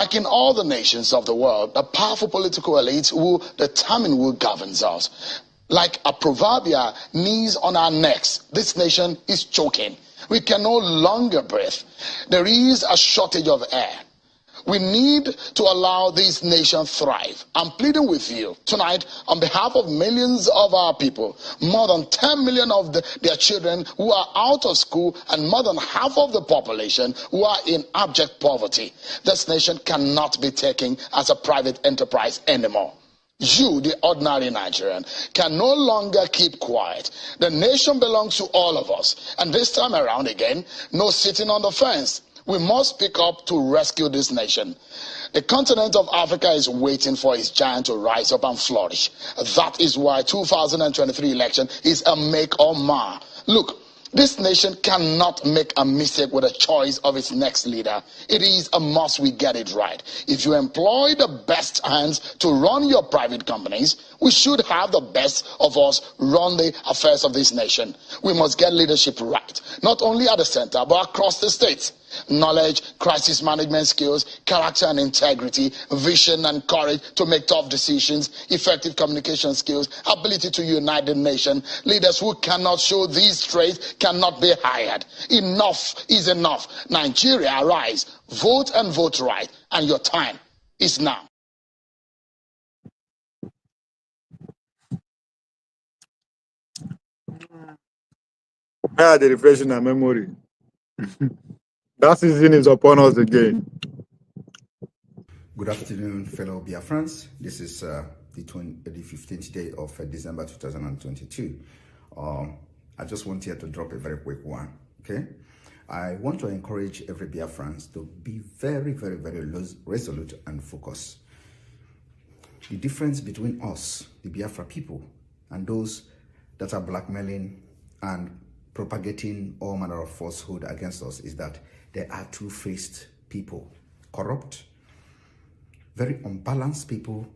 Like in all the nations of the world, the powerful political elites will determine who governs us. Like a proverbial knees on our necks, this nation is choking. We can no longer breathe. There is a shortage of air. We need to allow this nation thrive. I'm pleading with you tonight on behalf of millions of our people, more than 10 million of their children who are out of school and more than half of the population who are in abject poverty. This nation cannot be taken as a private enterprise anymore. You, the ordinary Nigerian, can no longer keep quiet. The nation belongs to all of us. And this time around again, no sitting on the fence. We must speak up to rescue this nation. The continent of Africa is waiting for its giant to rise up and flourish. That is why 2023 election is a make or mar. Look, this nation cannot make a mistake with the choice of its next leader. It is a must we get it right. If you employ the best hands to run your private companies, we should have the best of us run the affairs of this nation. We must get leadership right, not only at the center, but across the states. Knowledge, crisis management skills, character and integrity, vision and courage to make tough decisions, effective communication skills, ability to unite the nation. Leaders who cannot show these traits cannot be hired. Enough is enough. Nigeria, arise. Vote and vote right. And your time is now. Yeah, the refreshing our memory. That season is upon us again. Good afternoon, fellow Biafrans. This is the 15th day of December 2022. I just want here to drop a very quick one, okay? I want to encourage every Biafrans to be very, very, very resolute and focused. The difference between us, the Biafra people, and those that are blackmailing and propagating all manner of falsehood against us is that they are two-faced people, corrupt, very unbalanced people,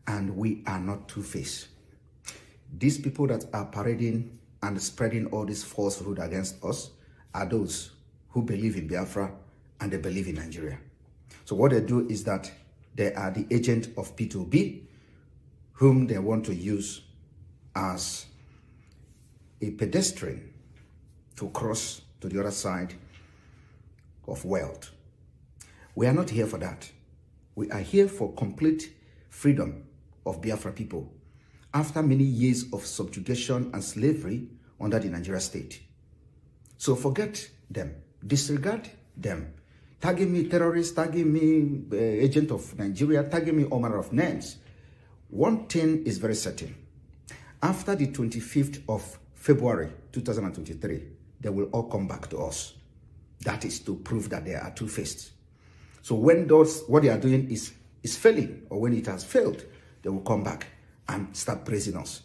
and we are not two-faced. These people that are parading and spreading all this falsehood against us are those who believe in Biafra and they believe in Nigeria. So what they do is that they are the agent of P2B, whom they want to use as a pedestrian to cross to the other side of wealth. We are not here for that. We are here for complete freedom of Biafra people after many years of subjugation and slavery under the Nigeria state. So forget them, disregard them, tagging me terrorist, tagging me agent of Nigeria, tagging me all manner of names. One thing is very certain. After the 25th of February 2023, they will all come back to us. That is to prove that they are two-faced. So when what they are doing is failing, or when it has failed, they will come back and start praising us.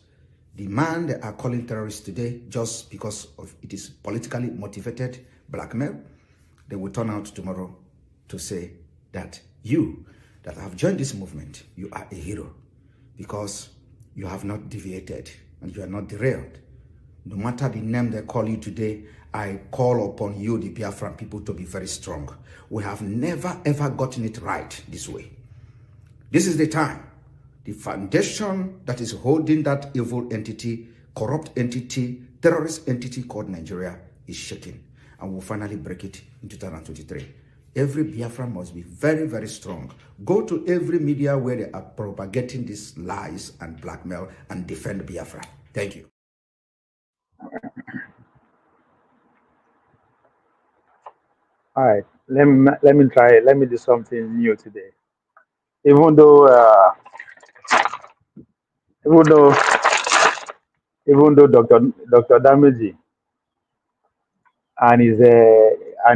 The man they are calling terrorist today, just because of it is politically motivated blackmail, they will turn out tomorrow to say that you that have joined this movement, you are a hero because you have not deviated and you are not derailed. No matter the name they call you today, I call upon you, the Biafran people, to be very strong. We have never, ever gotten it right this way. This is the time. The foundation that is holding that evil entity, corrupt entity, terrorist entity called Nigeria is shaking. And we'll finally break it in 2023. Every Biafran must be very, very strong. Go to every media where they are propagating these lies and blackmail and defend Biafra. Thank you. All right, let me try. Let me do something new today. Even though, even though, even though Dr. Damiji and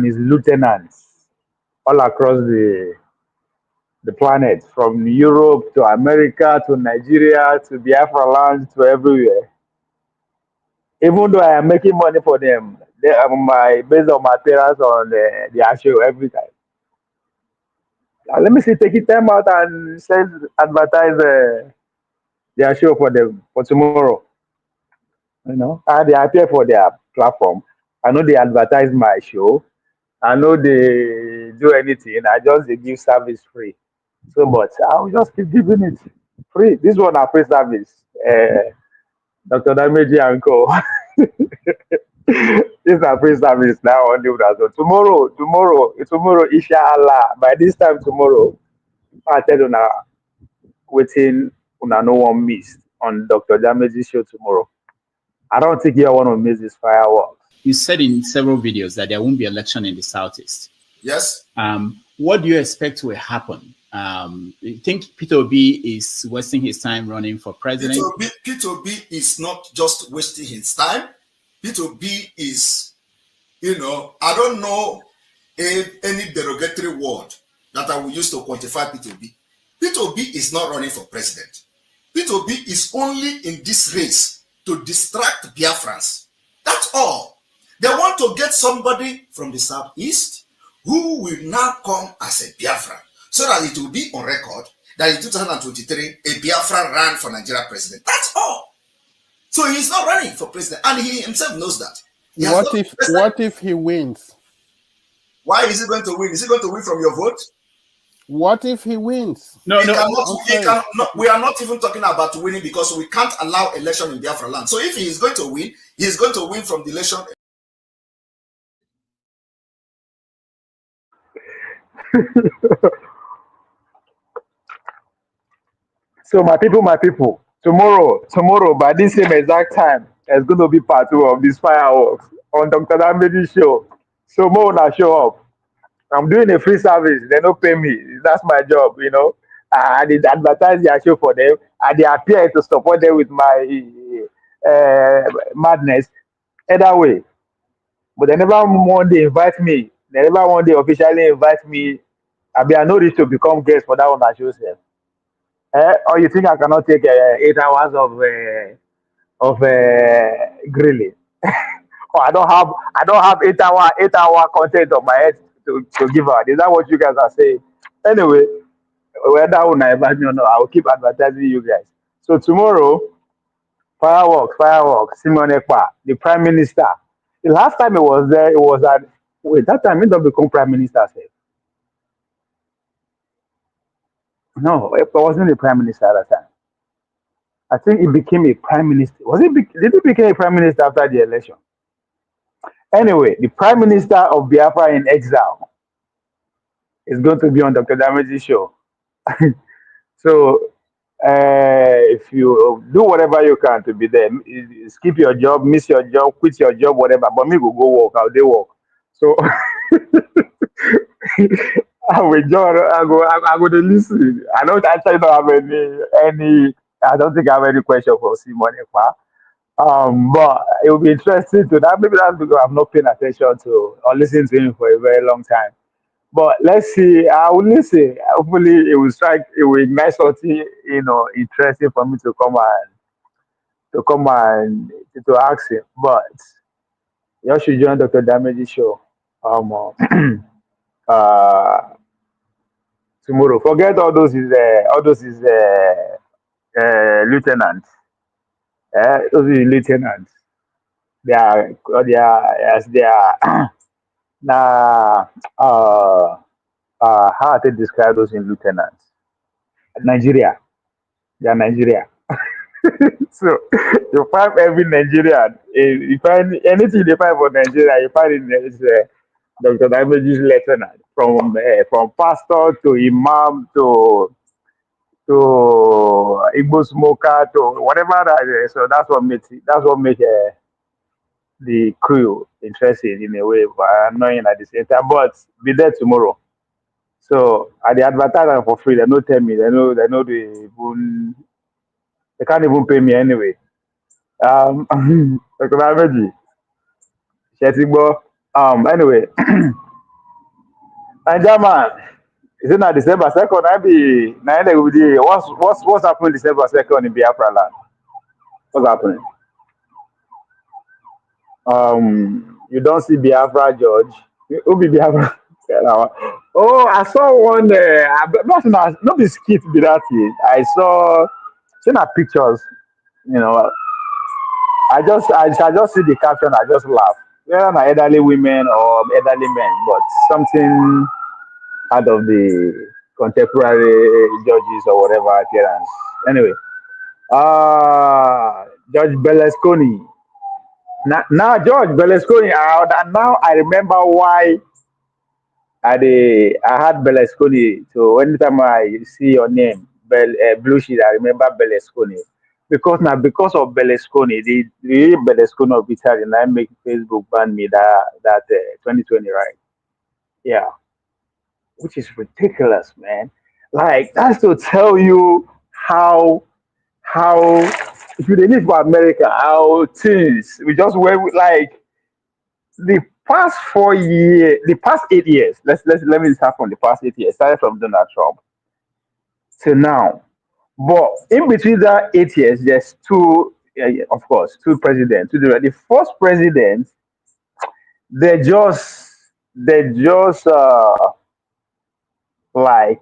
his lieutenants all across the planet, from Europe to America to Nigeria to Biafra land to everywhere. Even though I am making money for them, they are based on my appearance on the show every time. Let me see, take it time out and advertise their show for them for tomorrow. You know, and they appear for their platform. I know they advertise my show. I know they do anything. I just dey give service free. So, but I will just keep giving it free. This one a free service. Dr. Dameji and Co. This a free service now on the so tomorrow, inshallah. By this time tomorrow, I tell you now, waiting una no one miss on Dr. Dameji show tomorrow. I don't think you want to miss this fireworks. You said in several videos that there won't be election in the Southeast. Yes. What do you expect will happen? You think Peter Obi is wasting his time running for president? Peter Obi is not just wasting his time. Peter Obi is, I don't know any derogatory word that I will use to quantify Peter Obi. Peter Obi is not running for president. Peter Obi is only in this race to distract Biafrans. That's all. They want to get somebody from the Southeast who will now come as a Biafran, so that it will be on record that in 2023, a Biafran ran for Nigeria president. That's all. So he's not running for president, and he himself knows that. What if he wins? Why is he going to win? Is he going to win from your vote? What if he wins? No. We are not even talking about winning, because we can't allow election in Biafra land. So if he is going to win, he is going to win from the election. So my people, tomorrow by this same exact time, there's going to be part 2 of this fireworks on Dr. Dameji show. So more na show up. I'm doing a free service. They don't pay me. That's my job, I did advertise their show for them, and they appear to support them with my madness. Either way, but they never one day invite me. They never one day officially invite me. I no reach to become guest for that one that shows them. Or you think I cannot take 8 hours of grilling? Or I don't have 8-hour content on my head to give out. Is that what you guys are saying? Anyway, whether one invite me or not, I will keep advertising you guys. So tomorrow, fireworks. Simon Ekpa, the Prime Minister. The last time he was there, it was at that time he didn't become Prime Minister. No, it wasn't the Prime Minister at that time. I think he became a Prime Minister. Did he become a Prime Minister after the election? Anyway, the Prime Minister of Biafra in exile is going to be on Dr. Dameji's show. So if you do whatever you can to be there, skip your job, miss your job, quit your job, whatever. But me go work, I'll do work. So I will join. I go to listen. I don't actually don't have any. I don't think I have any question for Simon Ekpa. But it will be interesting to that. Maybe that's because I'm not paying attention to or listening to him for a very long time. But let's see. I will listen. Hopefully, it will strike. It will ignite something, interesting for me to come and to ask him. But you should join Dr. Dameji's show. Tomorrow. Forget all those is lieutenants. Those is lieutenants. They are now how to describe those in lieutenants? Nigeria. They are Nigeria. So you find every Nigerian. You find anything they find for Nigeria, you find it Dr. Dameji's lieutenant, from pastor to imam to Igbo smoker to whatever that is. So that's what makes the crew interesting in a way, but annoying at the same time. But be there tomorrow. So at the advertiser for free, they don't tell me. They can't even pay me anyway. Dr. Dameji, Shetigbo. Anyway, Niger man, is it not December 2nd? What's happening December 2nd in Biafra land? What's happening? You don't see Biafra, George. Who be Biafra? Oh, I saw one. Not the skit be that thing. I saw pictures. I just see the caption. I just laugh. Whether not elderly women or elderly men, but something out of the contemporary judges or whatever appearance. Anyway, Judge Berlusconi. Now George Berlusconi out, and now I remember why I had Berlusconi. So anytime I see your name, Blue Sheet, I remember Berlusconi. Because of Berlusconi, the Berlusconi of Italy, and I make Facebook ban me that 2020, right? Yeah, which is ridiculous, man. Like that's to tell you how if you live for America, how things we just went with like the past 4 years, the past 8 years. Let me start from the past 8 years. Started from Donald Trump to now. But in between that 8 years, there's two, of course, two presidents. The first president, they just they just like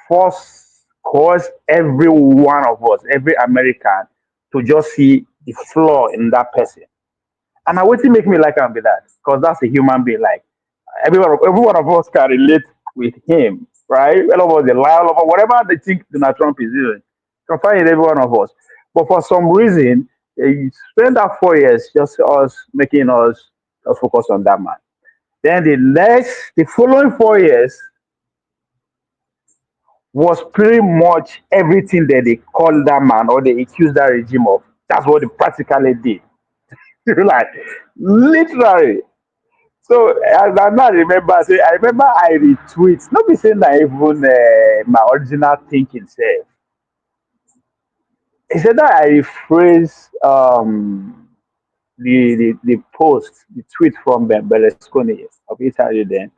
force cause every one of us, every American, to just see the flaw in that person. And I wouldn't make me like him be that, because that's a human being. Like every one of us can relate with him, right? All of us, they lie, all of us, whatever they think Donald Trump is doing, you can find it in every one of us. But for some reason, you spend that 4 years just us making us focus on that man. Then the following 4 years was pretty much everything that they called that man or they accused that regime of. That's what they practically did. Like literally. So I not remember. Say I remember I retweet. Not be saying that even my original thinking said. He said that I rephrase the post, the tweet from Berlusconi of Italy. Then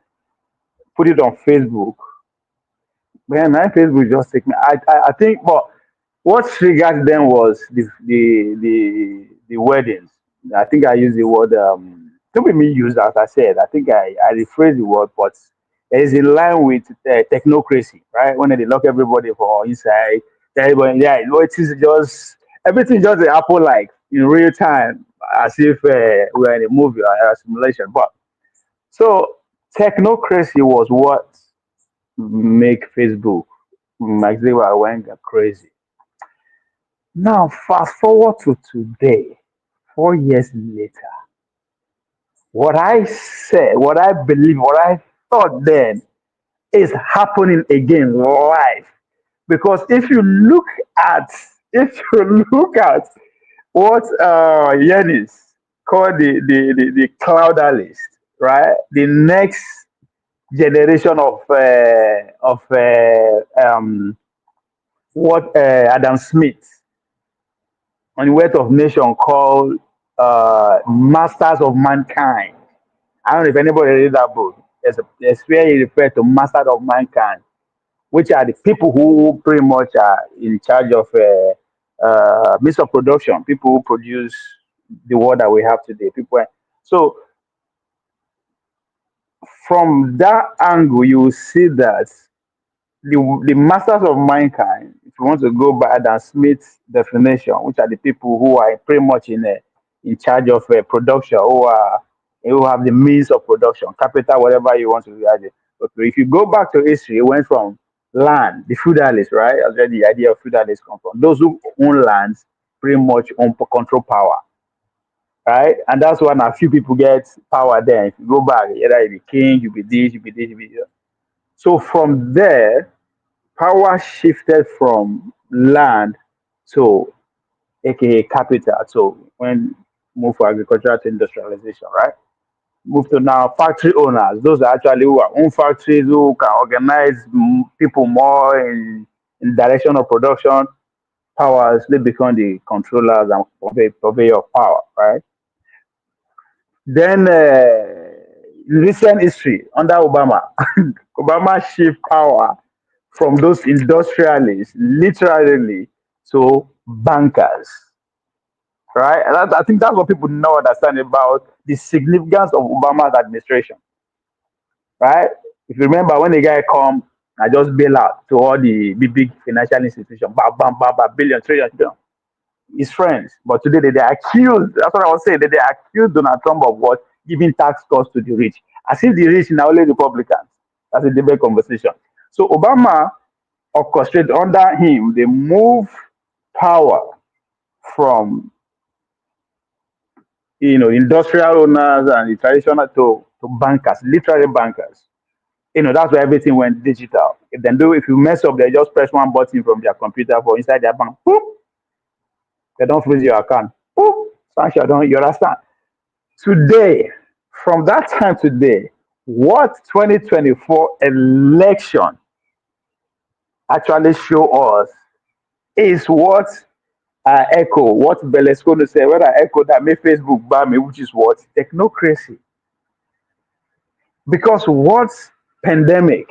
put it on Facebook. Man, my Facebook just take me. I think, but what triggered them was the weddings. I think I used the word. Don't be me use as I said. I think I rephrased the word, but it is in line with technocracy, right? When they lock everybody for inside, everybody, yeah, it is just everything just happen like in real time, as if we're in a movie or a simulation. But so technocracy was what make Facebook like they were went crazy. Now, fast forward to today, 4 years later, what I said, what I believe, what I thought then is happening again live. Because if you look at what Yanis called the cloudalist, right? The next generation of what Adam Smith on the Wealth of Nation called Masters of Mankind. I don't know if anybody read that book. There's where he referred to Masters of Mankind, which are the people who pretty much are in charge of means of production, people who produce the world that we have today. People, so from that angle, you will see that the masters of mankind, if you want to go by Adam Smith's definition, which are the people who are pretty much in charge of production, who have the means of production, capital, whatever you want to do. Okay, if you go back to history, it went from land, the feudalists, right? That's where the idea of feudalists come from. Those who own lands pretty much own control power, right? And that's when a few people get power. Then, if you go back, either you be king, you be this, you be this, you be that. So from there, power shifted from land to aka capital. So when move for agricultural to industrialization, right? Move to now factory owners. Those are actually who are own factories who can organize people more in direction of production. Powers they become the controllers and purveyor of power, right? Then recent history under Obama, Obama shift power from those industrialists literally to bankers, right? And I think that's what people now understand about the significance of Obama's administration, right? If you remember when the guy come and just bail out to all the big financial institutions, bam, bam, bam, bam, billion, trillion, trillion, his friends. But today they accused, that's what I was saying, they accused Donald Trump of what? Giving tax cuts to the rich. As if the rich are only Republicans. That's a different conversation. So Obama orchestrated under him, they move power from industrial owners and the traditional to bankers, literally bankers. That's why everything went digital. If you mess up, they just press one button from their computer for inside their bank. Boop, they don't freeze your account. Boop, sanction don't. You understand? Today, from that time today, what 2024 election actually show us is what I echo, what Berlusconi said, when I echo that made Facebook ban me, which is what? Technocracy. Because what pandemic,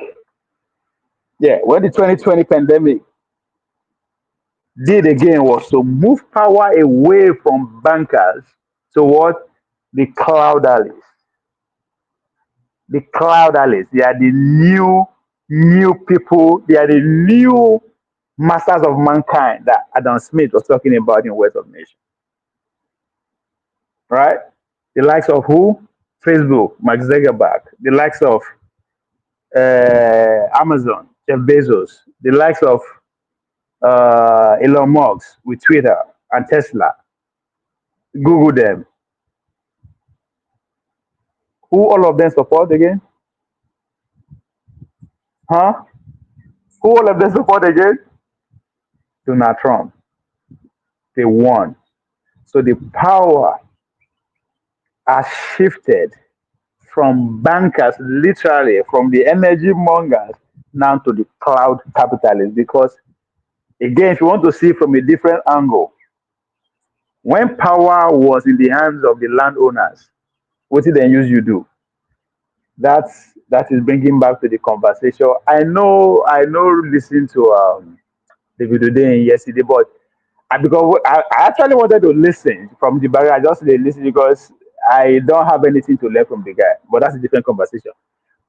when the 2020 pandemic did again was to move power away from bankers to what? The cloud allies. The cloud allies. They are the new people. They are the new masters of mankind that Adam Smith was talking about in Words of Nation. Right? The likes of who? Facebook, Mark Zuckerberg. The likes of Amazon, Jeff Bezos. The likes of Elon Musk with Twitter and Tesla. Google them. Who all of them support again? Huh? Who all of them support again? Donald Trump. They won. So the power has shifted from bankers, literally from the energy mongers, now to the cloud capitalists. Because again, if you want to see from a different angle, when power was in the hands of the landowners, what did they use you do? That is bringing back to the conversation. I know. Listening to the video day yesterday, but I actually wanted to listen from the barrier. I just listen because I don't have anything to learn from the guy. But that's a different conversation.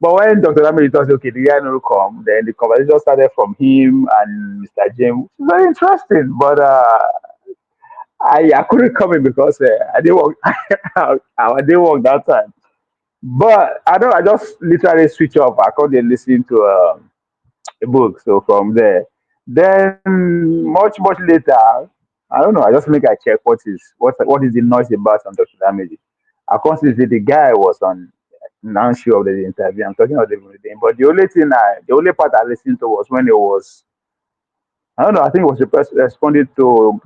But when Dr. Lamini thought, okay, the guy no come, then the conversation started from him and Mr. James. Very interesting, but I couldn't come in because I didn't work. I didn't work that time. But I don't. I just literally switch off. I couldn't listen to a book. So from there, then much later, I don't know. I just make I check what is the noise about on Dr. Damage. I constantly the guy was on non-sure of the interview. I'm talking about everything, but the only part I listened to was when it was. I don't know. I think it was responding to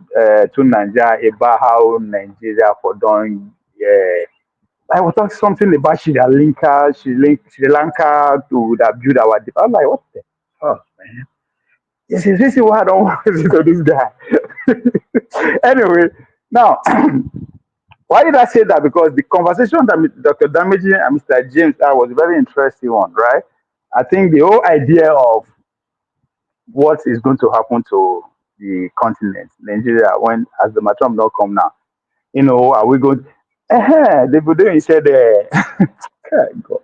Nigeria about how Nigeria for doing. Yeah, I was talking something about Sri Lanka to that build our. I'm like, what the? Oh man. This is why I don't want to listen to this guy. Anyway, now, why did I say that? Because the conversation that Dr. Damage and Mr. James had was a very interesting one, right? I think the whole idea of what is going to happen to the continent, Nigeria, when as the Trump not come now, are we going? The video he said, God, God,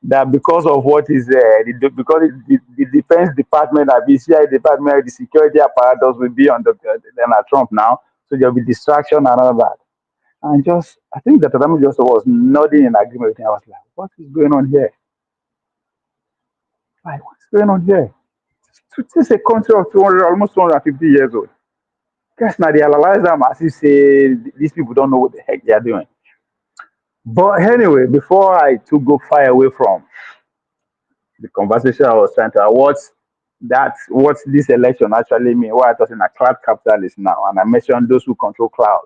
that because of what is because the defense department, the CIA department, the security apparatus will be on Donald Trump now, so there'll be distraction and all that. And I think that Adamo just was nodding in agreement with me. I was like, what is going on here? Like, what's going on here? This is a country of 200, almost 250 years old. Guys, now they analyze them as if say these people don't know what the heck they are doing. But anyway, before I to go far away from the conversation I was trying to what this election actually mean, what I thought in a cloud capitalist now, and I mentioned those who control cloud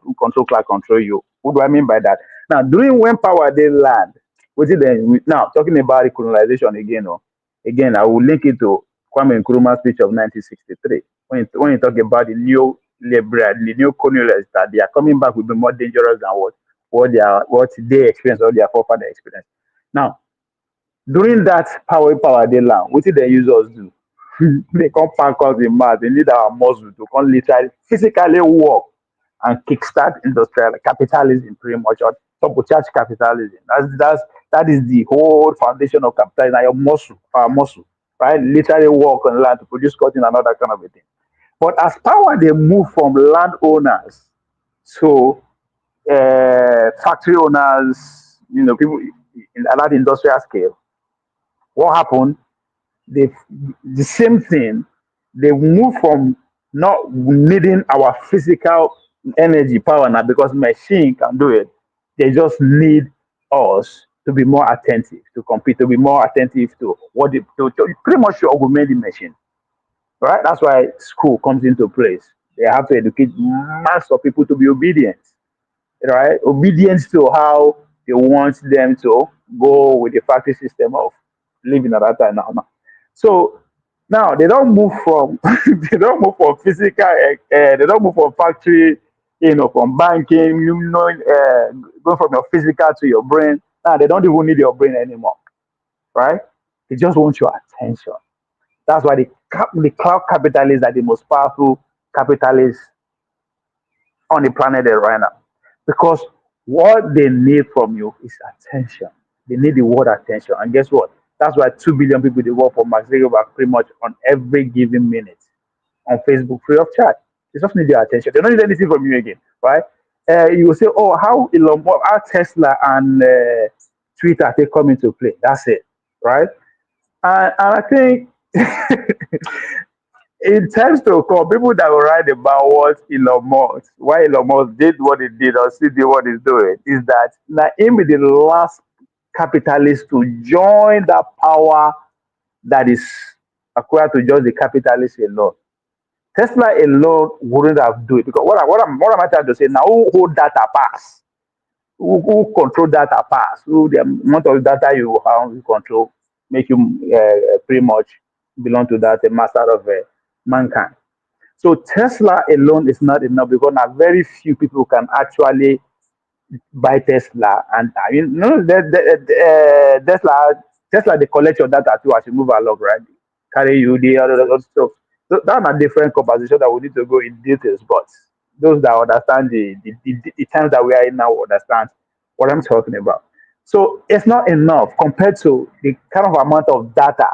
control you. What do I mean by that? Now, during when power they land, now talking about the colonization again, again, I will link it to Kwame Nkrumah's speech of 1963 when you talk about the new liberal, the new colonialists that they are coming back will be more dangerous than what they experienced or their forefather experienced. Now, during that power they land, what did they use us do? They come pack us in mass. They need our muscle to come literally physically work and kickstart industrial capitalism pretty much, or turbocharge capitalism. That is the whole foundation of capitalism. Your muscle, our muscle, right? Literally work on land to produce cotton and other kind of a thing. But as power they move from landowners to factory owners, people at that industrial scale, What happened? They the same thing. They move from not needing our physical energy power now because machine can do it. They just need us to be more attentive, to compete, to be more attentive to what they, to pretty much to augment the machine, right? That's why school comes into place. They have to educate mass of people to be obedient, right? Obedience to how they want them to go with the factory system of living at that time now. So now they don't move from they don't move from physical, they don't move from factory, from banking, go from your physical to your brain. Now they don't even need your brain anymore, right? They just want your attention. That's why the cloud capitalists are the most powerful capitalists on the planet Earth right now. Because what they need from you is attention. They need the word attention. And guess what? That's why 2 billion people they work for Max Zuckerberg pretty much on every given minute on Facebook free of charge. They just need your attention. They don't need anything from you again, right? You will say, oh, how Elon Musk, how Tesla and Twitter they come into play. That's it, right? And I think it tends to come people that will write about what Elon Musk, why Elon Musk did what he did or still did what he's doing, is that now him be the last capitalist to join that power that is acquired to just the capitalist alone. Tesla alone wouldn't have do it because what am I trying to say now? Who hold data pass? Who control data pass? Who the amount of data you have you control make you pretty much belong to that master of mankind. So Tesla alone is not enough because now very few people can actually buy Tesla. And I mean, no, Tesla, they collect your data too as you move along, right? Carry you the other stuff. So that's a different conversation that we need to go in details. But those that understand the times that we are in now understand what I'm talking about. So it's not enough compared to the kind of amount of data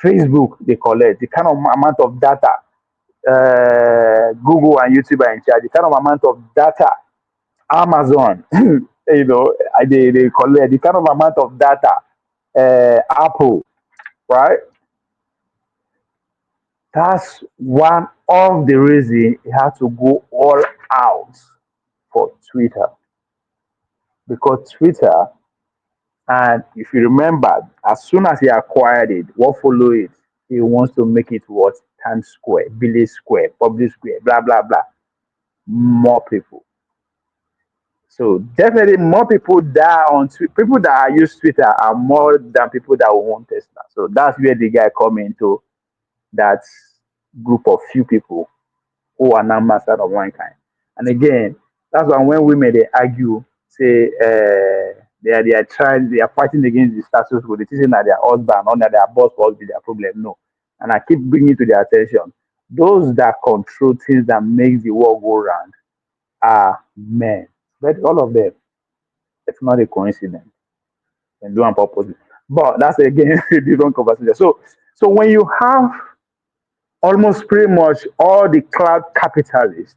Facebook they collect, the kind of amount of data Google and YouTube are in charge, the kind of amount of data Amazon, they collect, the kind of amount of data Apple, right? That's one of the reason it had to go all out for Twitter because Twitter, and if you remember, as soon as he acquired it, what followed it? He wants to make it what Times Square, Village Square, Public Square, blah blah blah. More people. So definitely more people that are on people that are use Twitter are more than people that will want Tesla. So that's where the guy come into that group of few people who are now master of one kind. And again, that's why when women they argue, say they are trying, they are fighting against the status quo, they think that their husband or that their boss will be their problem. No. And I keep bringing to their attention those that control things that make the world go round are men. But all of them, it's not a coincidence. And do on purpose. But that's again a different conversation. So when you have almost pretty much all the cloud capitalists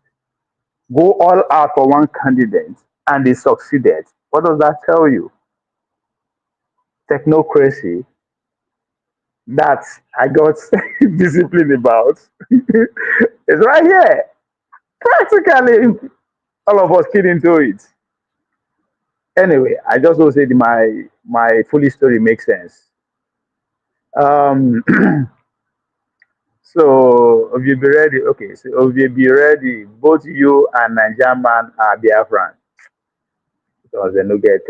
go all out for one candidate and they succeeded, what does that tell you? Technocracy that I got discipline about is right here. Practically all of us kid into it. Anyway, I just want to say my full story makes sense. Um, so if you be ready, okay. So if you be ready, both you and Nigerian man are Biafran because they no get.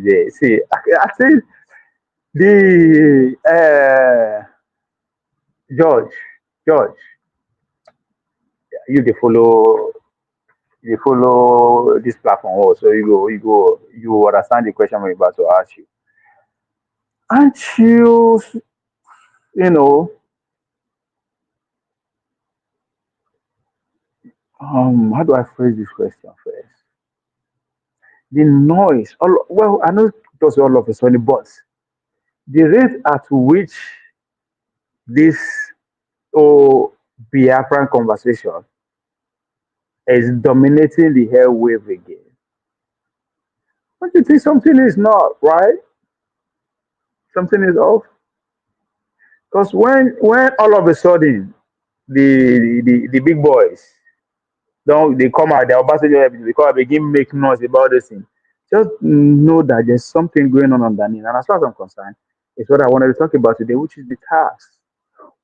They see, I think the George, George, you they follow this platform also. You understand the question I'm about to ask you. Aren't you, you know, how do I phrase this question first? The noise, well, I know it was all of a sudden, but the rate at which this oh Biafran conversation is dominating the airwave again. Don't you think something is not right? Something is off. Because when all of a sudden the big boys don't they come out, the Obasanjo they come out, begin make noise about this thing. Just know that there's something going on underneath. And as far as I'm concerned, it's what I wanted to talk about today, which is the tax.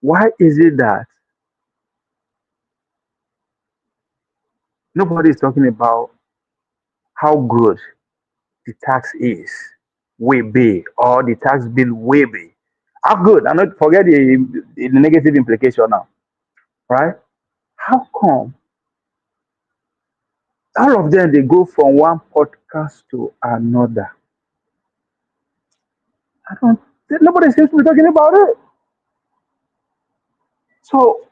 Why is it that nobody is talking about how good the tax is way big or the tax bill way big? How good? And not forget the negative implication now, right? How come all of them they go from one podcast to another? I don't. Nobody seems to be talking about it. So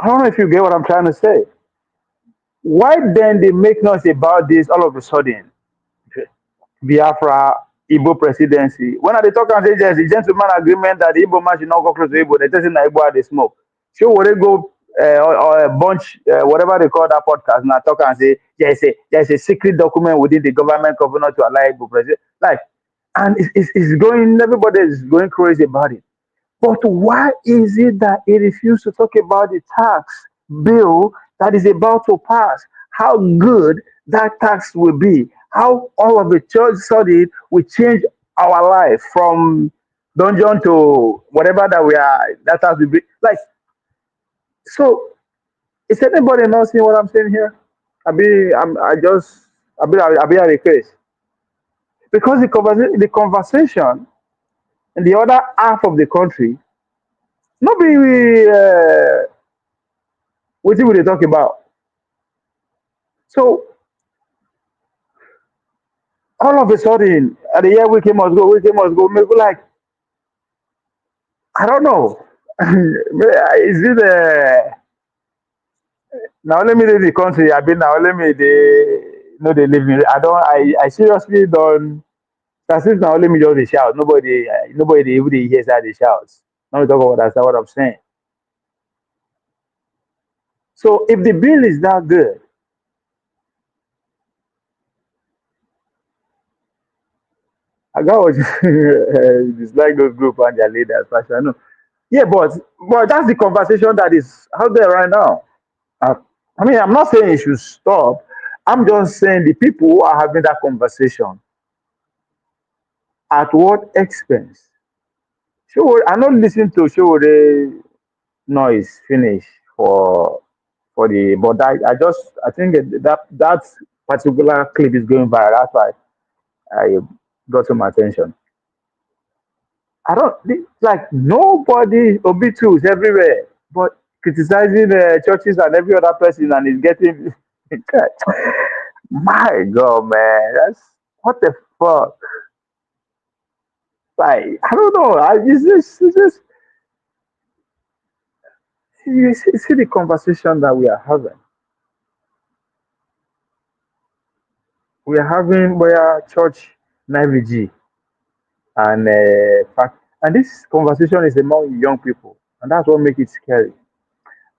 I don't know if you get what I'm trying to say. Why then they make noise about this all of a sudden? Biafra, Igbo presidency. When are they talking and say there's a gentleman agreement that the Igbo man should not go close to Igbo, they're telling Igbo how they smoke. So would they go or a bunch, whatever they call that podcast, now talk and say there's a secret document within the government governor to allow Igbo president. Like, and it's going, everybody is going crazy about it. But why is it that he refused to talk about the tax bill that is about to pass? How good that tax will be? How all of the church study will change our life from dungeon to whatever that we are, that has to be like. So, is anybody not seeing what I'm saying here? I be at a case because the conversation in the other half of the country, nobody what will they talk about? So all of a sudden, at the year we came must go, maybe like I don't know. Is it now let me leave the country? I been now let me they no they leave me. I seriously don't as if now let me just dey shout. Nobody even dey hears how they shout. Now we talk about that's not what I'm saying. So if the bill is that good, I got what dislike those group and their leaders, Pastor. No. Yeah, but that's the conversation that is out there right now. Uh, I mean, I'm not saying it should stop. I'm just saying the people who are having that conversation at what expense? Sure, I not listen to sure the noise finish for the but I think that particular clip is going viral. That's why I got some attention. I don't like nobody obituaries everywhere, but criticizing churches and every other person and is getting. My God, man, that's what the fuck. Like I don't know. It's just you see the conversation that we are having. We are having where church 9VG and fact, and this conversation is among young people, and that's what makes it scary.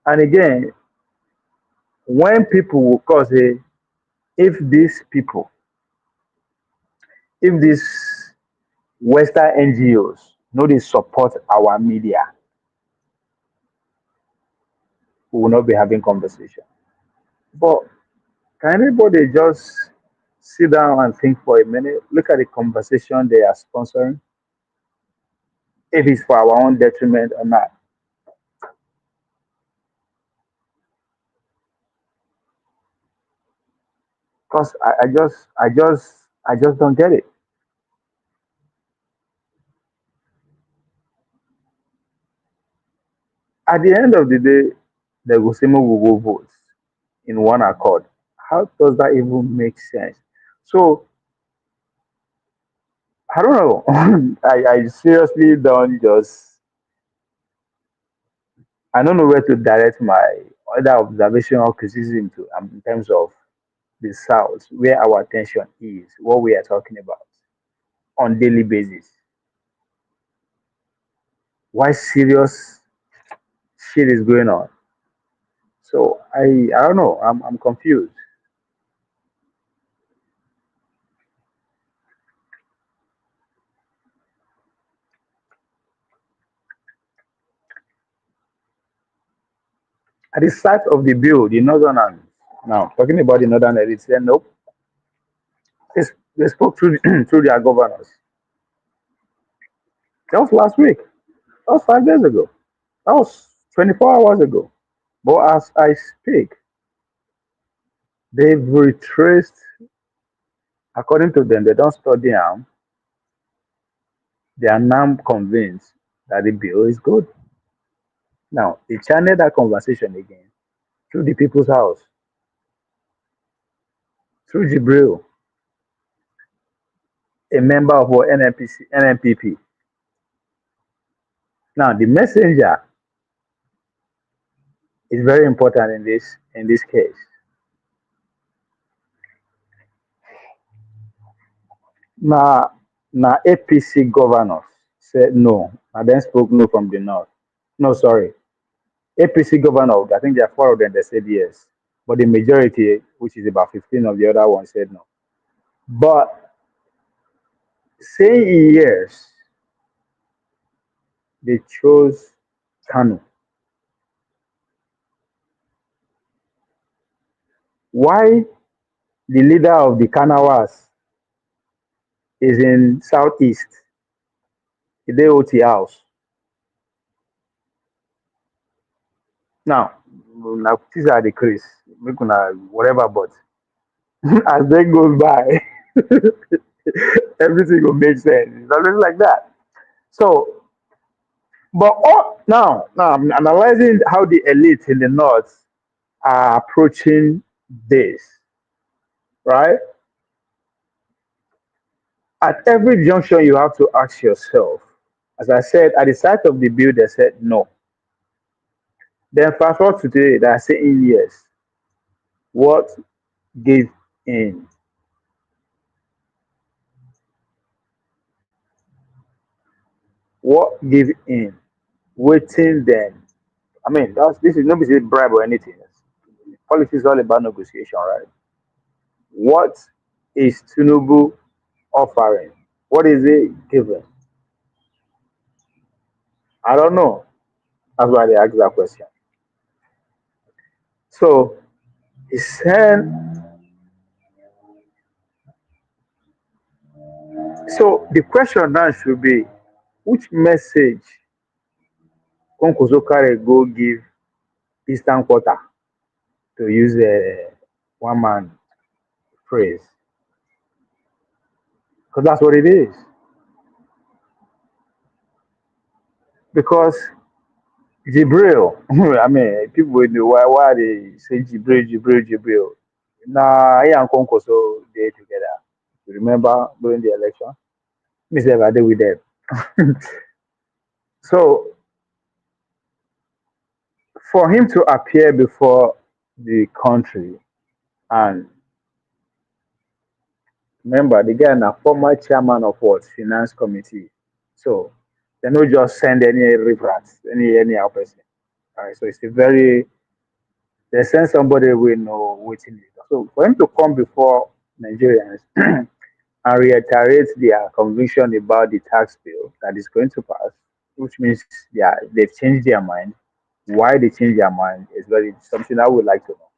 And again, when people will cause if these people, if these Western NGOs know they support our media, we will not be having conversation. But can anybody just sit down and think for a minute? Look at the conversation they are sponsoring, if it's for our own detriment or not. Because I just don't get it. At the end of the day, the Gosimo will go vote in one accord. How does that even make sense? So I don't know. I seriously don't just I don't know where to direct my other observation or criticism to in terms of the South, where our attention is, what we are talking about on daily basis. Why serious shit is going on? So I don't know. I'm confused. At the start of the bill, the Northerners, now talking about the Northern elite, said nope. They spoke through, through their governors. That was last week. That was 5 days ago. That was 24 hours ago. But as I speak, they've retraced, according to them, they don't study them. They are now convinced that the bill is good. Now, they channeled that conversation again through the People's House, through Jibril, a member of our NMPP. Now, the messenger is very important in this case. Now, APC governors said no. And then spoke no from the north. No, sorry. APC governors, I think there are four of them that said yes. But the majority, which is about 15 of the other ones, said no. But saying yes, they chose Kanu. Why the leader of the Kanawas is in southeast, the DOT house. Now, these are the Chris, whatever, but as they go by, everything will make sense. It's always like that. So, but now I'm analyzing how the elite in the north are approaching this, right? At every junction, you have to ask yourself, as I said, at the start of the bill, they said no. Then fast forward to today, they are saying yes. What gave in? What gave in? Waiting then. I mean, this is not a bribe or anything. Politics is all about negotiation, right? What is Tinubu offering? What is it giving? I don't know. That's why they asked that question. So he said, so the question now should be, which message Konkoso Kare go give Eastern Quarter, to use a one man phrase? Because that's what it is. Because Jibril, I mean, people would know why they say Jibril. Nah, he and Konkoso they together. You remember during the election? Me say I did with them. So for him to appear before the country, and remember the guy na former chairman of what finance committee. So they don't just send any reference, any other person. All right. So it's a very they send somebody we know waiting. So for him to come before Nigerians and reiterate their conviction about the tax bill that is going to pass, which means they've changed their mind. Why they change their mind is very something I would like to know.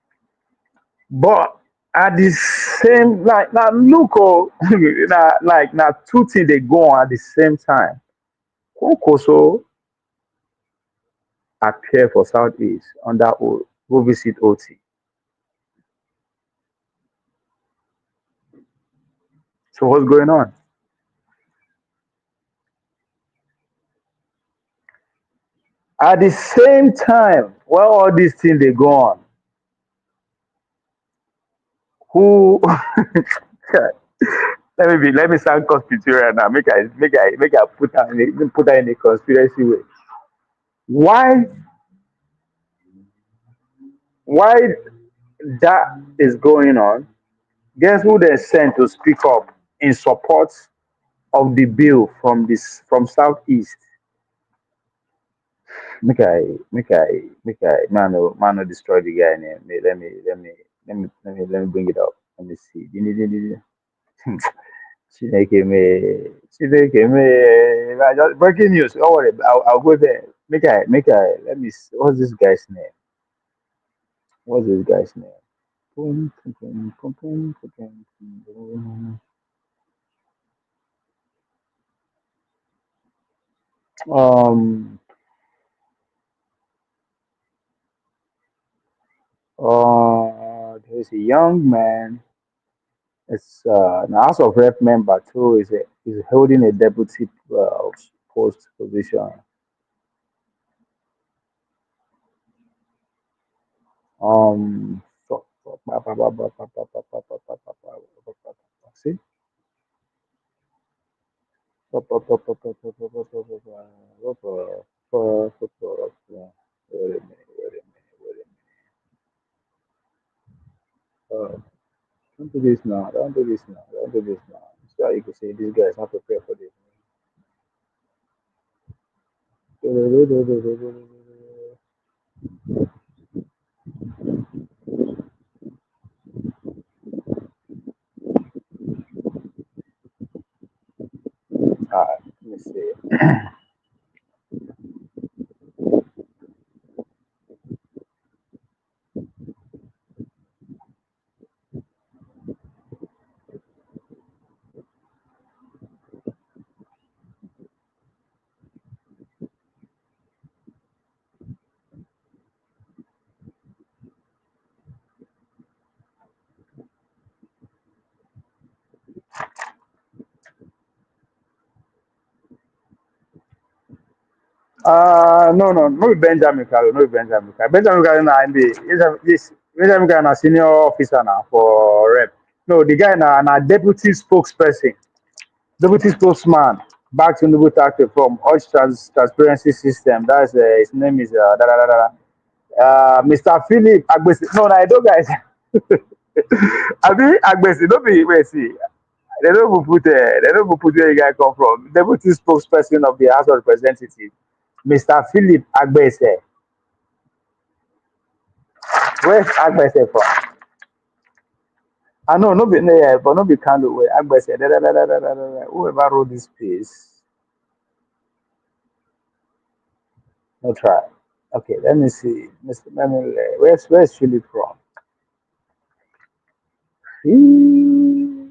But at the same like now look like now two things they go on at the same time. Kokoso appear for Southeast under go visit OT. So what's going on? At the same time, while all these things they go on, who let me sound conspiratorial now. Make I put that in a conspiracy way. Why why that is going on? Guess who they sent to speak up in support of the bill from Southeast? Man no destroy the guy name. Let me bring it up. Let me see. Chineke me. Breaking news. Don't worry. I'll go there. Let me. What's this guy's name? What's this guy's name? Boom, boom, boom, boom, boom, boom, boom, boom. There's a young man. It's an House of Rep member too. Is holding a deputy post position. See? Wait a minute, wait a minute, wait a minute. Don't do this now, don't do this now, don't do this now. So you can say this guy is not prepared for this. Alright, let me see. No, be Benjamin Carlo, no be Benjamin Carlo. Benjamin Carlo na this Benjamin Carlo na senior officer now for rep. No, the guy na deputy spokesperson, deputy spokesman back to Tinubu tactic from Urge Transparency System. That's his name is Mr. Philip Agbesi. No, na Edo guys. Abi Agbesi, no be wait see. They don't go put where the guy come from. Deputy spokesperson of the House of Representatives, Mr. Philip Agbese. Where's Agbese from? I know, no be no, yeah, but no be Kano way. Agbese. Whoever wrote this piece, no try. Okay, let me see. Where's Philip from? Hmm.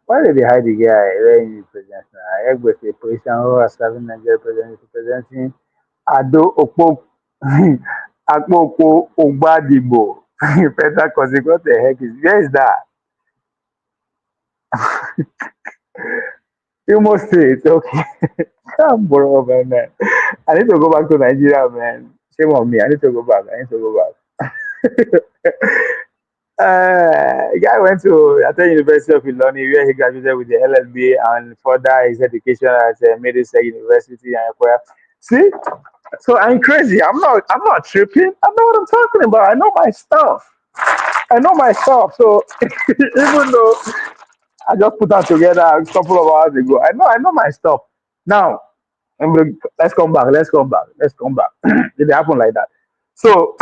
Why did they hide the guy when he presents now? Agbese, position who has serving Nigeria presenting Ado Okpo Akpoko Ogbadibo. Federal consequence. What the heck is where is that? Imo State, okay. I'm bro, man. I need to go back to Nigeria, man. Shame on me. I need to go back. I need to go back. Guy went to attend University of Illinois where he graduated with the LLB and further his education at Medicine University and Aquia. See, so I'm crazy. I'm not tripping. I know what I'm talking about. I know my stuff. I know my stuff. So even though I just put that together a couple of hours ago, I know my stuff. Now, let's come back. Let's come back. Let's come back. It happened like that. So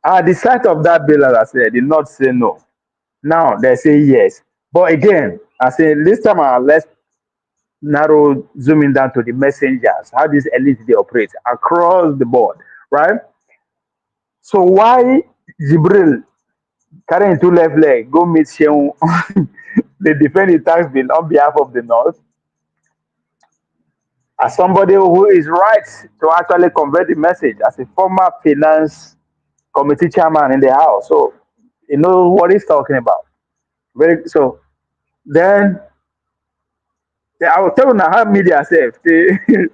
at the sight of that bill, as I said, did not say no. Now they say yes. But again, I say this time let's narrow zooming down to the messengers, how this elite they operate across the board, right? So why Jibril carrying two left leg go meet Sheung they defend the tax bill on behalf of the North as somebody who is right to actually convey the message as a former finance committee chairman in the house. So you know what he's talking about. Very so then I will tell you now how media self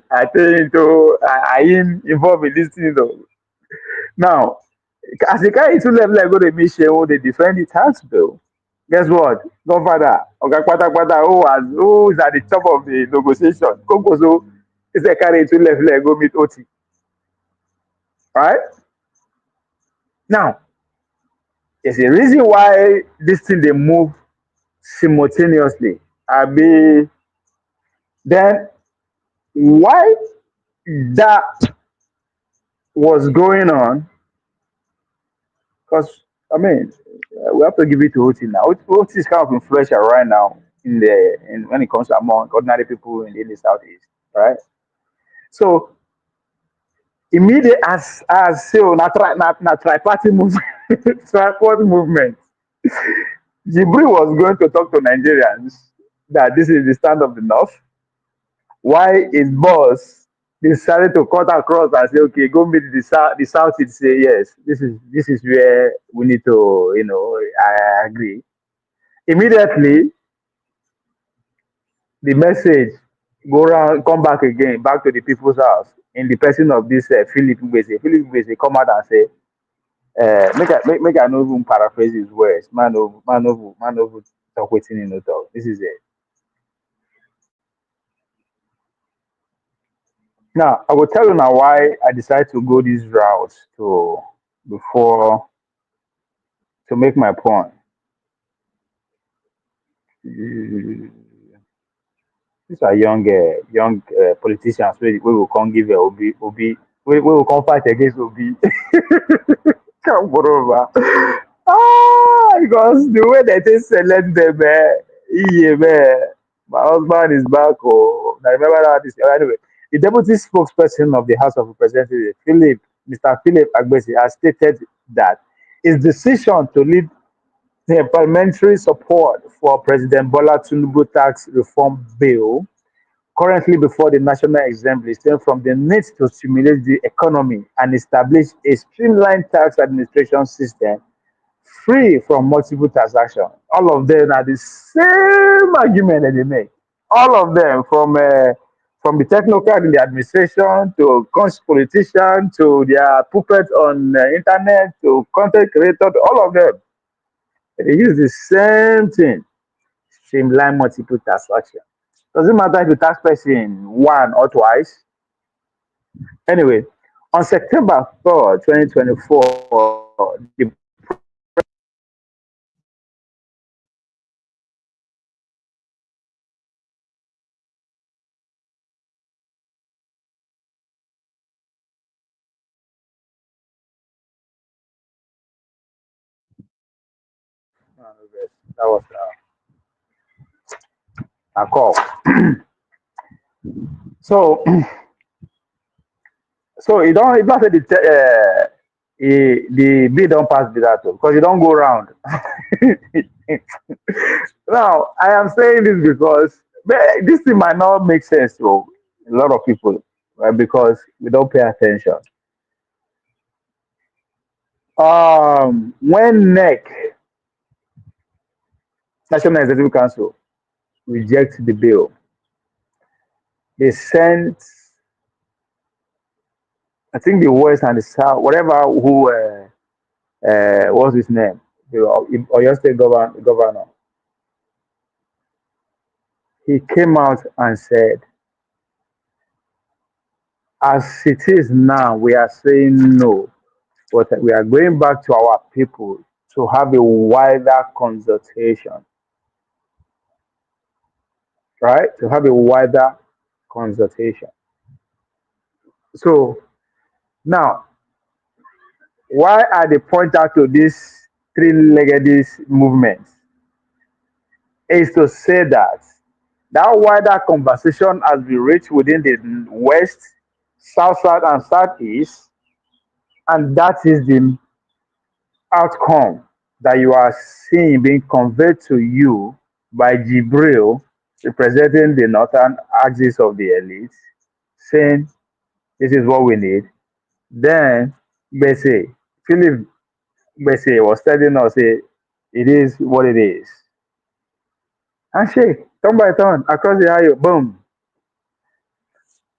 I tell you to I am involved in this thing though. Now as the guy two level like go to meet Shehu, they defend the tax bill. Guess what? Godfather, Oga Kwata who is at the top of the negotiation. Kokoso is a carry two level like go meet OT. Right? Now, There's a reason why this thing they move simultaneously. I be then why that was going on? Because I mean, we have to give it to OT now. OT is kind of influential right now in when it comes to among ordinary people in the southeast, right? So immediate as so na triparty movement, triparty movement. Jibri was going to talk to Nigerians that this is the stand of the North. Why his boss decided to cut across and say, okay, go meet the South to say yes, this is where we need to, I agree. Immediately the message go around, come back again, back to the people's house in the person of this Philip Mbese. Philip Mbese come out and say, make I no even paraphrase his words. Man of talk waiting in no talk. This is it. Now I will tell you now why I decided to go this route before to make my point. These are young politicians we will come give a Obi we will come fight against Obi. Come over. Because the way they just select them, yeah, man. My husband is back. Oh, I remember that this. Anyway, the deputy spokesperson of the House of Representatives, Mr. Philip Agbesi, has stated that his decision to lead the parliamentary support for President Bola Tinubu tax reform bill currently before the National Assembly stem from the need to stimulate the economy and establish a streamlined tax administration system free from multiple transactions. All of them are the same argument that they make. All of them, from the technocrat in the administration to conscious politician to their puppets on internet to content creators, all of them, they use the same thing: streamline multiple transactions. Doesn't matter if you tax person one or twice. Anyway, on September 3rd, 2024, the that was a call. So, so it don't say the bill don't pass the that because you don't go around. Now, I am saying this because this thing might not make sense to a lot of people, right? Because we don't pay attention. When National Executive Council, reject the bill, they sent, I think the West and the South, whatever who what's his name, the Oyo State governor, he came out and said, as it is now, we are saying no, but we are going back to our people to have a wider consultation, right? To have a wider consultation. So now, why are they point out to this three-legged movement? Is to say that that wider conversation has been reached within the West, South, and Southeast, and that is the outcome that you are seeing being conveyed to you by Jibril, representing the northern axis of the elite, saying this is what we need. Then Bese, Philip Bese was telling us, it is what it is. Handshake, turn by turn, across the aisle, boom.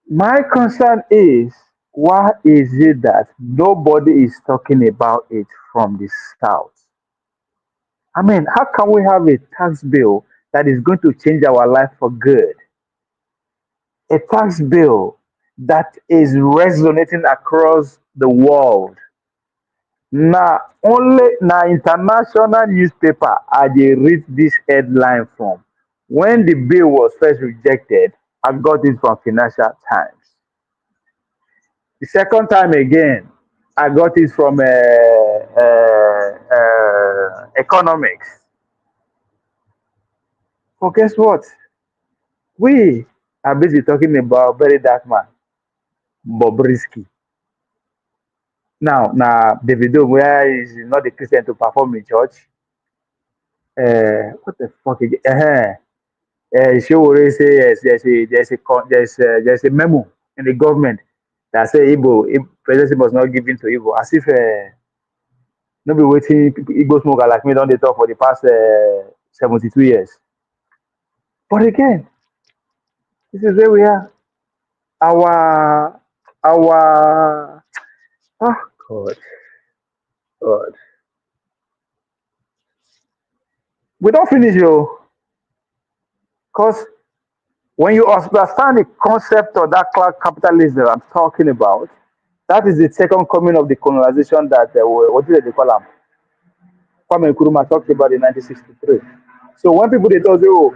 My concern is, why is it that nobody is talking about it from the South? I mean, how can we have a tax bill that is going to change our life for good? A tax bill that is resonating across the world. Now, only na international newspaper I dey read this headline from. When the bill was first rejected, I got it from Financial Times. The second time again, I got it from Economics. But guess what? We are busy talking about very dark man, Bobrisky. Now, Davido, where is not a Christian to perform in church? What the fuck again? She always say yes, there's a memo in the government that say Igbo presidency must not give in to Igbo, as if no be waiting Igbo smoker like me don't they talk for the past 72 years. But again, this is where we are. Our oh God, God. We don't finish yo, because when you understand the concept of that cloud capitalism I'm talking about, that is the second coming of the colonization that what do they call them? Kwame Nkrumah talked about in 1963. So when people they talk, say, oh,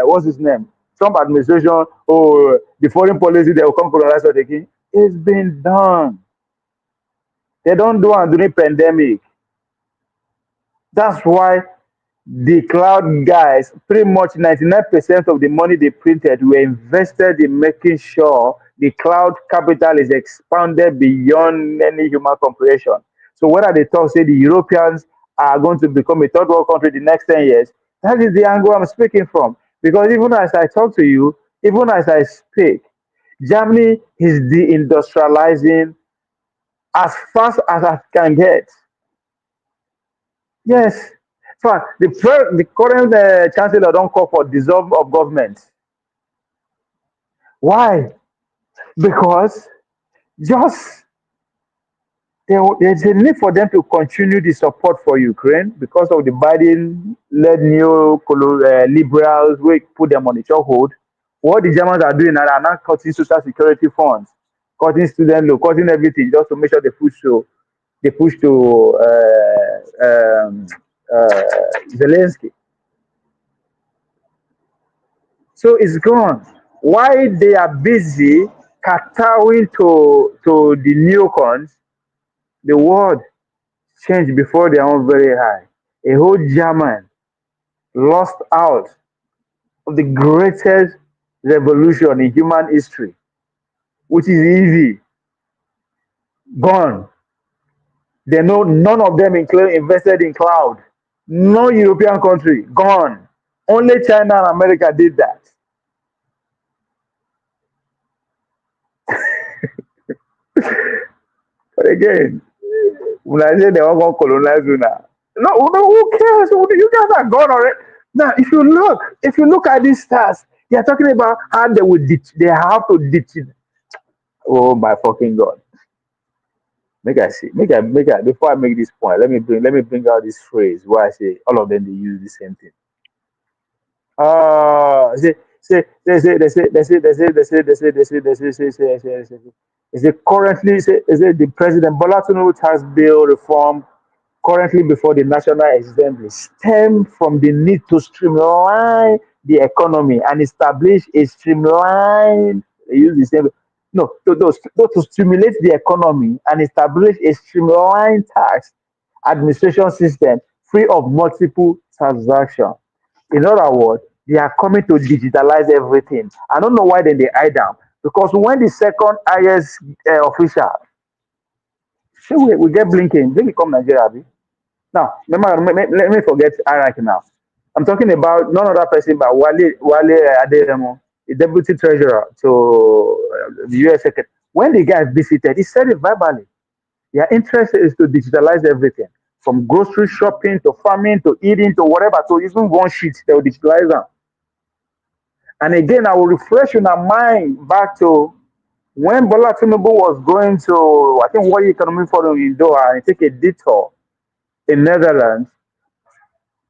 what's his name? Trump administration, oh, the foreign policy they will come colonize us again. It's been done. They don't do it during pandemic. That's why the cloud guys, pretty much 99% of the money they printed were invested in making sure the cloud capital is expanded beyond any human comprehension. So whether they talk, say the Europeans are going to become a third world country the next 10 years, that is the angle I'm speaking from. Because even as I talk to you, even as I speak, Germany is deindustrializing as fast as I can get. Yes. So the current chancellor don't call for dissolve of government. Why? Because just there's a need for them to continue the support for Ukraine because of the Biden-led liberals who put them on the chokehold. What the Germans are doing now are not cutting social security funds, cutting student loan, cutting everything just to make sure they push to Zelensky. So it's gone. Why they are busy kowtowing to the neocons, the world changed before their own very high. A whole German lost out of the greatest revolution in human history, which is easy. Gone. They know none of them invested in cloud. No European country. Gone. Only China and America did that. But again, when I say they all going to colonize you now, no, who cares? You guys are gone already. Now, if you look at these stars, they are talking about how they will ditch. They have to ditch it. Oh my fucking God! Make I see. Make I. Before I make this point, let me bring out this phrase where I say all of them they use the same thing. They say currently say the president Bola Tinubu tax bill reform currently before the National Assembly stem from the need to streamline the economy and establish a streamlined, they use the same, no, to stimulate the economy and establish a streamlined tax administration system free of multiple transactions. In other words, they are coming to digitalize everything. I don't know why then they hide down. Because when the second highest official, we get blinking, they become Nigeria. Abi? Now, remember, let me forget hierarchy now. I'm talking about none other person but Wale Aderemo, the deputy treasurer to the US secretary. When the guy visited, he said it verbally. Their interest is to digitalize everything from grocery shopping to farming to eating to whatever, to even one sheet, they will digitalize them. And again, I will refresh in our mind back to when Bola Tinubu was going to, I think, World Economic Forum in Doha and take a detour in Netherlands,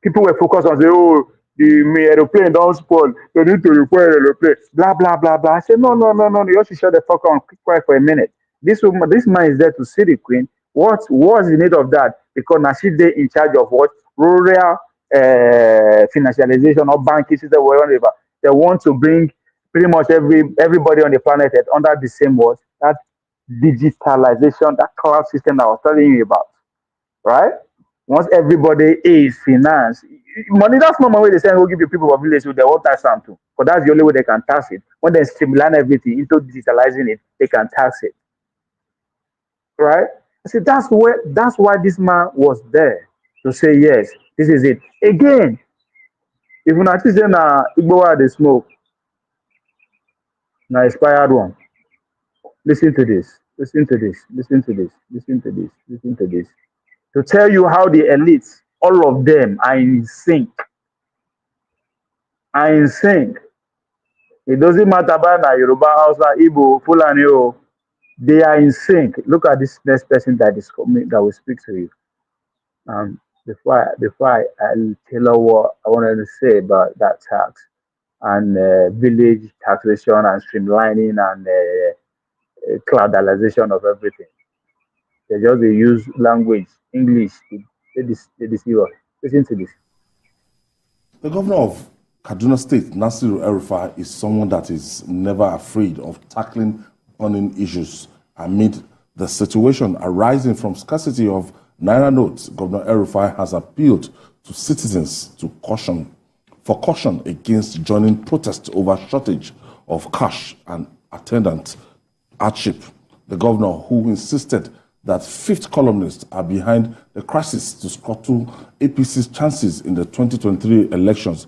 people were focused on say, oh, the aeroplane don't spoil, they need to repair aeroplane, blah, blah, blah, blah. I said, no, you should shut the fuck on, keep quiet for a minute. This man is there to see the queen. What's the need of that? Because now she they in charge of what rural financialization or banking system, whatever. They want to bring pretty much everybody on the planet Earth under the same word, that digitalization, that cloud system that I was telling you about, right? Once everybody is financed, money that's not money they say go give you people for village so they won't tax them too. But that's the only way they can tax it. When they streamline everything into digitalizing it, they can tax it, right? I said that's why this man was there to say yes, this is it. Again, if you notice then Igbo they smoke, now expired one. Listen to this, listen to this, listen to this, listen to this, listen to this. To tell you how the elites, all of them are in sync, are in sync. It doesn't matter about Yoruba, Hausa, Igbo, Fulani, they are in sync. Look at this next person that is coming, that will speak to you. I'll tell you what I wanted to say about that tax and village taxation and streamlining and cloudalization of everything. They just they use language, English, they deceive us. Listen to this. The governor of Kaduna State, Nasiru El-Rufai, is someone that is never afraid of tackling burning issues amid the situation arising from scarcity of Naira notes. Governor El-Rufai has appealed to citizens to caution against joining protests over shortage of cash and attendant hardship. The governor, who insisted that fifth columnists are behind the crisis to scuttle APC's chances in the 2023 elections,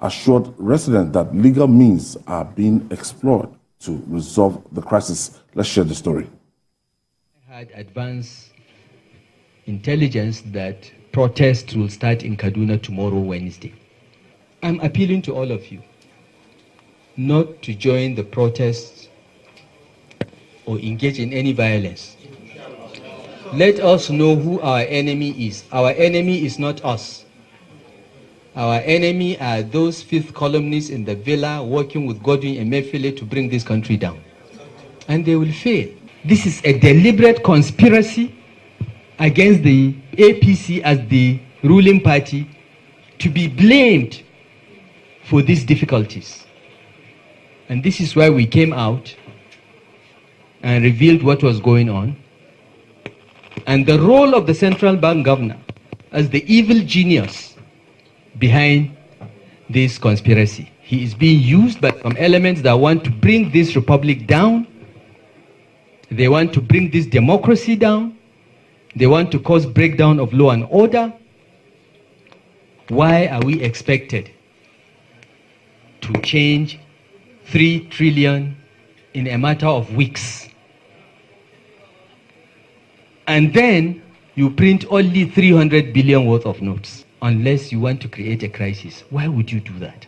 assured residents that legal means are being explored to resolve the crisis. Let's share the story. I had advanced intelligence that protests will start in Kaduna tomorrow, Wednesday. I'm appealing to all of you not to join the protests or engage in any violence. Let us know who our enemy is. Our enemy is not us. Our enemy are those fifth columnists in the villa working with Godwin Emefiele to bring this country down. And they will fail. This is a deliberate conspiracy against the APC as the ruling party to be blamed for these difficulties. And this is why we came out and revealed what was going on. And the role of the central bank governor as the evil genius behind this conspiracy. He is being used by some elements that want to bring this republic down. They want to bring this democracy down. They want to cause breakdown of law and order. Why are we expected to change 3 trillion in a matter of weeks? And then you print only 300 billion worth of notes, unless you want to create a crisis. Why would you do that?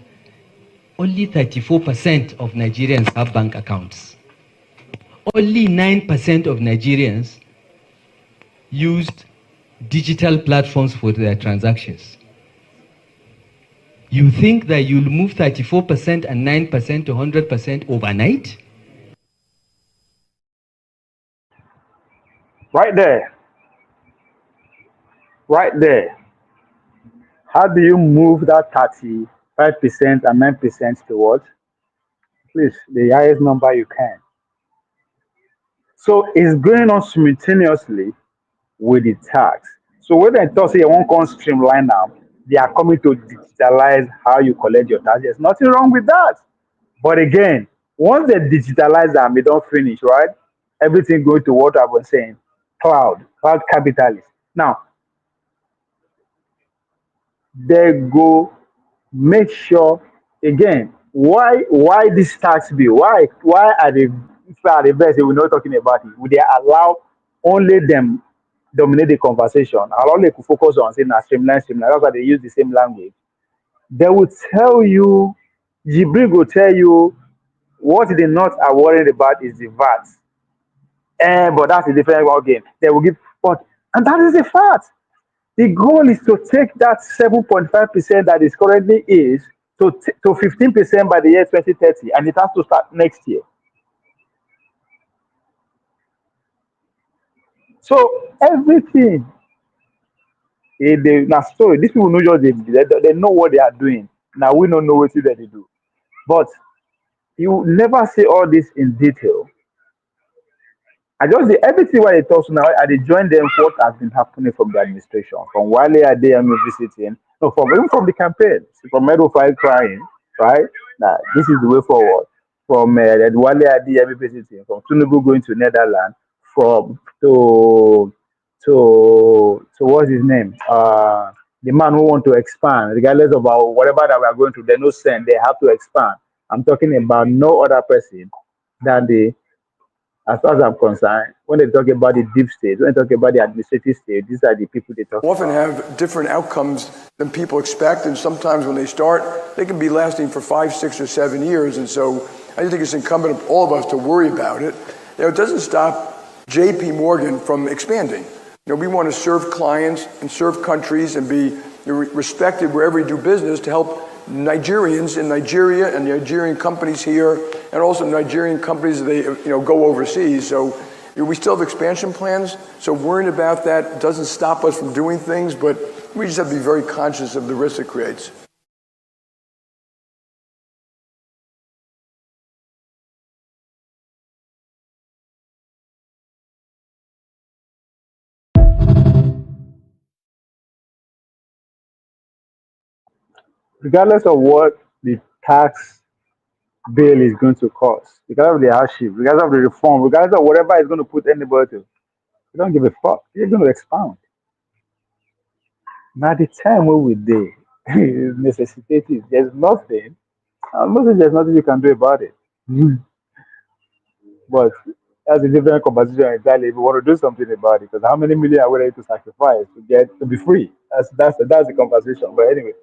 Only 34% of Nigerians have bank accounts. Only 9% of Nigerians used digital platforms for their transactions. You think that you'll move 34% and 9% to 100% overnight? Right there. Right there. How do you move that 35% and 9% to what? Please, the highest number you can. So it's going on simultaneously with the tax. So when they talk say you won't come streamline now, they are coming to digitalize how you collect your tax. There's nothing wrong with that. But again, once they digitalize them, they don't finish, right? Everything going to what I was saying, cloud capitalist. Now, they go make sure again why this tax bill? Why are they if are the best we're not talking about it? Would they allow only them dominate the conversation? I'll only focus on saying streamline. That's why they use the same language. They will tell you, Jibril will tell you what they not are worried about is the VAT. But that's a different game. They will give, and that is a fact. The goal is to take that 7.5% that is currently is to 15% by the year 2030, and it has to start next year. So everything they na story. These people know just they know what they are doing. Now we don't know what they do. But you never see all this in detail. I just the everything what they talk now, I they join them what has been happening from the administration, from Wale Adeyemi visiting, no, from even from the campaign, from Meadow Five crying, right? Now this is the way forward. From Wale Adeyemi visiting, from Tinubu going to Netherlands, from to what's his name? The man who want to expand, regardless of whatever that we are going to, they no send, they have to expand. I'm talking about no other person than the as far as I'm concerned, when they talk about the deep state, when they talk about the administrative state, these are the people they talk Often about. have different outcomes than people expect, and sometimes when they start, they can be lasting for 5, 6, or 7 years. And so I think it's incumbent on all of us to worry about it. It doesn't stop J.P. Morgan from expanding. We want to serve clients and serve countries and be respected wherever we do business to help Nigerians in Nigeria and Nigerian companies here, and also Nigerian companies that they go overseas. So we still have expansion plans. So worrying about that doesn't stop us from doing things, but we just have to be very conscious of the risk it creates. Regardless of what the tax bill is going to cost, regardless of the hardship, regardless of the reform, regardless of whatever it's going to put anybody to, you don't give a fuck. You're going to expound. Now the time where we did is necessitated. There's nothing. Mostly there's nothing you can do about it. But that's a different conversation entirely. If we want to do something about it, because how many million are we ready to sacrifice to get to be free? That's the conversation. But anyway,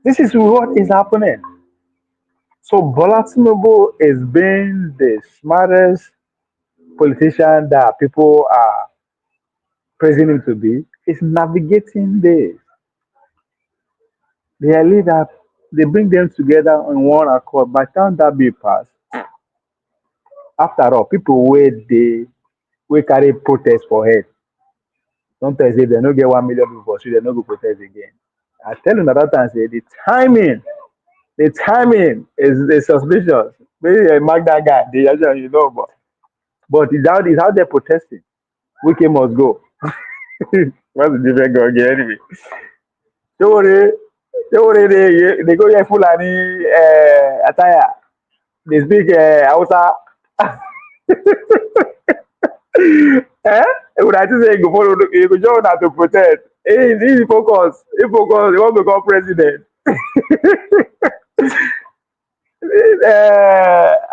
this is what is happening. So Bola Tinubu is being the smartest politician that people are praising him to be. He's navigating this. They are leaders. They bring them together on one accord. By the time that bill pass, after all, people we carry protest for head. Sometimes if they don't get 1 million people for street, they no go protest again. I tell you another time, say the timing is suspicious. Maybe mark that guy, they actually but it's out there protesting. Wike must go. What's the different go again anyway? Don't worry, don't worry, they go here Fulani attire. They speak Hausa. Eh? When I just say go follow, you go join us to protest. He focus. He focus. He want to become president.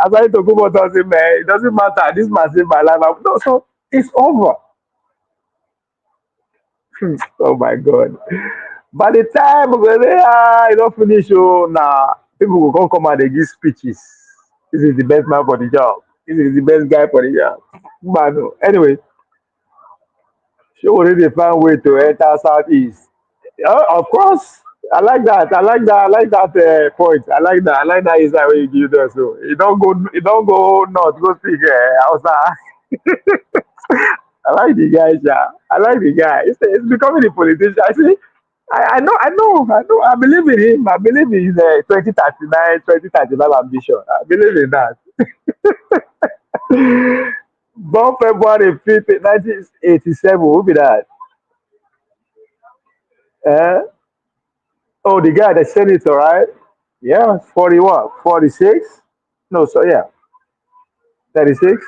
As I talk about something, man, it doesn't matter. This man saved my life. No, so it's over. Oh my God. By the time you don't finish, now people will come and they give speeches. This is the best man for the job. This is the best guy for the job. But no. Anyway, she already found way to enter Southeast. Of course, I like that. I like that. I like that point. I like that. I like that is that way you give there. So you don't go. You don't go north. Go speak outside. I like the guy, yeah. I like the guy. It's becoming a politician. I see. I know. I believe in him. I believe in his 2039, 2035 ambition. I believe in that. Born February 5th, 1987. Who be that? Uh, oh, the guy, the senator, right? Yeah, 40 what? 46? No, so yeah, 36.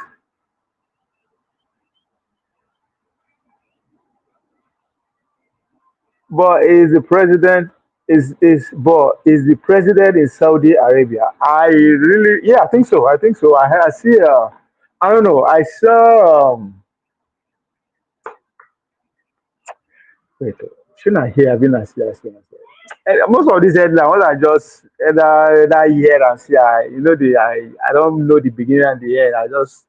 But is the president is the president in Saudi Arabia? I really, yeah, I think so. I think so. I see. I don't know. I saw. Wait, shouldn't I hear? I've been see. I see. Most of these headlines, what I just that year and see. I don't know the beginning and the end. I just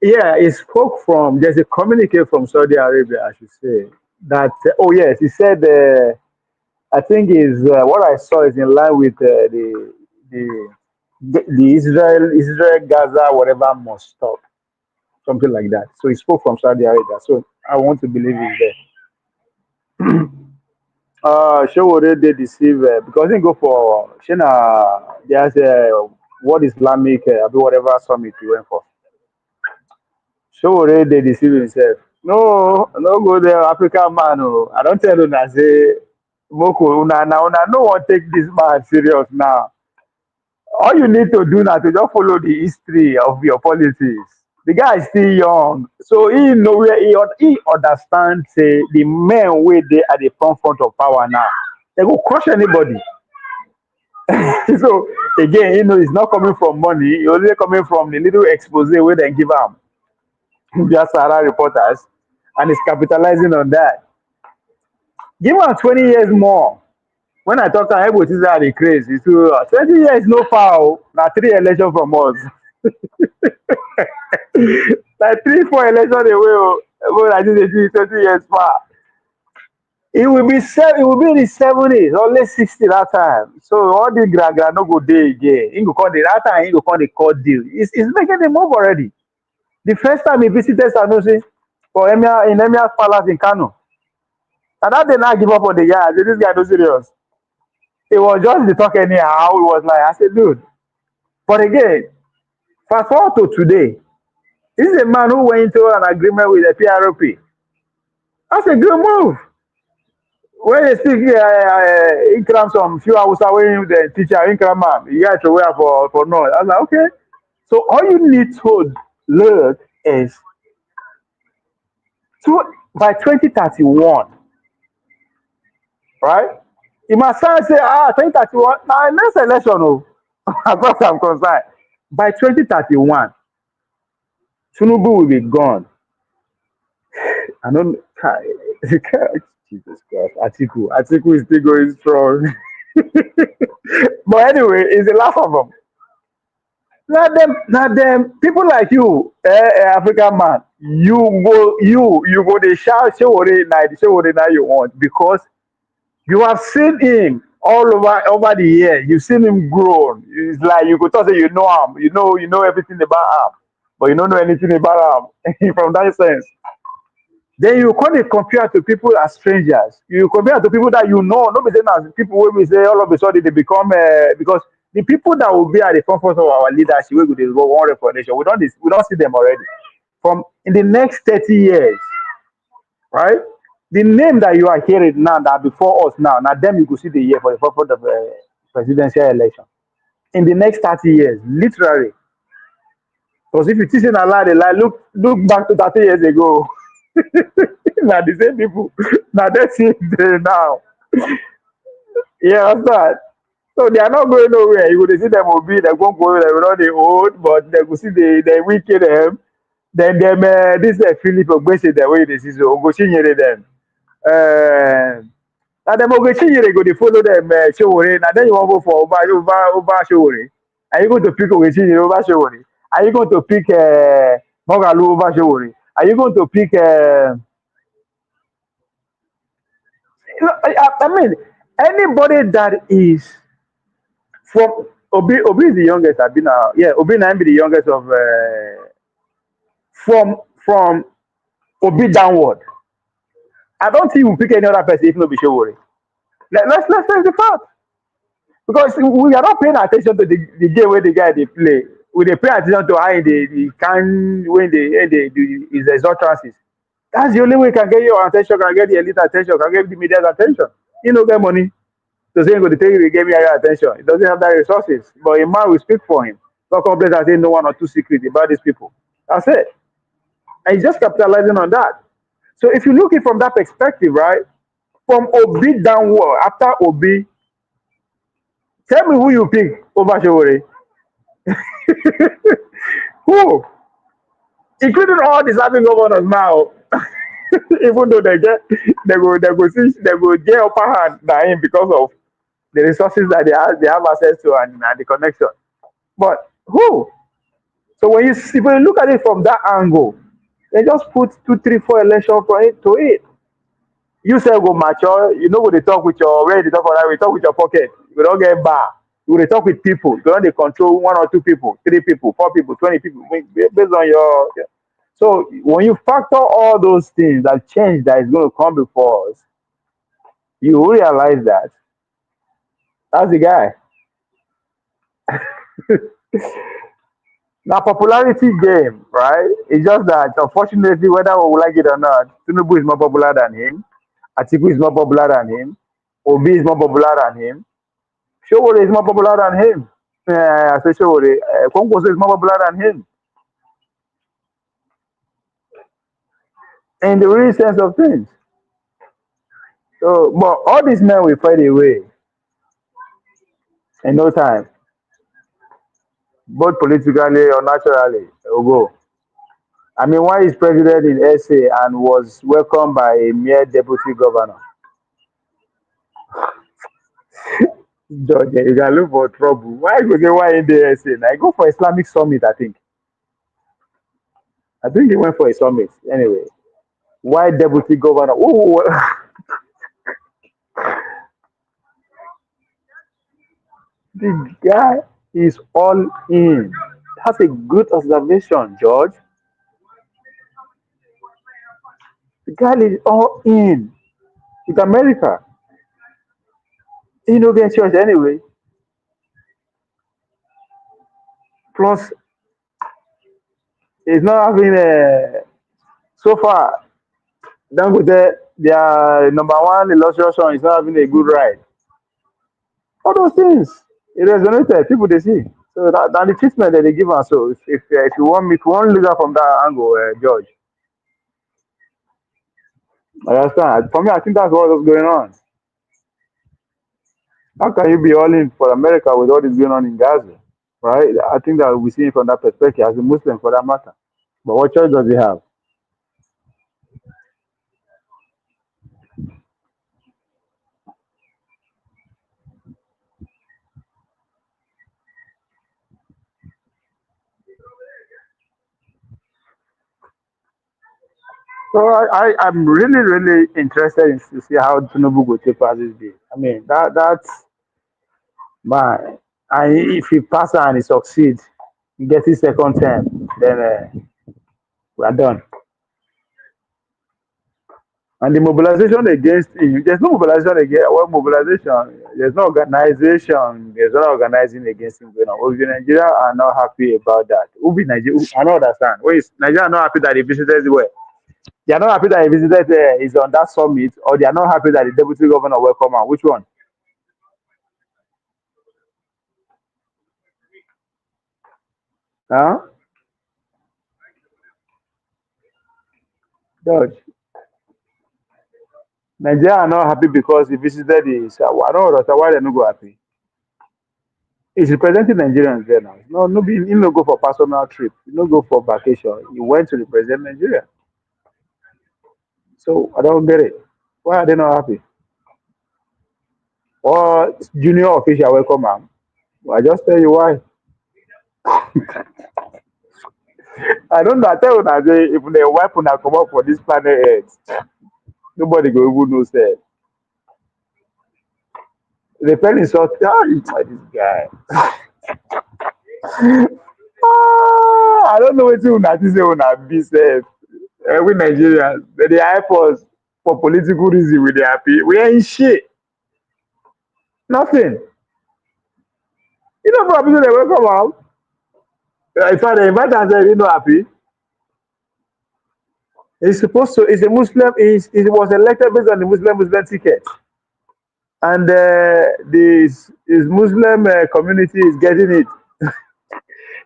yeah. It spoke from. There's a communique from Saudi Arabia. I should say that. Oh yes, he said. I think is what I saw is in line with the Israel Gaza whatever must stop. something like that. So he spoke from Saudi Arabia. So I want to believe he's there. Showore they deceive because they go for Shina. There's a World Islamic, whatever summit he went for. Showore they deceive himself. No, no go there, African man. Oh. I don't tell you that say Moko una no one take this man serious now. All you need to do now to just follow the history of your politics. The guy is still young, so he know where he understands. Say the men where they at the front of power now, they go crush anybody. So again, it's not coming from money. It's only coming from the little expose where they give them, just Sahara reporters, and it's capitalizing on that. Give him 20 years more. When I talk to everybody, is the craze. It's 20 years no foul. Now 3 elections from us. Like 3, 4 elections away. I just 20 years far. It will be It will be in the 70s, only 60 that time. So all the gragra no go day again. He go call the that time. He go call the court deal. It's making the move already. The first time he visited Sanusi for Emir's Palace in Kano, and that day now give up on the guy. I said, this guy no serious. It was just the talk anyhow. It was like I said, dude. But again, fast forward to today. This is a man who went into an agreement with the PROP. That's a good move. When they speak Incram some few hours away, the teacher Incram man, you guys to wear for no. I was like, okay. So all you need to learn is by 2031, right? You must say 2031. Now next election, oh, as far as I'm concerned, by 2031, Tinubu will be gone. I don't. Jesus Christ, Atiku is still going strong. But anyway, it's the last of them. Not them. People like you, African man, you go. They shout, show what now you want because you have seen him all over the year. You've seen him grow. It's like you could talk say you know him. You know everything about him, but you don't know anything about him from that sense. Then you can't compare to people as strangers. You compare to people that you know. Not be saying as people when we say all of a sudden they become because the people that will be at the front of our leadership, we will go one recognition. We don't see them already. From in the next 30 years, right? The name that you are hearing now that before us now them you could see the year for the purpose of presidential election. In the next 30 years, literally. Because if you teach in a lie, look back to 30 years ago. Now the same people. Now that's it now. Yeah, that's that. So they are not going nowhere. You will see them will be they won't go, they will not the old, but they will see they wicked them. Then them this Philip Ogbese the way they see so Ogoshinyere them. And them Ogoshinyere go they follow them Showore. Now then you want to go for over Showore. Are you going to pick Ogoshinyere over Showore? Are you going to pick Mogalu over Showore? Are you going to pick I mean anybody that is from Obi is the youngest. I've been Obi now be the youngest of from Obi downward. I don't think we'll pick any other person if not be Showore. Let's face the fact. Because we are not paying attention to the game where the guy they play. We they pay attention to how they can when they do his exultances. That's the only way you can get your attention, can get the elite attention, can get the media's attention. You know, get money. So saying going to tell you to give me your attention. It doesn't have that resources. But a man will speak for him. Not complain and say no one or two secrets about these people. That's it. And he's just capitalizing on that. So if you look it from that perspective, right? From Obi downward, after Obi, tell me who you pick over Showore. Who? Including all the Islamic governors now. Even though they go get upper hand by him because of the resources that they have access to and the connection. But who? So if you look at it from that angle, they just put 2, 3, 4 elections for it to it. You say go mature, you know what they talk with your where they talk about we talk with your pocket. You don't get bar. You will talk with people. You don't control 1 or 2 people, 3 people, 4 people, 20 people based on your So when you factor all those things, that change that is going to come before us, you will realize that that's the guy. Now, popularity game, right? It's just that, unfortunately, whether we like it or not, Tinubu is more popular than him. Atiku is more popular than him. Obi is more popular than him. Showore is more popular than him. I say Showore. Kongoso is more popular than him. In the real sense of things. So, but all these men will find a way in no time, both politically or naturally. They will go. I mean, why is president in SA and was welcomed by a mere deputy governor? George, you can look for trouble. Why go say why in the SA? I go for Islamic summit, I think. I think he went for a summit. Anyway, why deputy governor? Oh, the guy is all in. That's a good observation, George. The guy is all in with America. He no get choice anyway. Plus, he's not having a so far. Don't go there. Their number one illustration is not having a good ride. All those things it resonated. People they see. So that the treatment that they give us. So if you want me, if you want to look at from that angle, George, I understand. For me, I think that's what was going on. How can you be all in for America with all this going on in Gaza? Right? I think that we see it from that perspective as a Muslim for that matter. But what choice does he have? So I'm really, really interested in to see how Tinubu will take part this day. I mean, that's my, and if he passes and he succeeds, he gets his second term, then we are done. And the mobilization against him, there's no mobilization against, well, mobilization, there's no organization, there's no organizing against him going on. Well, Nigeria are not happy about that. Who be Nigeria? I don't understand. Wait, Nigeria are not happy that he visited the way. They are not happy that he visited is on that summit, or they are not happy that the deputy governor welcome him. Which one? Huh? George. Nigeria are not happy because he visited his. I don't understand why they not go happy. He's representing Nigerians there now. No, no, he no go for personal trip. He no go for vacation. He went to represent Nigeria. So I don't get it. Why are they not happy? Or junior official welcome him. I just tell you why. I don't know. I tell you that if they wipe una come up for this planet Earth, nobody go even know say. The pen is out. This guy. I don't know what you want to say on a business. We Nigerians, they hype us for political reason. We they happy. We ain't shit. Nothing. You know, for people they welcome out. If I invite and say you know happy, he's supposed to. He's a Muslim. He was elected based on the Muslim ticket, and this his Muslim community is getting it.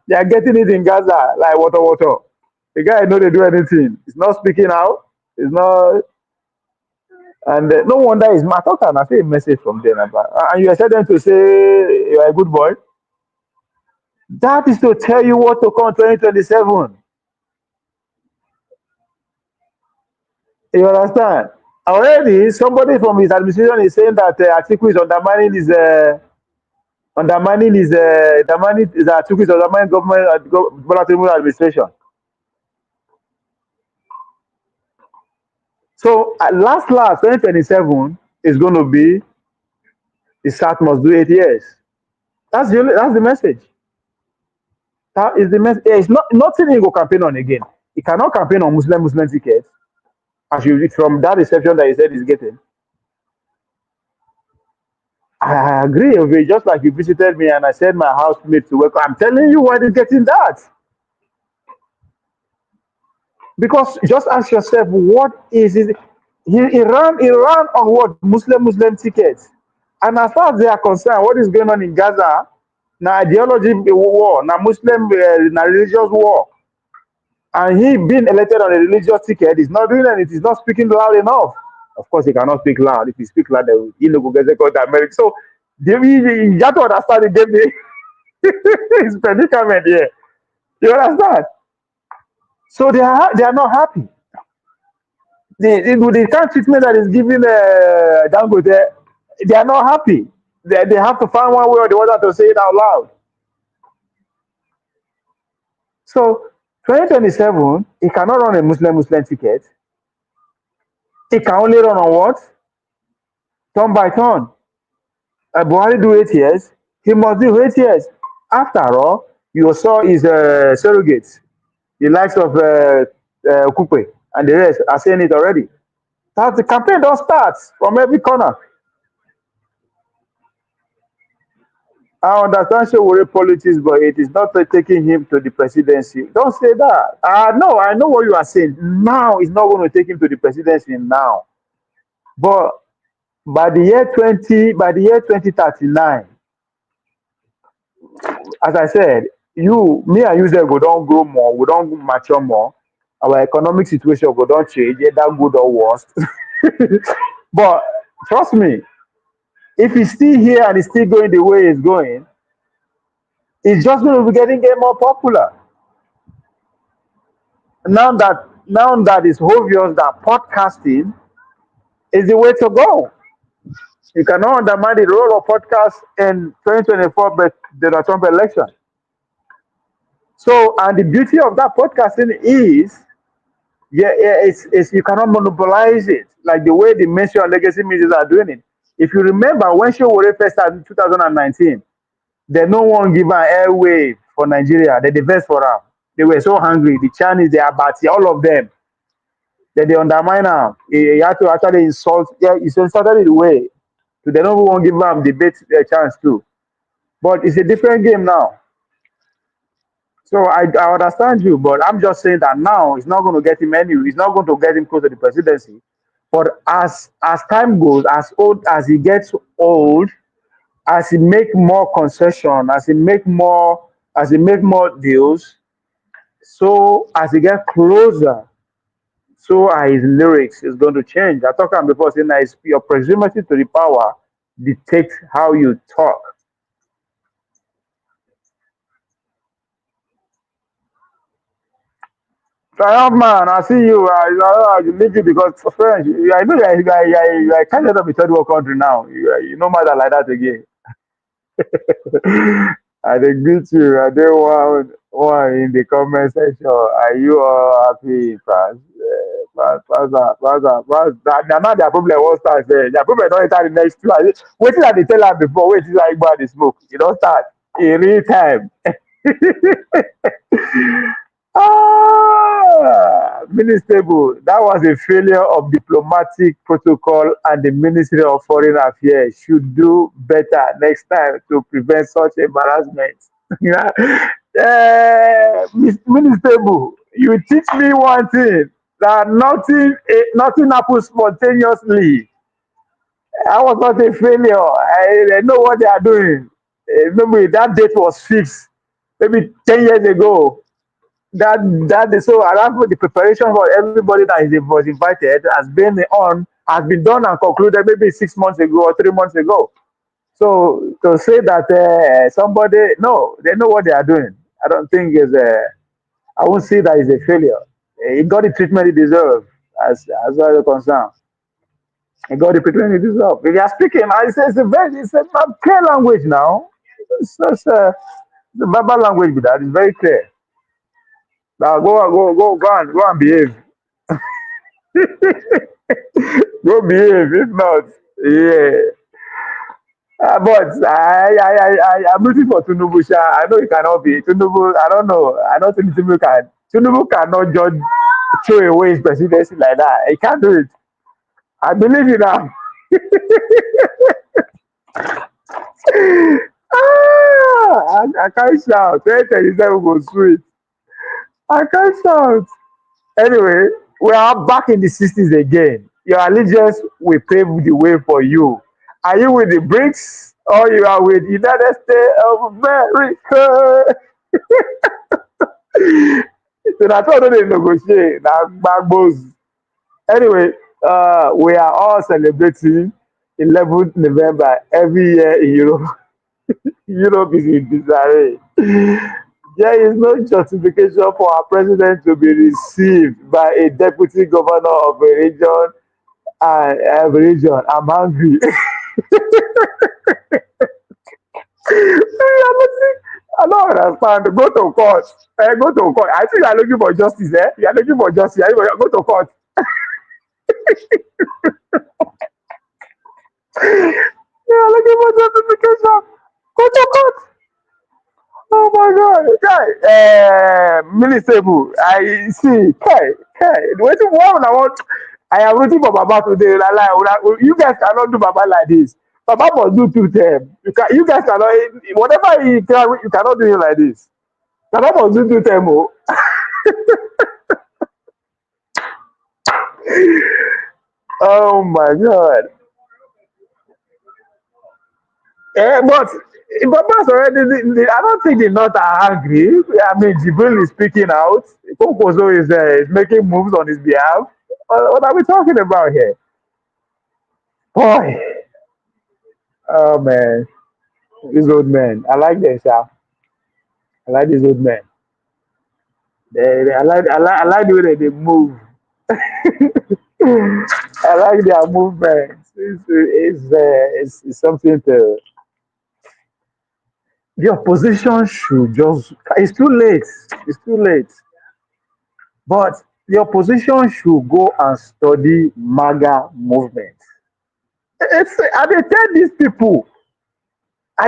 They are getting it in Gaza like water. The guy know they do anything. He's not speaking out. He's not, and no wonder he's mad. How can I say a message from them about? And you expect them to say you are a good boy? That is to tell you what to come 2027. You understand? Already, somebody from his administration is saying that Atiku is undermining his Atiku is undermining government Bola Tinubu administration. So last 2027 is going to be the start must do 8 years. That's the message. That is the message. It's not nothing he go campaign on again. He cannot campaign on Muslim tickets, as you from that reception that he said he's getting. I agree with you, just like you visited me and I said my housemate to work. I'm telling you why they're getting that. Because just ask yourself, what is it? He ran on what? Muslim tickets. And as far as they are concerned, what is going on in Gaza, now ideology war, now Muslim, now religious war. And he being elected on a religious ticket is not doing anything, he's not speaking loud enough. Of course, he cannot speak loud. If he speak loud, he will get to America. So, you have to understand the game. His predicament here. You understand? So they are not happy. The kind of treatment that is given Dangote, they are not happy. They have to find one way or the other to say it out loud. So 2027, he cannot run a Muslim ticket. He can only run on what? Turn by turn. Buhari do 8 years. He must do 8 years. After all, you saw his surrogates, the likes of Kupe and the rest are saying it already. That the campaign don't start from every corner. I understand Shewore politics, but it is not taking him to the presidency. Don't say that. No, I know what you are saying. Now it's not going to take him to the presidency now. But by the year 2039, as I said, me and you we don't grow more, we don't mature more. Our economic situation we don't change, either good or worse. But trust me, if he's still here and he's still going the way he's going, it's just going to be getting more popular. Now that it's obvious that podcasting is the way to go. You cannot undermine the role of podcast in 2024 but the Trump election. So, and the beauty of that podcasting is, it's you cannot monopolize it like the way the mainstream legacy media are doing it. If you remember when Shewore first started in 2019, they no one give an airwave for Nigeria. They divest for them. They were so hungry. The Chinese, the Abati, all of them. They undermine them. He had to actually insult. Yeah, he insulted it away. So they don't want to give them debate a chance too. But it's a different game now. So I understand you, but I'm just saying that now it's not going to get him anywhere. It's not going to get him close to the presidency. But as time goes, as he gets old, as he make more concession, as he make more deals, so as he get closer, so are his lyrics is going to change. I talked about before saying that your proximity to the power dictates how you talk. Triumph man, I see you. I leave you because friends, I know you are kind of a third world country now. You no matter like that again. I dey greet you. I dey one in the comment section. Are you all happy, fans? Pass. Now their problem won't start there. Their problem don't enter the next two. Wetin I dey tell am before, wait till I go the smoke. You don't start in real time. Ministable, that was a failure of diplomatic protocol, and the Ministry of Foreign Affairs should do better next time to prevent such embarrassment. Yeah. Ministable, you teach me one thing, that nothing happens spontaneously. I was not a failure. I know what they are doing. Maybe that date was fixed, maybe 10 years ago. That so around the preparation for everybody that was invited has been done and concluded maybe 6 months ago or 3 months ago. So to say that somebody they know what they are doing. I don't think I won't say that is a failure. He got the treatment he deserved as far as concerned. He got the treatment he deserved. If you are speaking, it's a clear language now. It's just the verbal language with that is very clear. Now go and behave. Go behave. If not, yeah. But I'm rooting for Tinubu. I know he cannot be Tinubu. I don't know. I don't think Tinubu can. Tinubu cannot just throw away his presidency like that. He can't do it. I believe in him. I can't shout. 2037 go sweet. I can't shout. Anyway, we are back in the 60s again. Your allegiance will pave the way for you. Are you with the BRICS or you are with United States of America? So that's why they negotiate. Now, backbones. Anyway, we are all celebrating 11th November every year in Europe. Europe is in disarray. There is no justification for our president to be received by a deputy governor of a region and a region. I'm angry. I don't understand. Go to court. Go to court. I think you are looking for justice. You are looking for justice. Go to court. You are looking for justification. Go to court. Oh my God, guy, Ministable, I see, waiting for one I want. I am waiting for Baba today. You guys cannot do Baba like this. Baba must do two term. You guys cannot, whatever you can, you cannot do it like this. Baba must do two term. Oh. Oh my God. But Baba's already. I don't think the North are angry. I mean, Jibril is speaking out. Kokoso is making moves on his behalf. What are we talking about here? Boy, oh man, these old men. I like them, sir. I like these old men. I like the way that they move. I like their movements. It's something to. The opposition should just. It's too late. It's too late. But the opposition should go and study MAGA movement. I dey tell these people. I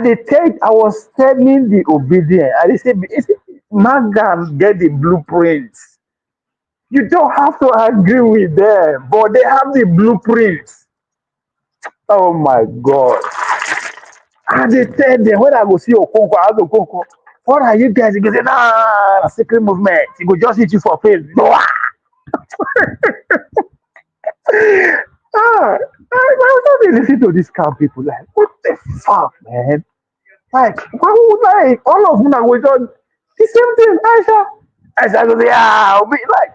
was telling the obedient. I dey say, MAGA get the blueprint. You don't have to agree with them, but they have the blueprint. Oh my God. I dey tell them when I go see Okonkwo, I ask Okonkwo, what are you guys? He go say, nah, secret movement. He go just hit you for face. I don't really listen to these calm people. Like, what the fuck, man? Like, why would all of them are going on the same thing? Aisha go say, be like,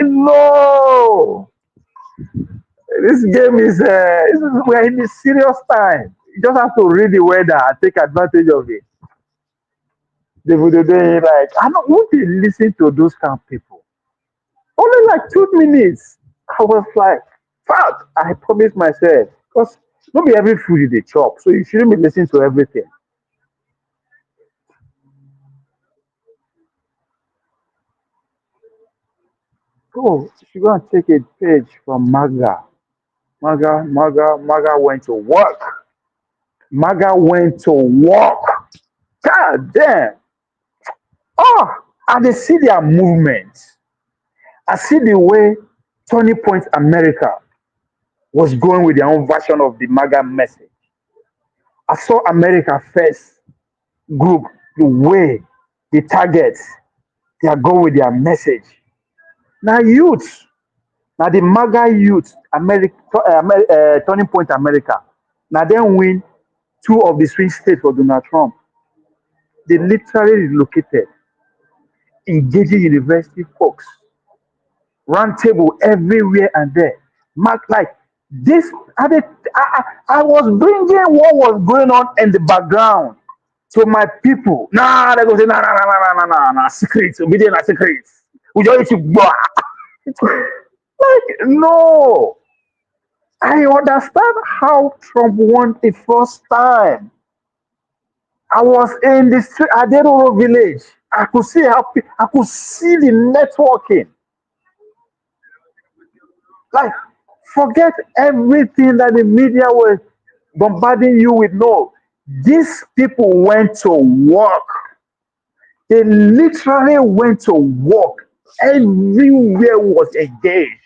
no. This game we're in a serious time. You just have to read the weather and take advantage of it. They like, I don't want to listen to those calm people. Only like 2 minutes. I was like, fuck, I promised myself. Because not be every food they chop. So you shouldn't be listening to everything. Oh, you go and take a page from MAGA. MAGA went to work. MAGA went to work. God damn. Oh, and they see their movement. I see the way Turning Point America was going with their own version of the MAGA message. I saw America First group, the way, the targets, they are going with their message. Now, youth, now the MAGA youth, Turning Point America, now then win 2 of the swing states for Donald Trump. They literally relocated, engaging university folks, round table everywhere and there. Like this, I was bringing what was going on in the background to my people. Nah, they go say, nah, secrets, obedient na secrets. We just need to go. Like, no. I understand how Trump won the first time. I was in the street at Adero village. I could see I could see the networking. Like, forget everything that the media was bombarding you with. No, these people went to work. They literally went to work Everywhere was engaged.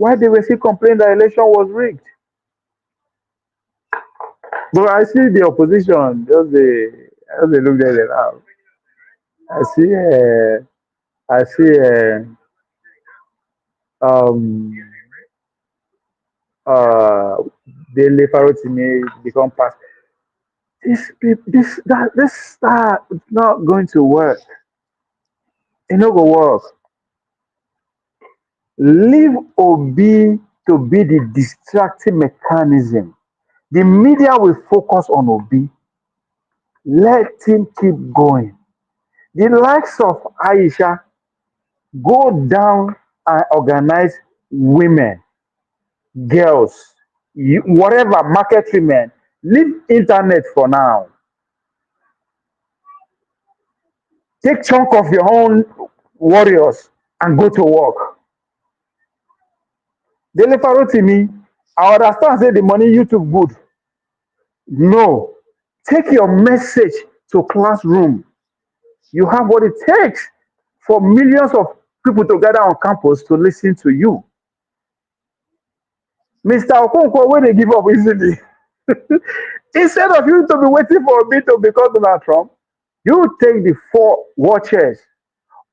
Why they were still complaining that election was rigged? But I see the opposition, just they look there now. I see, I see, um, uh, Dele Farotimi become past. This star is not going to work. It not go work. Leave Obi to be the distracting mechanism. The media will focus on Obi. Let him keep going. The likes of Aisha go down and organize women, girls, whatever, market women. Leave internet for now. Take chunk of your own warriors and go to work. Dele Farotimi, I understand say the money YouTube good. No. Take your message to classroom. You have what it takes for millions of people to gather on campus to listen to you. Mr. Okonkwo, when they give up easily, instead of you to be waiting for me to become Donald Trump, you take the four watchers,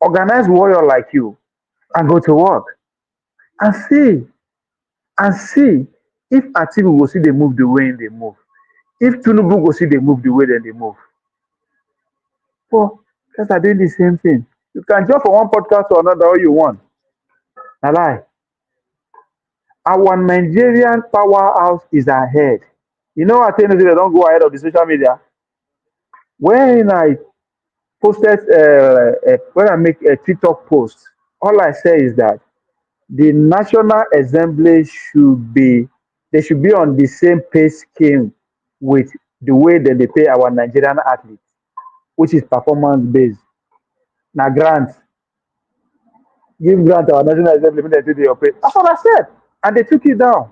organized warrior like you, and go to work and see if Atiku go see they move the way they move. If Tinubu go see they move the way then they move. But guys are doing the same thing. You can jump from one podcast to another all you want. Na lie. Our Nigerian powerhouse is ahead. You know what I tell you, they don't go ahead of the social media. When I when I make a TikTok post, all I say is that the National Assembly they should be on the same pay scheme with the way that they pay our Nigerian athletes, which is performance based. Now grant, give grant to our National Assembly when they do their pay. That's what I said, and they took it down.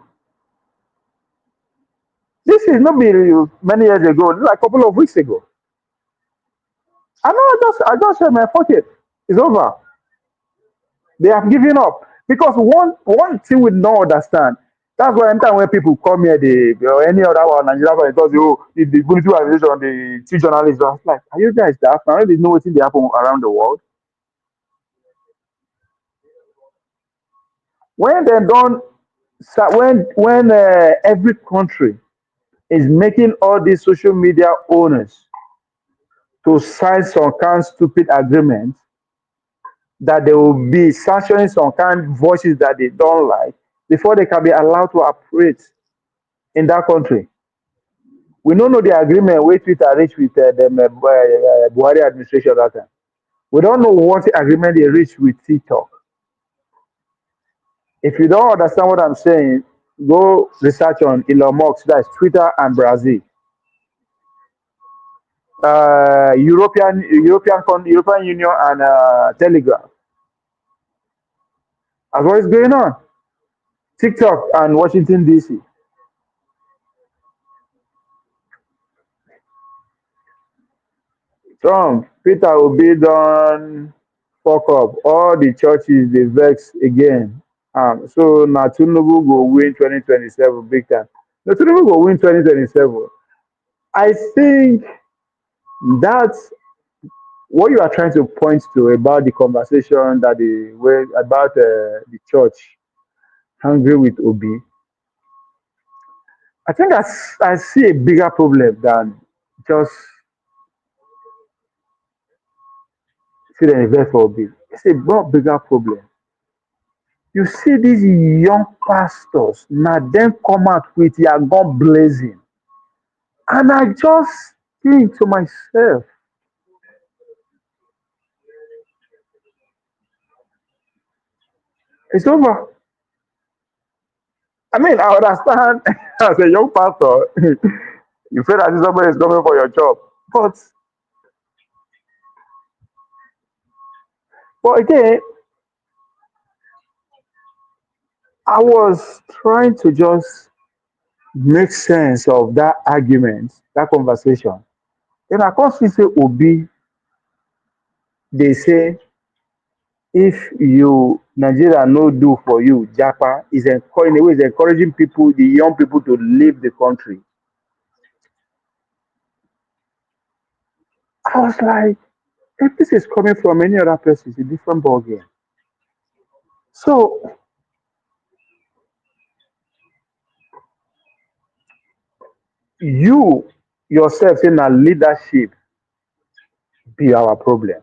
This is not be many years ago, like a couple of weeks ago. I know I just said my pocket is over. They have given up. Because one thing we don't understand. That's why anytime when people come here, or any other one Nigeria they tell you, oh, the military organization, the two journalists, I was like, are you guys daft? I don't know what they happen around the world. When they don't when every country is making all these social media owners to sign some kind of stupid agreement that they will be sanctioning some kind of voices that they don't like before they can be allowed to operate in that country. We don't know the agreement wey Twitter reach with them Buhari administration that time. We don't know what agreement they reach with TikTok. If you don't understand what I'm saying, go research on Elon Musk, that's Twitter and Brazil. European Union and Telegram. That's what is going on. TikTok and Washington DC. Trump, Peter Obi don fuck up. All the churches they vex again. So now Tinubu go win 2027 big time. No, Tinubu go win 2027. I think that's what you are trying to point to about the conversation that about the church angry with Obi. I think I see a bigger problem than just see the event for Obi. It's a more bigger problem. You see these young pastors, now them come out with your gun blazing. And I just think to myself, it's over. I mean, I understand as a young pastor, you feel that somebody is coming for your job. But again, I was trying to just make sense of that argument, that conversation. Then I can't see say Obi they say if you Nigeria no do for you, Japa is encouraging, in a way, is encouraging people, the young people, to leave the country. I was like, if this is coming from any other person, it's a different ballgame. So you yourself saying that leadership be our problem.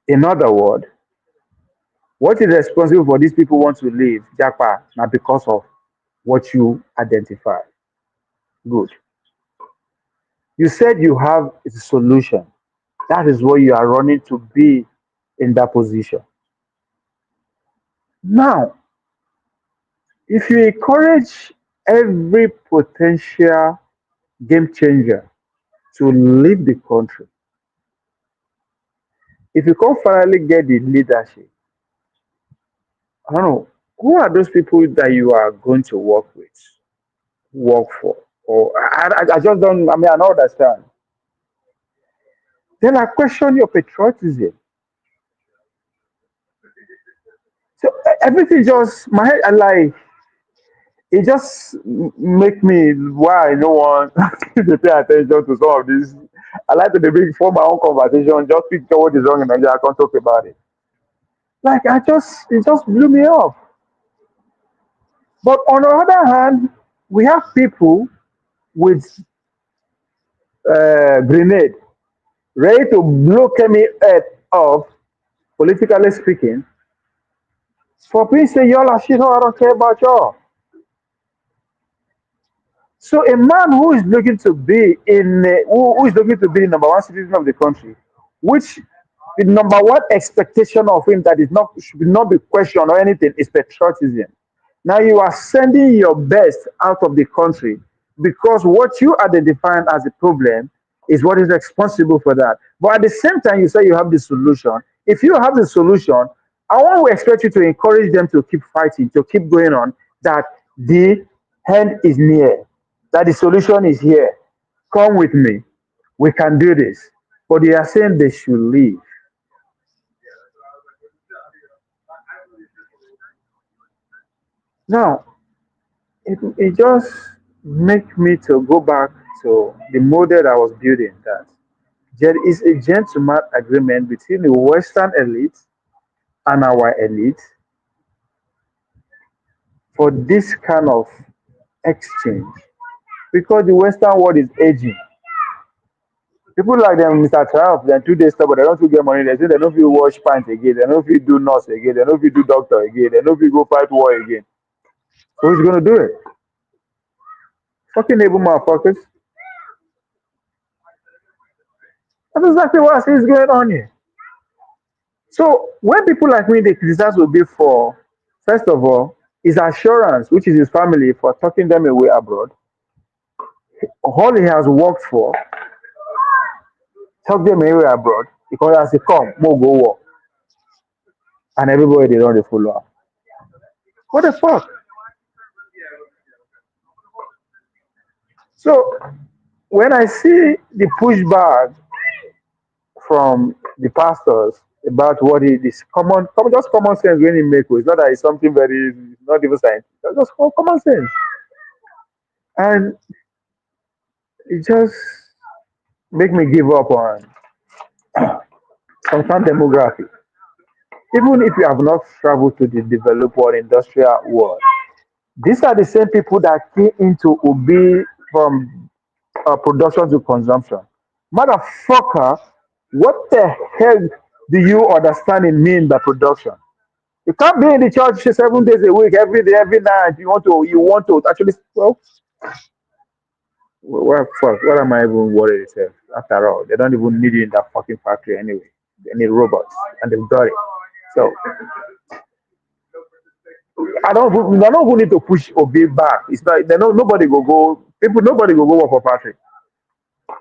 In other words, what is responsible for these people want to leave Japa now because of what you identify. Good. You said you have a solution. That is what you are running to be in that position. Now, if you encourage every potential game changer to leave the country, if you can't finally get the leadership, I don't know, who are those people that you are going to work with, work for? Or I just don't, I mean, I don't understand. Then I question your patriotism. So everything just, my head, I like, it just make me why I no one to pay attention to some of this. I like to dey bring for my own conversation, just picture what is wrong in Nigeria, I can't talk about it. Like it just blew me off. But on the other hand, we have people with grenade ready to blow Kemi head off, politically speaking, for being say y'all are shit, oh, I don't care about y'all. So a man who is looking to be who is looking to be the number one citizen of the country, which the number one expectation of him that is not should not be questioned or anything is patriotism. Now you are sending your best out of the country because what you are identifying as a problem is what is responsible for that. But at the same time, you say you have the solution. If you have the solution, I want to expect you to encourage them to keep fighting, to keep going on, that the end is near, that the solution is here. Come with me. We can do this. But they are saying they should leave. Now, it just make me to go back to the model I was building, that there is a gentleman agreement between the Western elite and our elite for this kind of exchange because the Western world is aging. People like them, Mr. Trump, they're 2 days stubborn, they don't feel get money, they say they don't feel wash pants again, they don't feel do nurse again, they don't feel do doctor again, they don't feel go fight war again. So who's gonna do it? Fucking able motherfuckers. That's exactly what I see is going on here. So when people like me they criticize will be for, first of all, his assurance, which is his family, for tucking them away abroad. All he has worked for, tuck them away abroad, because as he come, more go war. And everybody they don't follow up. What the fuck? So when I see the pushback from the pastors about what it is just common sense when he make, it's not that it's something very, not even science, it's just common sense. And it just make me give up on some kind of demography. Even if you have not traveled to the developed world, industrial world, these are the same people that came into Obi from production to consumption. Motherfucker, what the hell do you understand and mean by production? You can't be in the church 7 days a week, every day, every night. You want to actually, well, fuck, what am I even worried about? After all, they don't even need you in that fucking factory anyway. They need robots, and they've got it. So I don't even need to push Obi back. It's not. They know nobody go. People, nobody go work for factory.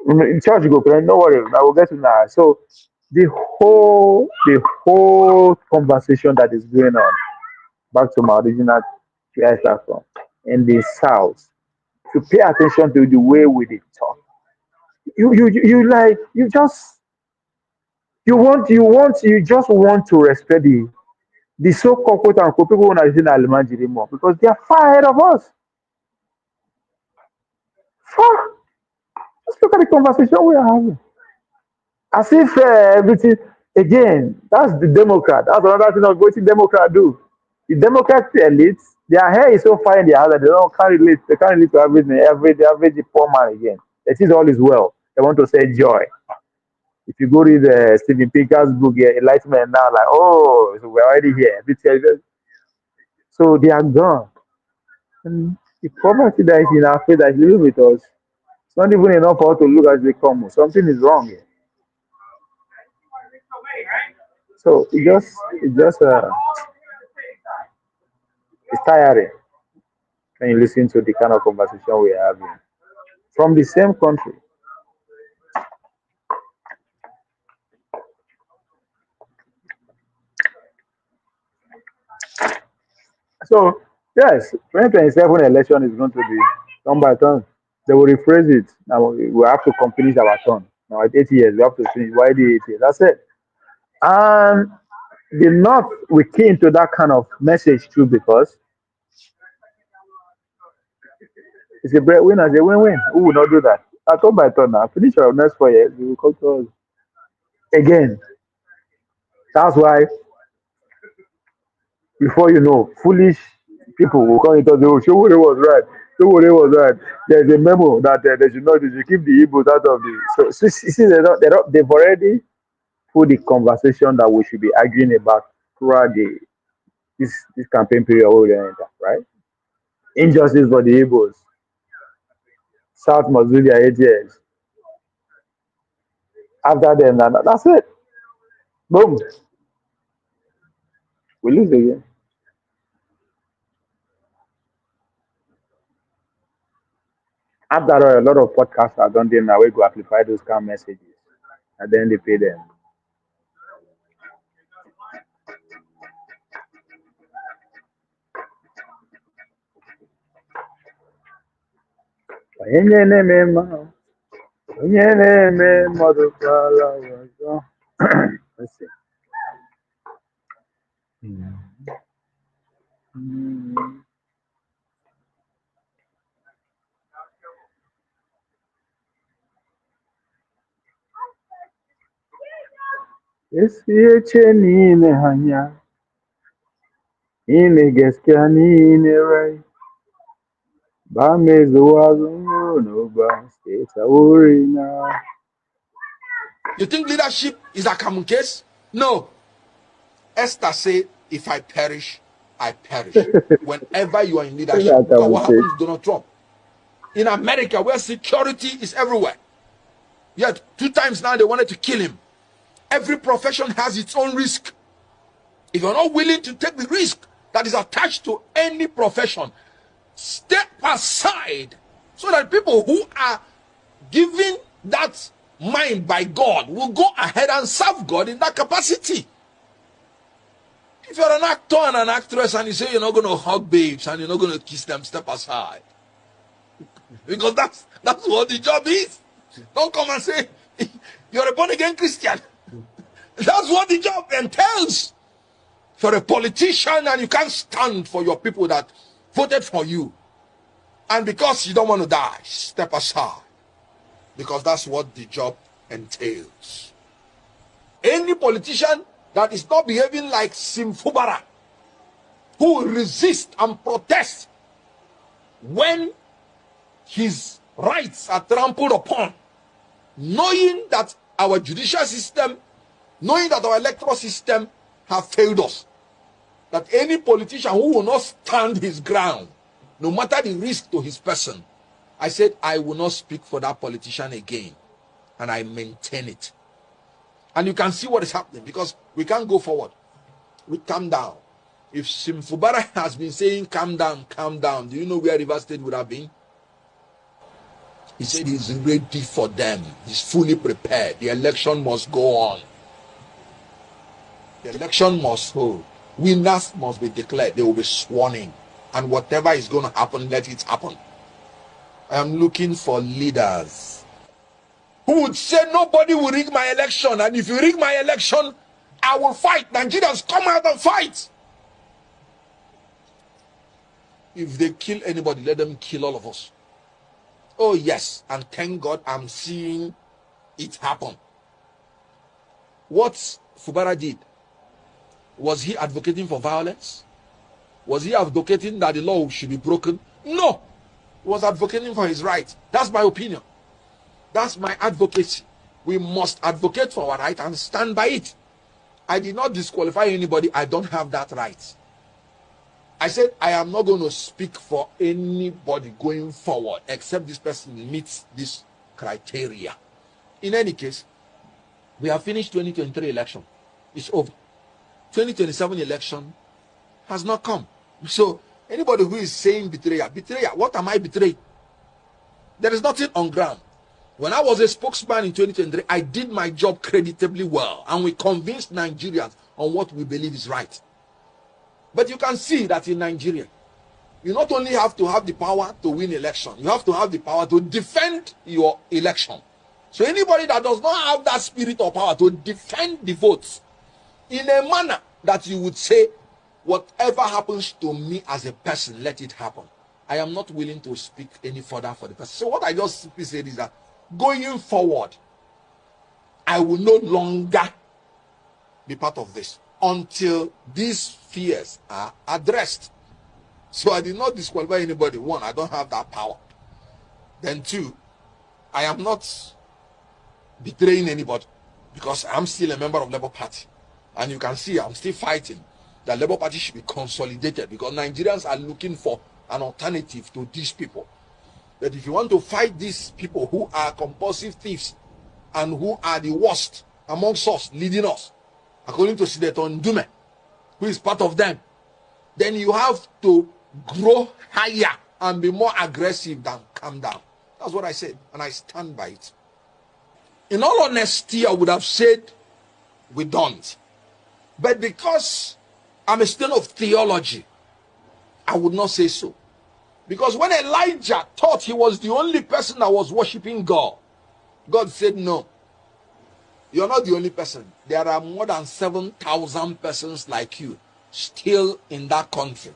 In church go, but no worry. I will get to that. So the whole conversation that is going on, back to my original where I start from, in the South, to pay attention to the way we dey talk. You like you just You just want to respect the so-called quote unquote people who are using Almanjiri more because they are far ahead of us. Far. Just look at the conversation we are having. As if everything again, that's the Democrat. That's another thing of what the Democrat do. The Democrat elites, their hair is so fine in their house that they can't relate to the average poor man again. It is all is well. They want to say joy. If you go read Stephen Pinker's book, Enlightenment now, like, oh, so we're already here. So they are gone. And the poverty that is in our face that is living with us, it's not even enough for us to look as they come. Something is wrong here. So it's tiring when you listen to the kind of conversation we are having from the same country. So yes, 2027 election is going to be turn by turn. They will rephrase it. Now we have to finish our turn. Now at 8 years, we have to finish. Why the 8 years? That's it. And the North we key into that kind of message too because it's a breadwinner, it's a win-win. Who will not do that? I told by turn now. Finish our next 4 years, we will come to us again. That's why before you know, foolish people will come into the oh, Showore was right. Showore was right. There's a memo that they should keep the Igbos out of the. See, they've already put the conversation that we should be arguing about throughout this campaign period we will enter, right? Injustice for the Igbos. South must do their 8 years. After them, that's it. Boom. We lose again. After all, a lot of podcasts are done there now. We go amplify those kind of messages, and then they pay them. Onye na-eme mma, onye na-eme mmadụ kwala ya ọzọ. Let's see. Esi eche niile hanya, ine gaskiya niile rai. Ba mai zuwa zuwa ba, sai ta wurina. You think leadership is a common case? No. Esther said, if I perish, I perish. Whenever you are in leadership, look at what happened to Donald Trump. In America, where security is everywhere. Yet 2 times now they wanted to kill him. Every profession has its own risk. If you're not willing to take the risk that is attached to any profession, step aside so that people who are given that mind by God will go ahead and serve God in that capacity. If you're an actor and an actress and you say you're not going to hug babes and you're not going to kiss them, step aside. Because that's what the job is. Don't come and say you're a born-again Christian. That's what the job entails. If you're a politician and you can't stand for your people that voted for you, and because you don't want to die, step aside. Because that's what the job entails. Any politician that is not behaving like Simfubara, who will resist and protest when his rights are trampled upon, knowing that our judicial system, knowing that our electoral system have failed us, that any politician who will not stand his ground, no matter the risk to his person, I said I will not speak for that politician again, and I maintain it. And you can see what is happening because we can't go forward. We calm down. If Simfubara has been saying calm down, do you know where River State would have been? He said he's ready for them. He's fully prepared. The election must go on. The election must hold. Winners must be declared. They will be sworn in. And whatever is going to happen, let it happen. I am looking for leaders who would say nobody will rig my election, and if you rig my election, I will fight. Nigerians, come out and fight. If they kill anybody, let them kill all of us. Oh yes, and thank God I'm seeing it happen. What Fubara did, was he advocating for violence? Was he advocating that the law should be broken? No. He was advocating for his right. That's my opinion. That's my advocacy. We must advocate for our right and stand by it. I did not disqualify anybody. I don't have that right. I said I am not going to speak for anybody going forward except this person meets this criteria. In any case, we have finished 2023 election. It's over. 2027 election has not come. So anybody who is saying betrayal, what am I betraying? There is nothing on ground. When I was a spokesman in 2023, I did my job creditably well, and we convinced Nigerians on what we believe is right. But you can see that in Nigeria, you not only have to have the power to win election, you have to have the power to defend your election. So anybody that does not have that spirit or power to defend the votes in a manner that you would say, whatever happens to me as a person, let it happen. I am not willing to speak any further for the person. So what I just simply said is that going forward, I will no longer be part of this until these fears are addressed. So I did not disqualify anybody. One, I don't have that power. Then two, I am not betraying anybody because I'm still a member of Labour Party. And you can see I'm still fighting. The Labour Party should be consolidated because Nigerians are looking for an alternative to these people. That if you want to fight these people who are compulsive thieves and who are the worst amongst us, leading us, according to Sideton Dume, who is part of them, then you have to grow higher and be more aggressive than calm down. That's what I said, and I stand by it. In all honesty, I would have said we don't. But because I'm a student of theology, I would not say so. Because when Elijah thought he was the only person that was worshiping God, God said, no, you're not the only person. There are more than 7,000 persons like you still in that country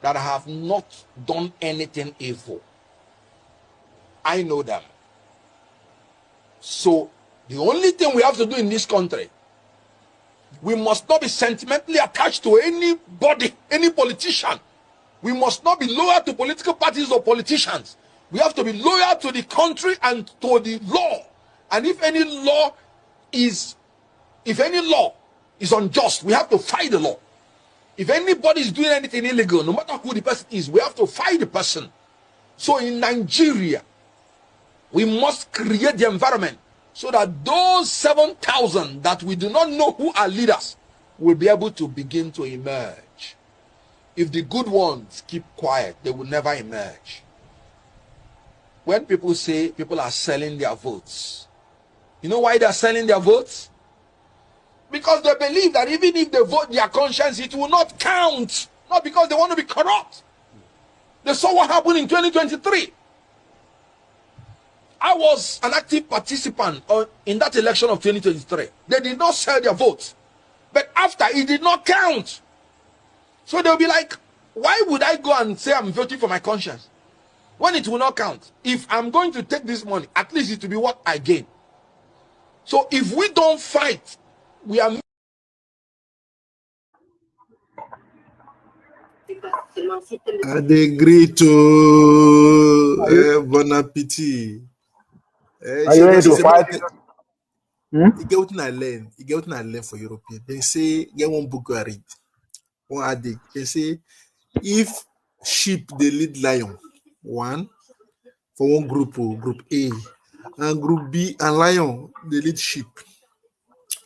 that have not done anything evil. I know them. So the only thing we have to do in this country, we must not be sentimentally attached to anybody, any politician. We must not be loyal to political parties or politicians. We have to be loyal to the country and to the law. And if any law is unjust, we have to fight the law. If anybody is doing anything illegal, no matter who the person is, we have to fight the person. So in Nigeria, we must create the environment so that those 7,000 that we do not know who are leaders will be able to begin to emerge. If the good ones keep quiet, they will never emerge. When people say people are selling their votes, you know why they are selling their votes? Because they believe that even if they vote their conscience, it will not count. Not because they want to be corrupt. They saw what happened in 2023. I was an active participant in that election of 2023. They did not sell their votes. But after, it did not count. So they'll be like, why would I go and say I'm voting for my conscience when it will not count? If I'm going to take this money, at least it will be what I gain. So if we don't fight, we are... I agree to Bon Appetit. Are you ready to fight? You get what I learn. You get what I learn for European. They say get one book you read. One addict. They say if sheep they lead lion, one for one group, group A, and group B and lion they lead sheep.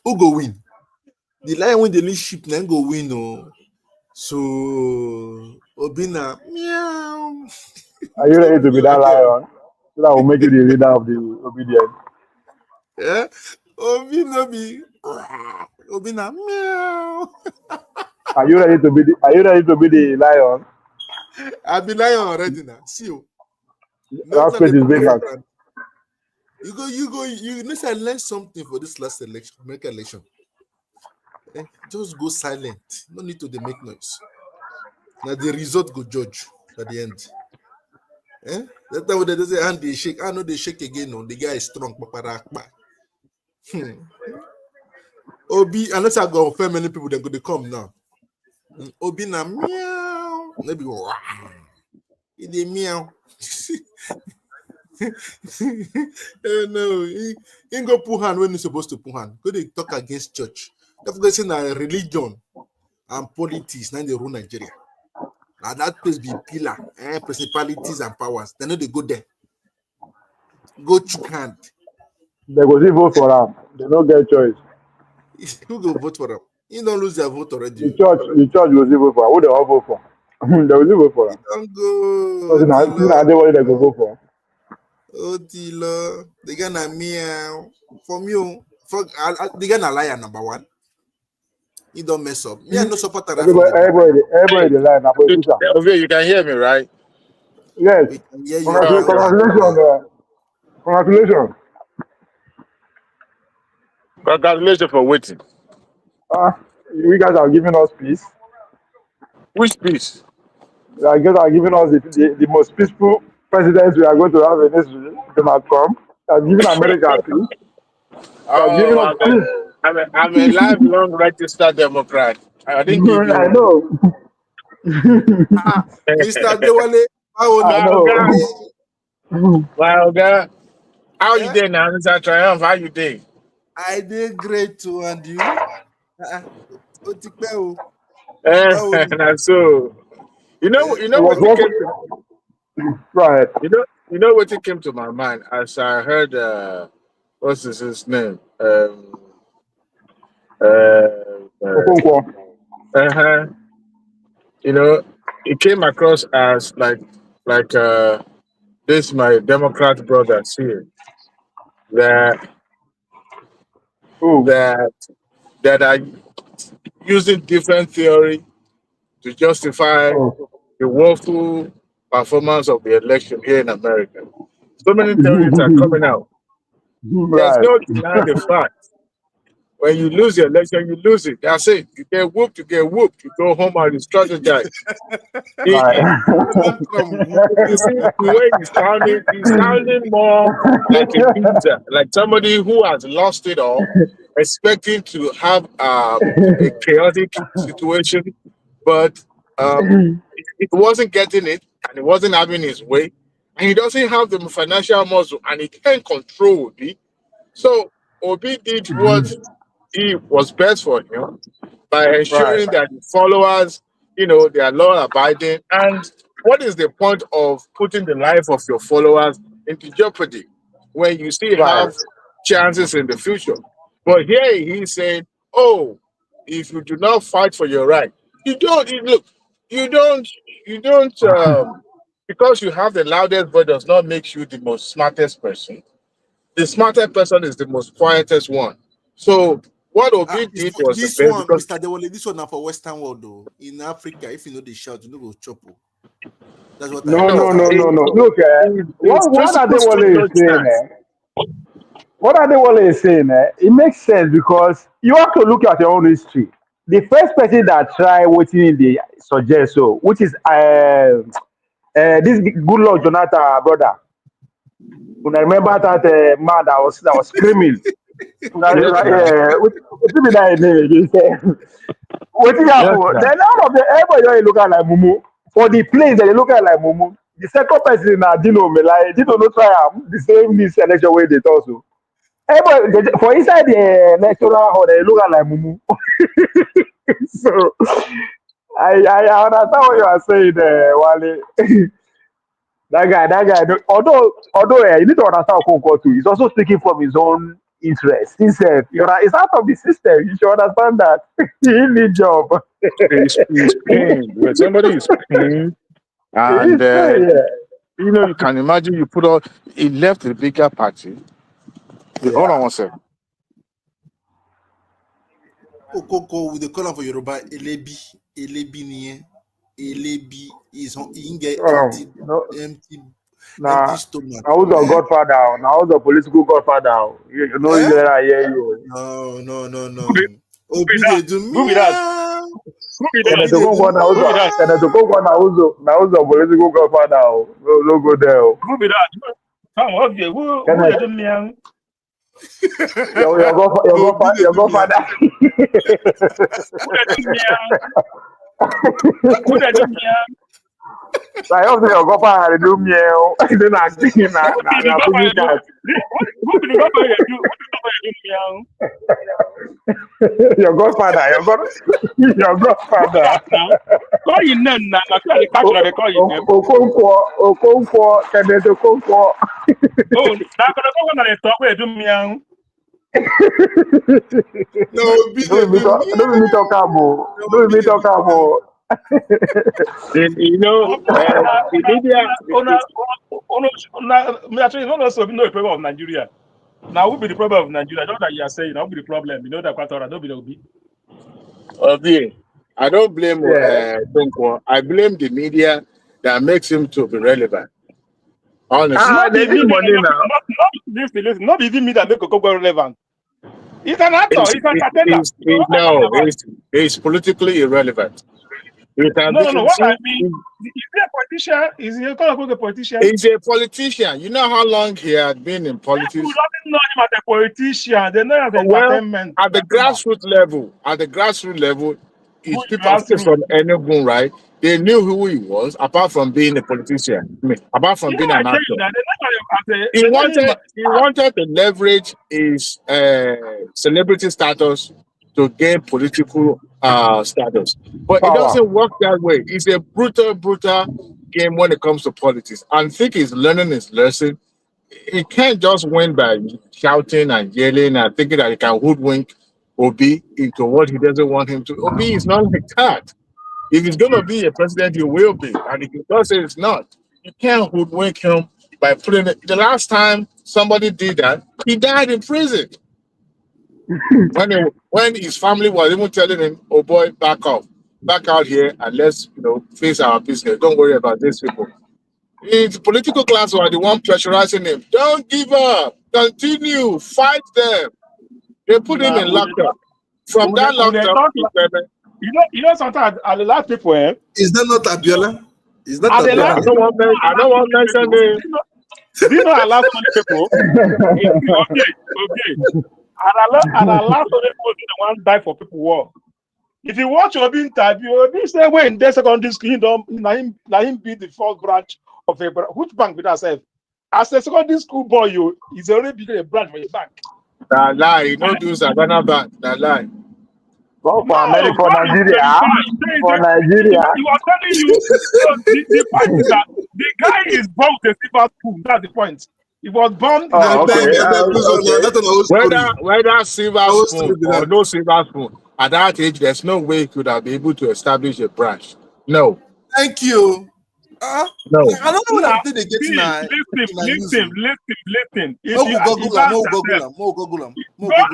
Who go win? The lion when they lead sheep, then go win. Oh. So Obina, meow. Are you ready to be that lion? So that will make you the leader of the obedient. Yeah, Obina be Obina, meow. Are you ready to be the lion? I've been lion already now. See you. That space is vacant. You know, say I learned something for this last election, American election. Just go silent. No need to they make noise. Now the result go judge at the end. That time when they say and they shake. I know they shake again. No, the guy is strong. Obi, unless I go offend many people, then go they come now. Obi na meow. Maybe wow. They meow. No, he go put hand when he's supposed to put hand. Go they talk against church. That's because in religion and politics, now they rule Nigeria. Now that place be pillar, principalities and powers. They know they go there. Go chook hand. They go see vote for them. They don't get choice. Who go vote for them? You don't lose their vote already. The church will see vote for them. Who they all vote for? They will see vote for them. Don't go. Because now they want they go vote for. Oh, Tilo. They gonna meow. From you, they gonna liar number one. You don't mess up. Me, I no support that. Everybody the line. Okay, you can hear me, right? Yes. We can hear you. Congratulations. Congratulations. Congratulations for waiting. You guys are giving us peace. Which peace? You guys are giving us the most peaceful presidents we are going to have in history. Donald Trump. You are giving America peace. You are giving us peace. I'm a lifelong registered Democrat. I didn't give you I one. know. Mr. Dewale, I know. Well, God. How you doing now, Mr. Triumph? How you doing? I did great too, and you? And so, you know what came to right. You know what came to my mind as I heard what's his name? You know, it came across as like this my Democrat brothers here that that are using different theory to justify the woeful performance of the election here in America. So many theories are coming out. There's Right. no denying the fact. When you lose the election, you lose it. That's it. You get whooped, you get whooped. You go home and you strategize. You see, the way he's sounding more like a loser, like somebody who has lost it all, expecting to have a chaotic situation, but he wasn't getting it and he wasn't having his way. And he doesn't have the financial muscle and he can't control Obi. So Obi did what he was best for him by ensuring that the followers, they are law abiding. And what is the point of putting the life of your followers into jeopardy when you still have chances in the future? But here he's saying, oh, if you do not fight for your right, you don't, because you have the loudest voice does not make you the most smartest person. The smartest person is the most quietest one. So what Obi did was the this best one, because Mr. Dewale, this one now for Western world though. In Africa, if you know they shout, you know go chop. That's what I No. understand. Look, what Adewale is saying, what Adewale is saying, it makes sense because you have to look at your own history. The first person that tried what they suggest, so which is this good Lord Jonathan brother. When I remember that man that was screaming. What be that name again? What happened? Then out of the everybody look at like Mumu. For the place that they look at like Mumu. The second person na Dino Melai. Dino no try the same this election way they also. Everybody for inside the electoral hall they look at like Mumu. So I understand what you are saying there, Wale. That guy. Although you need to understand Okonkwo too. He's also speaking from his own interest. Himself, it's out of the system. You should understand that he need job. he's pained. When somebody is pained, and you can imagine he left the bigger party. Hold on one second. Okoko, they call him for Yoruba, Elebi niye. Elebi is he get empty. Now, stomach. now who's the godfather? Now who's the political godfather? You know, Eh? I hear you. No. Obi they do Who be that? meow. Who be Can that? I Obi they go do one now? Who be that? Can I go one now? Who's the political godfather? No go there. Who be that? Come on, okay. Can Who I? they do meow? Obi they Your do meow. godfather. Who they do meow? Who they do meow? I hope your godfather do meow. Then I think Who be the na governor piggy do? cat. Who be the governor do? Who the governor do meow? Your godfather. Your godfather. Now, call your name now. Now, call the catch. They call your name. Okonkwo, Kenneth Okonkwo. Oh, now the governor they talk. They do meow. No, Obi they do meow. Don't be me talk about. No, Don't Obi be me they talk do meow. about. Then, you know, the media. Actually, not also know the problem of Nigeria. Now, who be the problem of Nigeria? Not that you are saying, that will be the problem. You know that Qatar, don't be the Obi. Obi, I don't blame Yeah. Tonkwo. I blame the media that makes him to be relevant. Honestly. Not They be me need money now. listen, not even me that make Okoko relevant. He's an actor, he's an entertainer. So what are you talking about? It's politically irrelevant. It can be, No. What I mean, is he a politician? Is he a politician? he's a politician. You know how long he had been in People politics? doesn't know him as a politician. They know him as Well, entertainment. at the grassroots level, Who it's is people of course, grassroots? from Enugu, right? They knew who he was, apart from being a politician. I mean, apart from Yeah, being I an tell you actor. that. They know him He as a, wanted to leverage his celebrity status to gain political status, but it Power. doesn't work that way. It's a brutal game when it comes to politics. And I think he's learning his lesson. He can't just win by shouting and yelling and thinking that he can hoodwink Obi into what he doesn't want him to. Obi is not like that. If he's going to be a president, he will be. And if he does say it's not, you can't hoodwink him by putting it. The last time somebody did that, he died in prison. When his family was even telling him, "Oh boy, back off, back out here, and let's face our business. Don't worry about these people." His political class were the one pressurizing him. Don't give up. Continue. Fight them. They put him in lockdown. From that lockdown, you know sometimes at the last people, Is that not Abiola? Is that at the Abiola? last I don't want to mention names. do you know our last many people? Okay. And our last many people the one die for people war. If you watch Obi interview, Obi say when the secondary school, let him be the first branch of a which bank with ourselves. As a secondary school boy, he's already been a branch for a bank. That lie. You don't do Savannah Bank. That lie. Well, for America, for Nigeria. For Nigeria. He was telling you, the point is that the guy is born with a silver spoon. That's the point. He was born. Whether silver spoon or no silver spoon, at that age, there's no way he could have been able to establish a branch. No. Thank you. No. I don't know what they get now. Listen. Go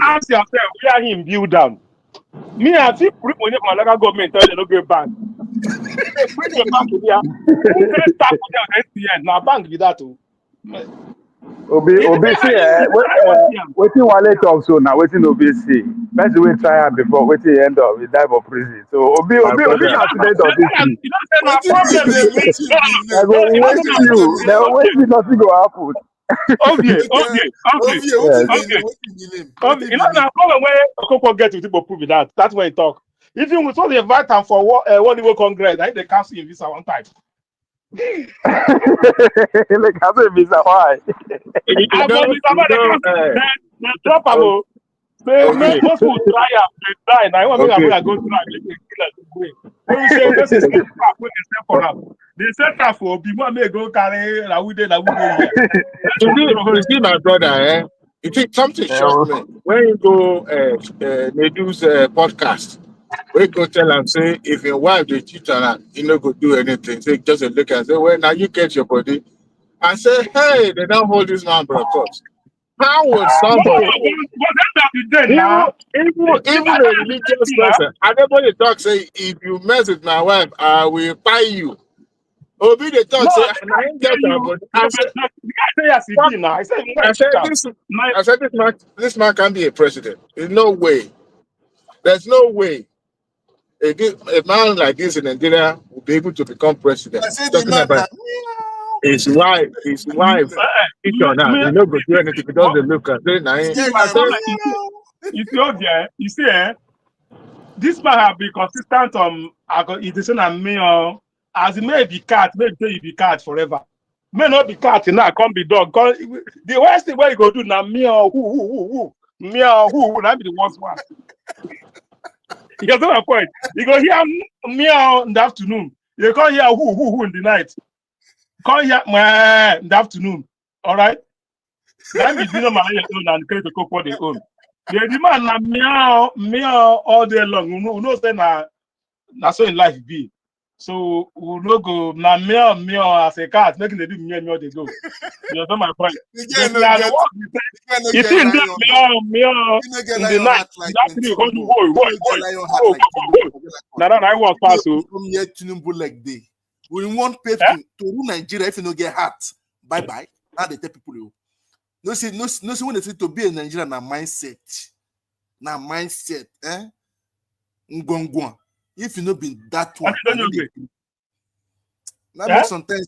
ask yourself where him build down. Me, I think money from my local government tell they no get bank. Bring the bank to there. Who can start with their STN? Now bank with that too. Obi say wetin Wale talk so now wetin Obi say. Person wey try am before wetin he end up he die for prison. So Obi na student of history. I go wait you. Now wait nothing go happen. Okay. You know the problem where Okoko get with people prove that. That's why he talk. Even we saw the invite him for one Igbo Congress, I think they cancel him visa one time. Like I say visa why? Drop am. Say most people try am, they die. Now I want to go try. When say this is for am. They set up for people may go carry Lawude here. You see my brother, you think something shocked me. When you go Nedu's podcast, we go tell him, say, if your wife they cheat on her, you no go do anything. Say, just a look and say, well, now you get your body. I say, hey, they don't hold this man, bro. How would somebody, even a religious person, I never talk say, if you mess with my wife, I will buy you. Obi the No, talk say, I and I ain't get tell that, you, but I said, the guy say yes, he what? be now. I said, I said no, this. my, I said this man can't be a president. There's no way. There's no way a man like this in Nigeria will be able to become I president. said the Talking man about that meow. his wife, each or not. me, You know, go do anything. He what, doesn't look at it. The see, guy my that Say, comment, meow. you see, okay, you see, this man have been consistent it is saying me, as it may be cat, maybe you be cat forever. May not be cat, now come be dog. The worst thing where you go do now, meow, who, meow, who, that be the worst one. You get my point. You go hear meow in the afternoon. You can't hear who in the night. Can't hear meh in the afternoon. All right. That be dinner my own and create a cook for their own. The man na meow all day long. You know say na so in life be. So we no go na meow as a cat making the do meow they go. You understand my point? The guy But no now the get work you lion. think that meow He no get in the lion night, heart like that thing you go do Tinubu. whoa, He no get lion heart like Tinubu. Forget that one. Now that I want pass so. Come here, Tinubu like day. We want people Eh? to rule Nigeria if you no get heart. Bye bye. Now they tell people you. No see when they say to be a Nigerian na mindset. Na mindset. Ngongwa. If you no be that And one, they I don't know know they. That eh? makes sometimes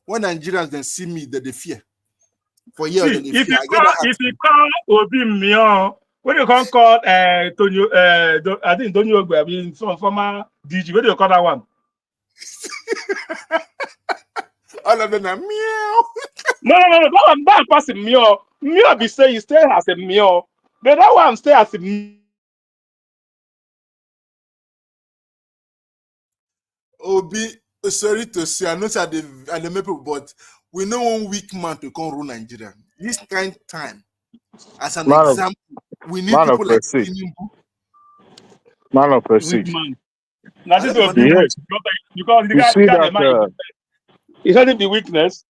when Nigerians then see me, they fear. For years, See, then they fear. I get that if heart. you call Obi Mion, what you can call Tony I think Tony Ogbe, I mean some former DG, what do you call that one? All of them are meow. No, that person Mion. Mion be say you stay as a Mion. But that one stay as a Obi, sorry to say, I know that the people, but we know one weak man to come rule Nigeria. This kind of time, as an example, we need man of people like prestige. Tinubu. Man of weak prestige. man. Now I this don't will be know. weak Yes. because You see the guy the that? man it shouldn't be weakness.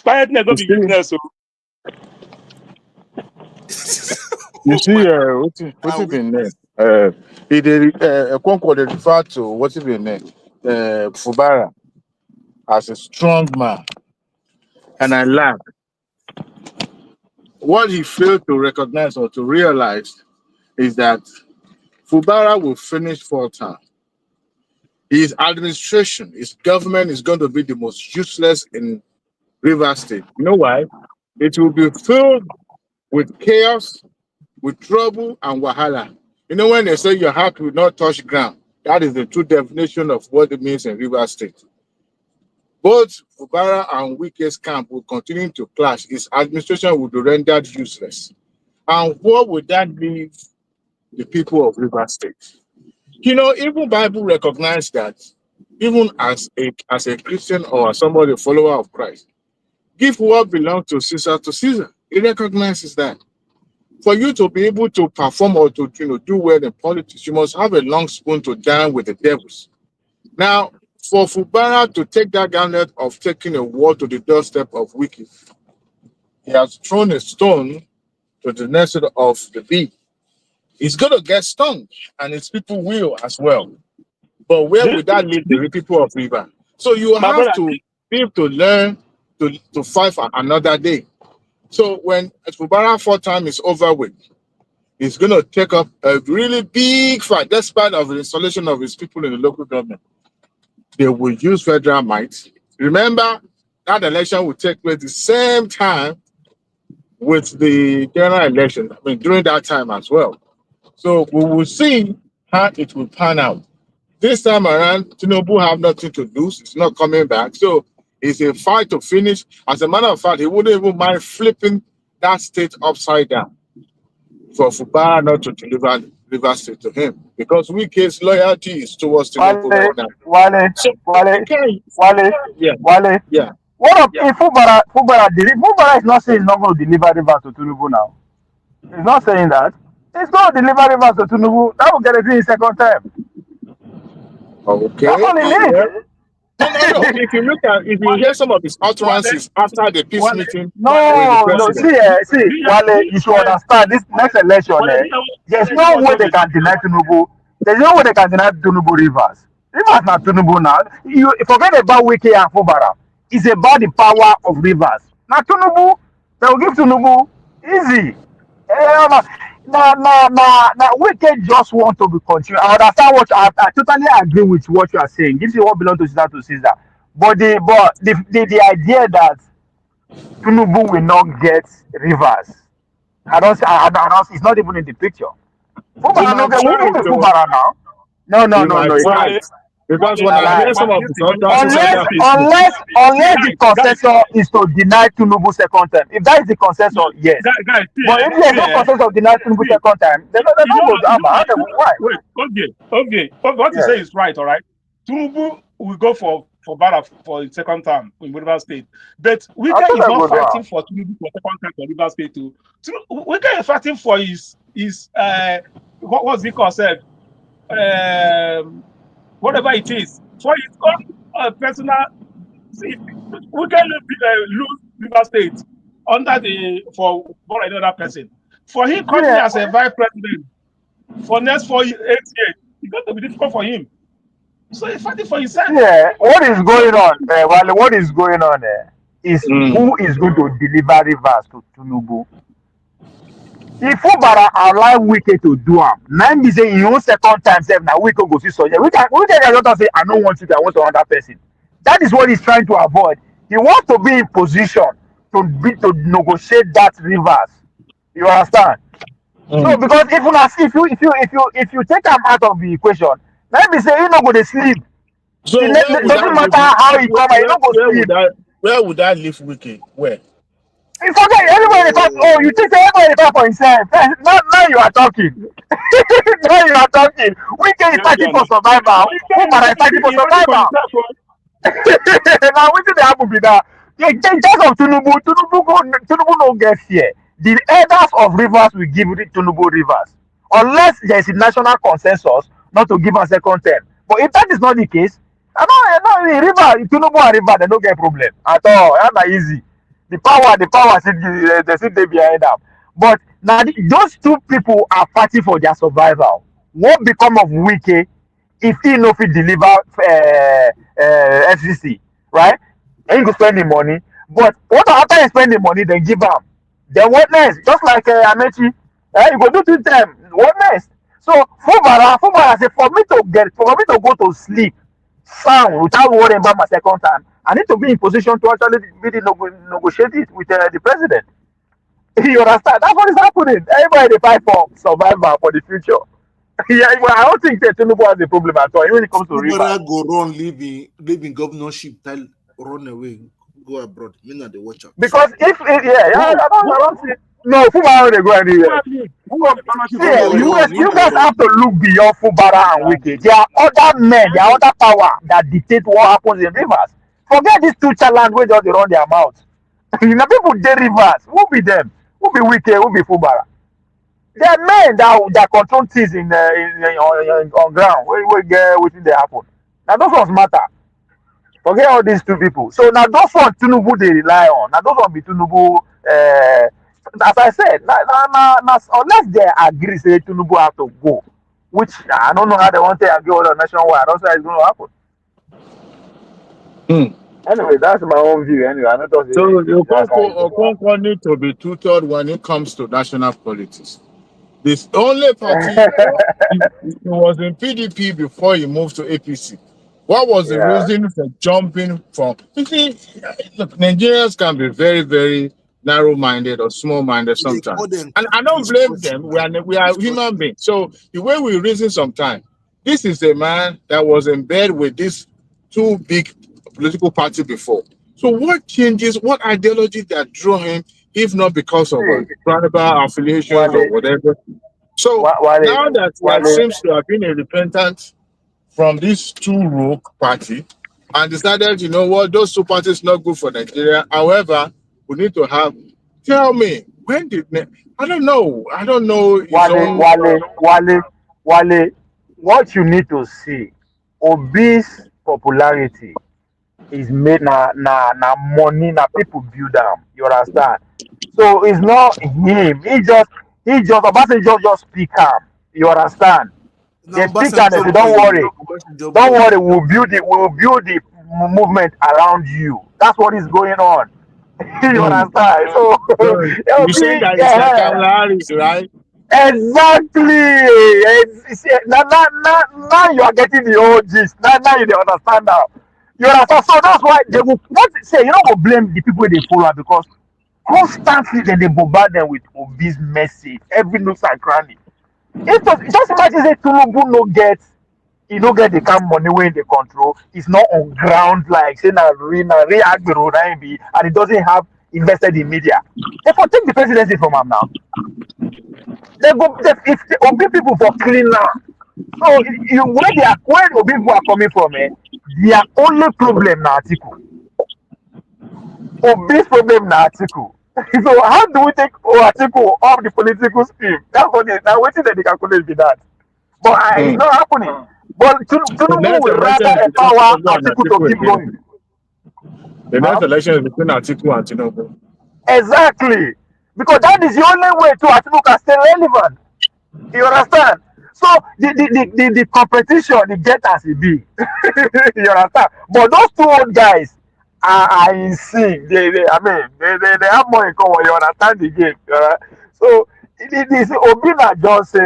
Quietness You don't be see. weakness. So You Oh see. my What's God, it been weakness. there? He did. Okonkwo they refer to what's it been there? Fubara as a strong man, and I laugh. What he failed to recognize or to realize is that Fubara will finish 4 term. His administration, his government is going to be the most useless in River State. You know why? It will be filled with chaos, with trouble, and wahala. You know, when they say your heart will not touch ground, that is the true definition of what it means in River State. Both Fubara and Wike's camp will continue to clash. His administration will be rendered useless. And what would that leave the people of River State? You know, even Bible recognized that even as a Christian or as somebody a follower of Christ, give what belongs to Caesar to Caesar. It recognizes that. For you to be able to perform or to do well in politics, you must have a long spoon to dine with the devils. Now, for Fubara to take that gauntlet of taking a war to the doorstep of Wiki, he has thrown a stone to the nest of the bee. He's going to get stung, and his people will as well. But where this, would that leave the people of River? So you my have brother, to be able to learn to fight for another day. So when Fubara 4 term is over with, he's going to take up a really big fight, despite of the installation of his people in the local government. They will use federal might. Remember, that election will take place the same time with the general election. I mean, during that time as well. So we will see how it will pan out. This time around, Tinubu have nothing to lose. It's not coming back. So it's a fight to finish. As a matter of fact, he wouldn't even mind flipping that state upside down for Fubara not to deliver River State to him. Because Wike's loyalty is towards Tinubu right Wale, now. Wale, So Wale, you can't, Wale, yeah, Wale. yeah. What of if Fubara is not saying he's not going to deliver rivers to Tinubu now? He's not saying that. He's going to deliver rivers to Tinubu. That will get it in his second time. That's Okay. all he Oh, Yeah. needs. No. If you hear some of his Wale, utterances after the peace Wale, meeting Wale, with the No, no. president, See, do you Wale, you should Wale, understand this next election. Wale, do you There's know no what way Trump they is can doing deny now? Tinubu. There's no way they can deny Tinubu rivers. Rivers na Tinubu now. You forget about Wike and Fubara. It's about the power of Rivers. Now Tinubu, they will give Tinubu easy. Now Wike just want to be continued. I understand what I totally agree with what you are saying. This is what belongs to Caesar. But the idea that Tinubu will not get Rivers, I don't, it's not even in the picture. You Fubara no might get who try be to. Fubara now? No, You no, might no, you try. can't. Because when Na I lie. hear some of the utterances Unless under Facebook, unless unless the Guys, consensus is to deny Tinubu second term. If that is the consensus, yes. guys, But if there's no consensus of denying Tinubu see, second time, they don't go to Abba. Why? wait, okay. What you Yes. say is right, all right. Tinubu will go for Bara for his second term in Rivers State, but I Wike thought is I not go do fighting for Tinubu for second term for Rivers State too. Wike is fighting for his what's it called, said, whatever it is, for his own personal. See, Wike lose Rivers State under the for another person. For him coming Yeah. as a vice president for next 8 years, it's going to be difficult for him. So he's fighting for himself. Yeah. What is So going on? Wale, what is going on is mm. who is going to deliver Rivers to Tinubu? If Fubara allow Wike to do am, na him be say im own second time sef na Wike go see suggest. Wike dey just say I no want you, I want another person. That is what he's trying to avoid. He wants to be in position to negotiate that Rivers. You understand? So Mm. because if you take am out of the equation, na him be say he no go dey sleep. So where would Doesn't that leave? matter how he come, he no go sleep. Where would that leave Wiki? Where? You forget everybody dey talk. Oh, you think say everybody dey talk for himself? Now you are talking. Now you are talking. Wike is fighting for survival. Fubara is fighting for survival. Now wetin dey happen be that in terms of Tinubu no get fear. The elders of Rivers will give Tinubu Rivers unless there is a national consensus not to give am second term. But if that is not the case, I know River Tinubu and River they no get problem at all. That na easy. The power still they still dey behind am. But now those two people are fighting for their survival. What become of Wike if he no fit deliver FCC, right? And he go spend the money. But what after he spend the money, then give am. Then what next? Just like Amechi, you go do 2 term. What next? So Fubara say for me to go to sleep sound without worrying about my second time, I need to be in position to actually be negotiate it with the president. You understand? That's what is happening. Everybody dey fight for survival for the future. Yeah, well, I don't think that Tinubu has a problem at all when it comes to Fubara Rivers. go run, leaving governorship, tell run away, go abroad. Me not the watch out. Because I don't see. No, Fubara they go anywhere. You guys have to look beyond Fubara and Wike. There are other men, there are other power that dictate what happens in Rivers. Forget these two challenge where just they run their mouth. You know, people dey Rivers. Who be them? Who be Wike? Who be Fubara? There are men that control things on ground. We get within they happen. Now those ones matter. Forget all these two people. So now those ones Tinubu they rely on. Now those ones be Tinubu. As I said, unless they agree say Tinubu have to go, which I don't know how they want to agree with the nationwide. I don't say it's going to happen. Mm. Anyway, that's my own view. Anyway, I don't So know. Okonkwo need to be tutored when it comes to national politics. This only party he was in PDP before he moved to APC. What was the Yeah. reason for jumping from? You see, look, Nigerians can be very, very narrow-minded or small-minded sometimes, and I don't blame them. We are human beings. So the way we reason sometimes, this is a man that was in bed with these two big political parties before. So what changes? What ideology that drew him, if not because of tribal affiliations or whatever? So now that he seems to have been a repentant from these two rogue party and decided, you know what, those two parties not good for Nigeria. However, we need to have. Tell me, when did I don't know. I don't know his own. Wale, what you need to see, Obi's popularity is made na money, na people build am. You understand? So it's not him. He just Obasanjo just speak am. You understand? They speak and they say, don't worry, we'll build the movement around you. That's what is going on. You understand? So You saying that it's like Kamala Harris, right? exactly. Now you are getting the whole gist. Now you dey understand now. You understand? So that's why they will what say you don't go blame the people they follow because constantly they bombard them with obese message, every nooks and cranny. Just imagine say Tinubu no get he no get the kind of money wey they control. It's not on ground like say na real agbero na him be, and he doesn't have invested in media. Therefore, take the presidency from him now. If the Obi people for clean now. So where Obi people are coming from, their only problem na Atiku. Obi's problem na Atiku. So how do we take Atiku off the political scheme? That's what now waiting that they calculate be that. But it's not happening. But Tinubu will rather empower Atiku to keep going. The next election is between Atiku and Tinubu. Exactly. Because that is the only way to Atiku can stay relevant. You understand? So the competition, the get as it be. You understand? But those two old guys are in sync. They have more in common. You understand the game. So this Obina just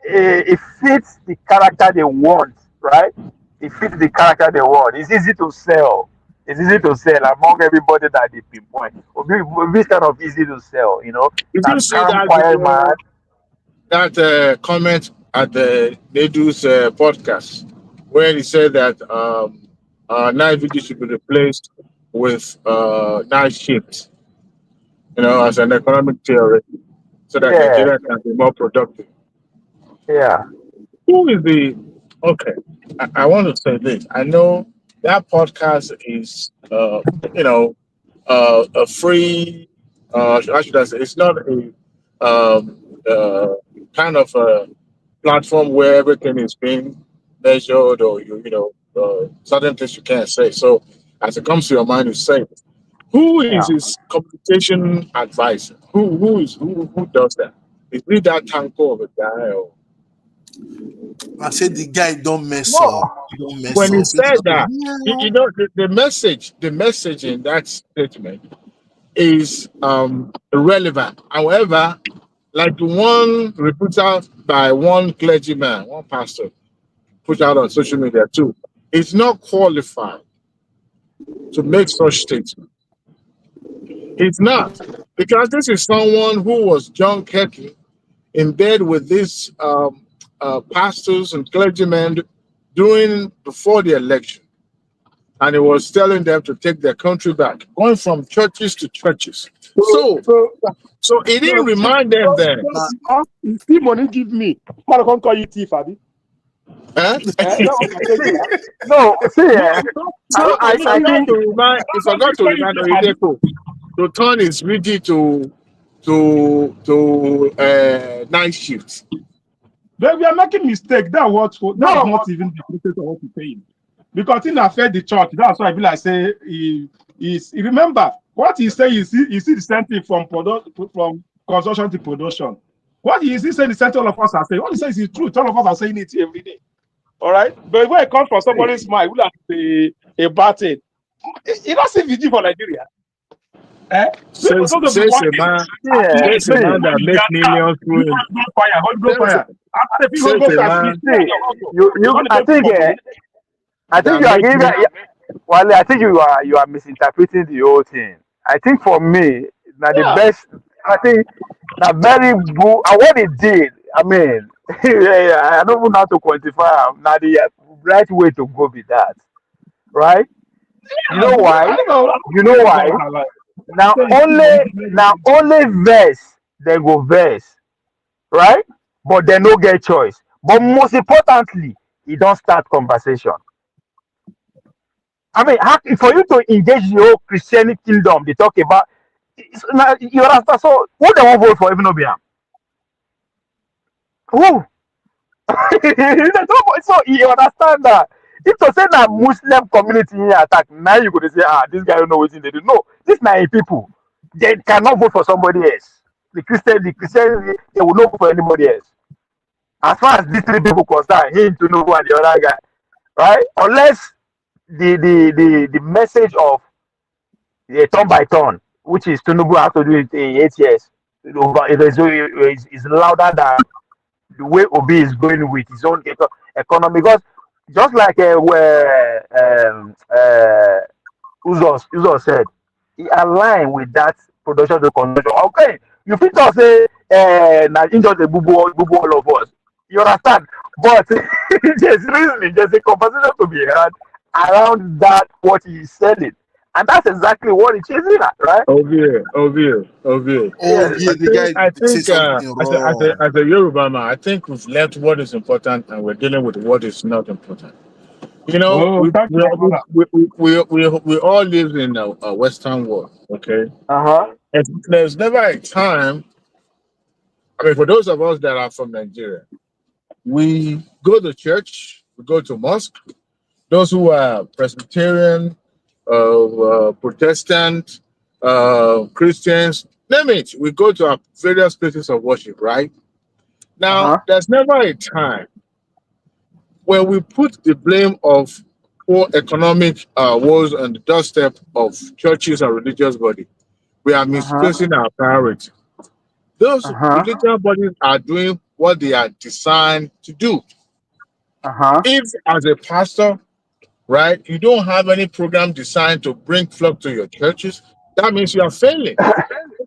it fits the character they want, right? It fits the character they want. It's easy to sell. It's easy to sell among everybody that they pinpoint. Obi's kind of easy to sell, you know. Did you see that comment at the Nedu's podcast where he said that night vigil should be replaced with night shift, as an economic theory, so that Nigeria can be more productive. Yeah. Who is the okay? I want to say this. I know that podcast is a free how should I say it's not a kind of a platform where everything is being measured or certain things you can't say. So as it comes to your mind, you say it. Who is his communication advisor? Who does that? Is it that Tanko of a guy or I said the guy don't mess up. He don't mess when up. he said that, the message in that statement is irrelevant. However, like the one put out by one clergyman, one pastor, put out on social media too, is not qualified to make such statements. It's not, because this is someone who was John Kettle in bed with these pastors and clergymen before the election. And he was telling them to take their country back, going from churches to churches. So he didn't remind them then. See money give me. I can't call you thief, Abi. Huh? No, see, I forgot to remind Oyedepo to turn his rigid to night shifts. But we are making mistake. That's not even the process of what we're saying. Because in affect the church, that's why I feel like say remember what he say is the same thing from construction to production. What he saying the same thing all of us are saying. What he says is true. All of us are saying it every day. All right, but when it comes from somebody's mind, we like a bad thing. You don't see VG for Nigeria. Says a man that makes millions through him. Go fire. I think you are giving. Well, I think you are misinterpreting the whole thing. I think for me, now the best. I think now very good. And what he did, I mean, I don't know how to quantify. Now the right way to go with that, right? You know why? You know why? Now only verse they go verse, right? But they no get choice. But most importantly, he don't start conversation. I mean, for you to engage the whole Christian kingdom, they talk about. Now, you understand? So, who they want vote for even Obiam? Who? So, you understand that? If to say that Muslim community here attack, now you could say, this guy don't know what they do. No, these 9 people, they cannot vote for somebody else. The Christian, they will not vote for anybody else. as far as these three people concerned, him, Tinubu, and the other guy, right? Unless the message of turn by turn, which is Tinubu has to do it in 8 years, is louder than the way Obi is going with his own economy. Because just like Uzo said, he aligned with that production to consumption. Okay, you fit talk say na him just dey bubu all of us. You understand? But there's reasoning, there's a conversation to be had around that what he is selling. And that's exactly what he's chasing at, right? Ovie. Yes. The guy I say think something wrong. as a Yoruba man, I think we've left what is important and we're dealing with what is not important. You know, Oh, thank you, my brother. we all live in a Western world, okay? Uh-huh. And there's never a time, I mean, for those of us that are from Nigeria, we go to church, we go to mosque. Those who are Presbyterian, Protestant, Christians, name it, we go to our various places of worship, right? Now, Uh-huh. there's never a time where we put the blame of poor economic woes on the doorstep of churches and religious bodies. We are Uh-huh. misplacing our priority. Those Uh-huh. religious bodies are doing what they are designed to do. Uh-huh. If, as a pastor, right, you don't have any program designed to bring flock to your churches, that means you are failing.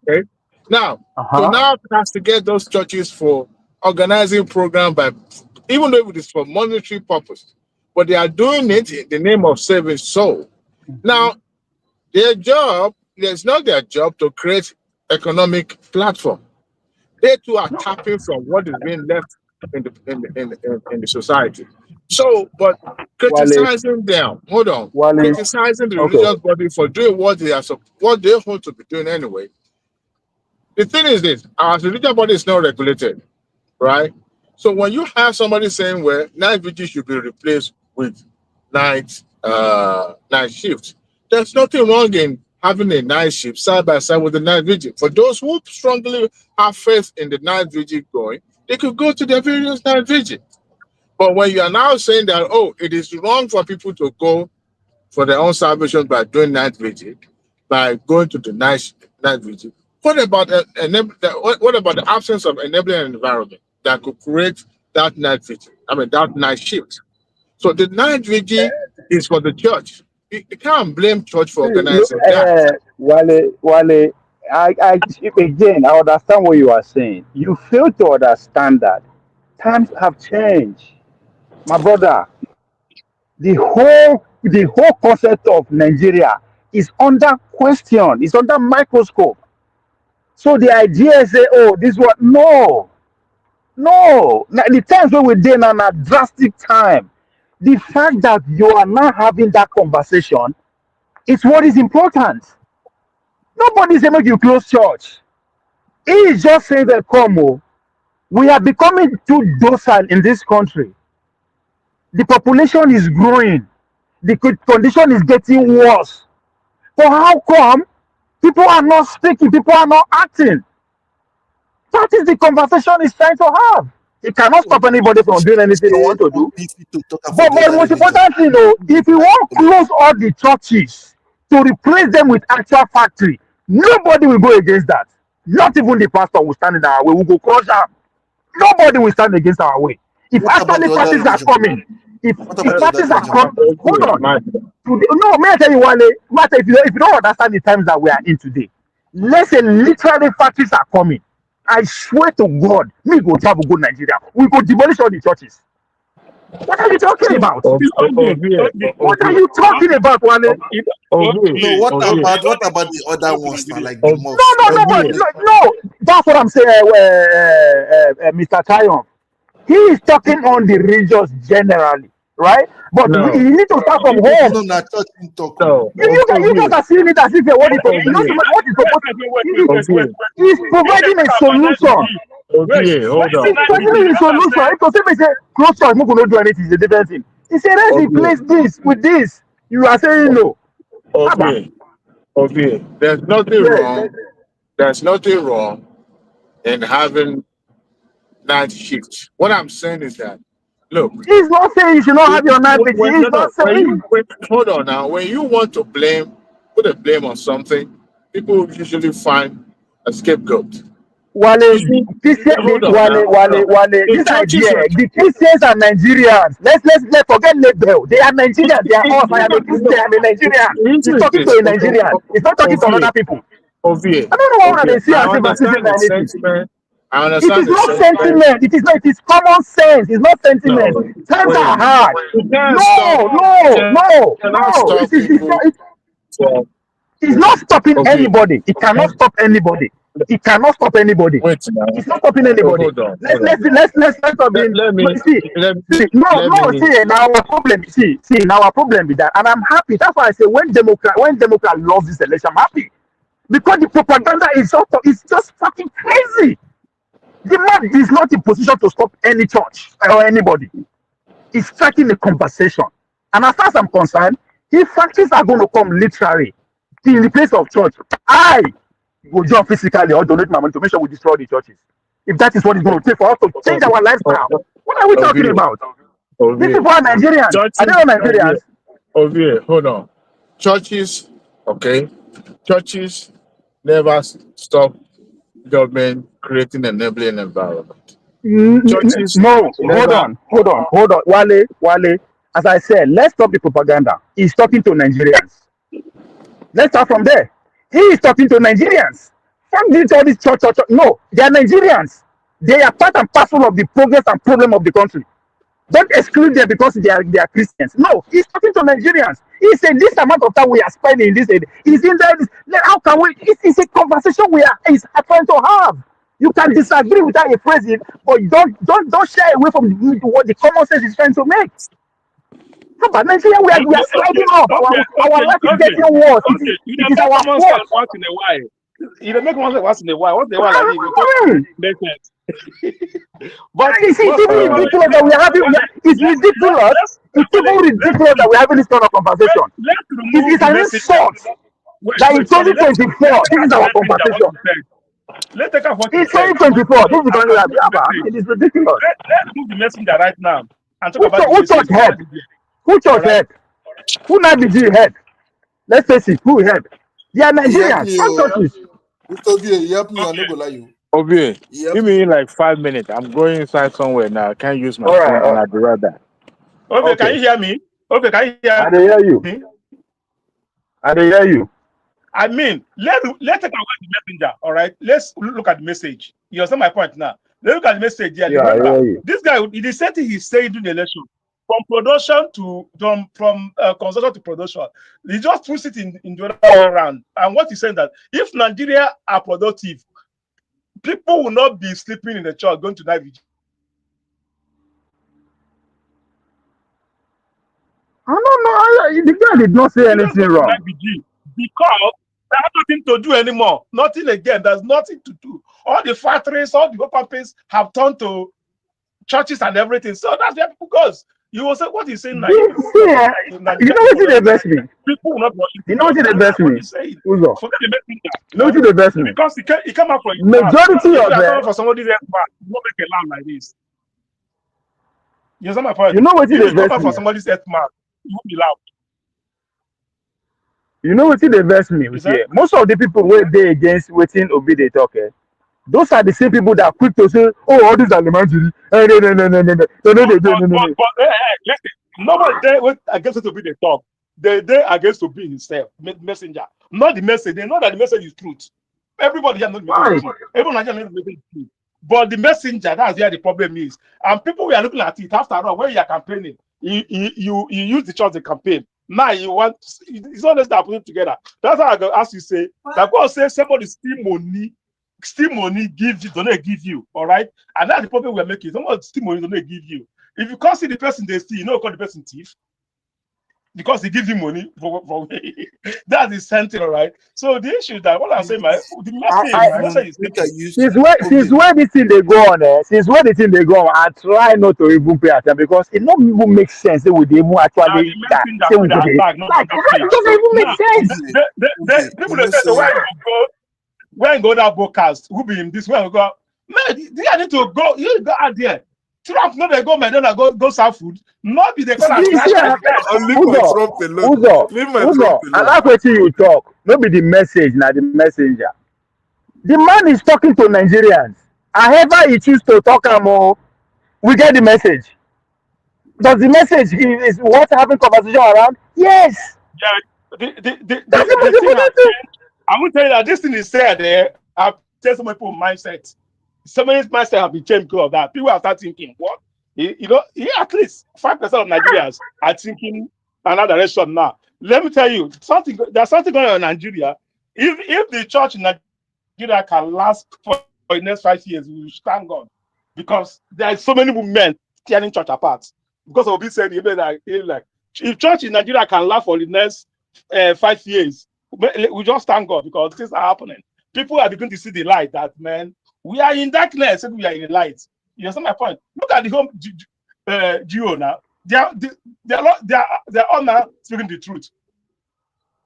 Okay. Now, to Uh-huh. now castigate those churches for organizing program by, even though it is for monetary purpose, but they are doing it in the name of saving soul. Now, their job, it's not their job to create economic platform. They too are tapping from what is being left in the society. So, but Wale. criticizing them, hold on, Wale. criticizing the Okay. religious body for doing what they are what they hold to be doing anyway. The thing is this: our religious body is not regulated, right? So when you have somebody saying, "Well, night vigil should be replaced with night shift," there's nothing wrong in having a night shift side by side with the night vigil. For those who strongly have faith in the night vigil going, they could go to their various night vigil. But when you are now saying that, oh, it is wrong for people to go for their own salvation by doing night vigil, by going to the night vigil, what about what about the absence of enabling environment that could create that night vigil? I mean, that night shift. So the night vigil is for the church. You can't blame church for Look, organizing that. Wale, again, I understand what you are saying. You fail to understand that times have changed, my brother. The whole concept of Nigeria is under question. It's under microscope. So the idea is say, oh, this what? No, no. Now, the times when we did now, a drastic time. The fact that you are now having that conversation is what is important. Nobody say make you close church. He is just saying that come, oh, we are becoming too docile in this country. The population is growing. The condition is getting worse. So how come people are not speaking? People are not acting. That is the conversation he's trying to have. It cannot stop anybody from doing anything they want to do. To talk But about the the other most religion. important thing, though, if you want to close all the churches to replace them with actual factory, nobody will go against that. Not even the pastor will stand in our way. We will go crush them. Nobody will stand against our way. If What about actually the other parties are religion? coming, if What about the other parties are religion? coming, hold Okay, on. my No, may I tell you one day, matter if you don't understand the times that we are in today, let's say literally factories are coming. I swear to God, me go travel go Nigeria. We go demolish all the churches. What are you talking See, about? see, okay. What are you talking about, Wale? No, Okay, what okay. about the other ones now, like the No, mosque? no, Like no, the but like, no. That's what I'm saying, Mr. Triumph. He is talking on the regions generally, right? But no, you need to start from home. no, na church in talk. no, You guys are seeing it as if you're what is Ovie, what is supposed Ovie, he's providing a solution. Wait, Ovie, hold wait, on. He's providing a solution. If you say close church, we cannot do anything, it's a different thing. He said, let's Ovie, replace this with this. You are saying no. Abba. Ovie, there's nothing Yes. wrong. There's nothing wrong in having night shift. What I'm saying is that, look, He's not saying you should not have your night vigil. He's no, not no, saying. hold on now. When you want to put a blame on something, people usually find a scapegoat. Wale, You see, hold on now. Wale. The This churches idea, were the Christians are Nigerians. Let's forget label. They are Nigerians. They are us. I am a Christian. I'm a Nigerian. He's talking to a Nigerian. He's not talking to other people. Ovie, I don't know why Ovie, they see I as if I'm understand sitting the anything. sentiment. I It understand is the not sentiment. sentiment. It is not. It is common sense. It's not sentiment. No, Times are wait. hard. You can't stop. Cannot No. stop people from. It's not stopping Ovie, anybody. It cannot stop anybody. It cannot stop anybody. wait now. It's not stopping anybody. Hold on. Let's stop being. Let me. No, see, Let me. see. Now our problem. Now our problem with that, and I'm happy. That's why I say when Democrat lost this election, I'm happy because the propaganda is just fucking crazy. The man is not in position to stop any church or anybody. He's striking a conversation, and as far as I'm concerned, if factories are going to come literally in the place of church, I go join physically or donate my money to make sure we destroy the churches. If that is what it's going to take for us to change our lifestyle, what are we talking about? These people are Nigerians. Are they not Nigerians? Ovie, hold on. Churches, okay. Churches never stop government creating an enabling environment. Churches, No, hold on. Wale. As I said, let's stop the propaganda. He's talking to Nigerians. Let's start from there. He is talking to Nigerians. Fuck this all this church. No, they are Nigerians. They are part and parcel of the progress and problem of the country. Don't exclude them because they are Christians. No, he's talking to Nigerians. He said this amount of time we are spending in this area is in there. How can we? It's a conversation we are trying to have. You can disagree without a phrasing, but don't shy away from what the common sense is trying to make. No, but Nigeria, we are sliding up. Our life is getting worse. It is our fault. Once in a while. You don't make once in a while. Once in a while, like this, but it's even ridiculous that we're having. It's ridiculous. It's even ridiculous that we're having this kind of conversation. It's an insult that in 2024, this is our conversation. Let's take out what in 2024, this is going to happen. It is ridiculous. Let's move the messenger right now and talk about who church head? Who church head? Who not the G head? Let's face it, who head? They are Nigerians. Mr. V, you help me, I'm not gonna lie you. Ovie, give me like 5 minutes. I'm going inside somewhere now. I can't use my phone and I'll be right back. Okay, can you hear me? Okay, can you hear me? I hear you. I hear you. I mean, let's take away the messenger, all right? Let's look at the message. You understand my point now? Let's look at the message here. Yeah, remember, this guy, it is something he said during the election. From production to from construction to production, he just puts it in the other way around. And what he's saying that if Nigeria are productive, people will not be sleeping in the church going to night vigil. I don't know. The guy did not say anything wrong. Because they have nothing to do anymore. Nothing again. There's nothing to do. All the factories, all the open space have turned to churches and everything. So that's where people goes. You will say what he's saying now. You know what the best me? People will not watch it. You know what the best me? Forget the best thing. You know what the best me? Because he came out for majority of them for somebody's head back. You won't make a laugh like this. You understand my point? You know what the best me? For somebody's head mark, you won't be loud. You know what the best me? Most of the people were there against waiting Obi they talk. Those are the same people that are quick to say, "Oh, all these are elementary." No. Listen, nobody there against to be the talk. They against to be himself, messenger, not the message. They know that the message is truth. Everybody here knows the message is truth. Everyone here knows the message is truth. But the messenger, that's where the problem is. And people we are looking at it after all. When you are campaigning, you use the church to campaign. Now you want it's not just that put it together. That's how I go ask you say that God says somebody steal money give you, don't give you, all right? And that's the problem we're making. Someone steal money, don't give you. If you can't see the person they steal, you know, call the person thief because he gives you money for that's the center, all right? So the issue that what I'm saying, the message is since where this thing they go on, since where the thing they go on, I try not to even pay attention because it not even make sense. They would even actually it doesn't even make sense. People they say where you go that broadcast, who be in this, where you go, Man, they need to go. You go out there. Trump, no, they go, man, go serve food. Not be they gonna crash like that. I'll leave my Trump alone. Leave my Trump I alone. like what you talk. Maybe the message, not the messenger. The man is talking to Nigerians. However he choose to talk more, we get the message. Does the message is what having conversation around? Yes. Yeah, That's the most the thing has important thing. changed. I'm gonna tell you that this thing is said there. I've changed some people's mindset. Some of mindset have been changed because of that. People have started thinking, what? At least 5% of Nigerians are thinking another direction now. Let me tell you, there's something going on in Nigeria. If the church in Nigeria can last for the next 5 years, we will thank God. Because there are so many men tearing church apart. Because of this said, like, if church in Nigeria can last for the next 5 years, we just thank God because things are happening. People are beginning to see the light that, man, we are in darkness and we are in the light. You understand my point? Look at the home Geo now. They're all now speaking the truth.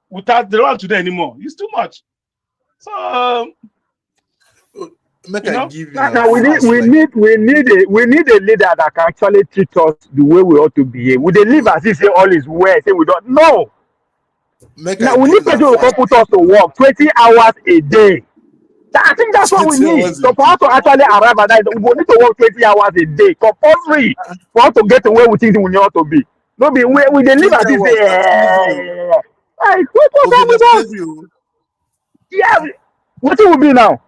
Without the one today anymore. It's too much. So Make I give you Now we need a leader that can actually treat us the way we ought to behave. We dey live as if say all is well, say we don't. No. Now we need people who can put us to work 20 hours a day. I think that's what we need. So for us to actually arrive at that, we need to work 20 hours a day, compulsory, for us to get to where we think we need to be. No be we dey live as if say like what's wrong with us? Yeah, what will be now?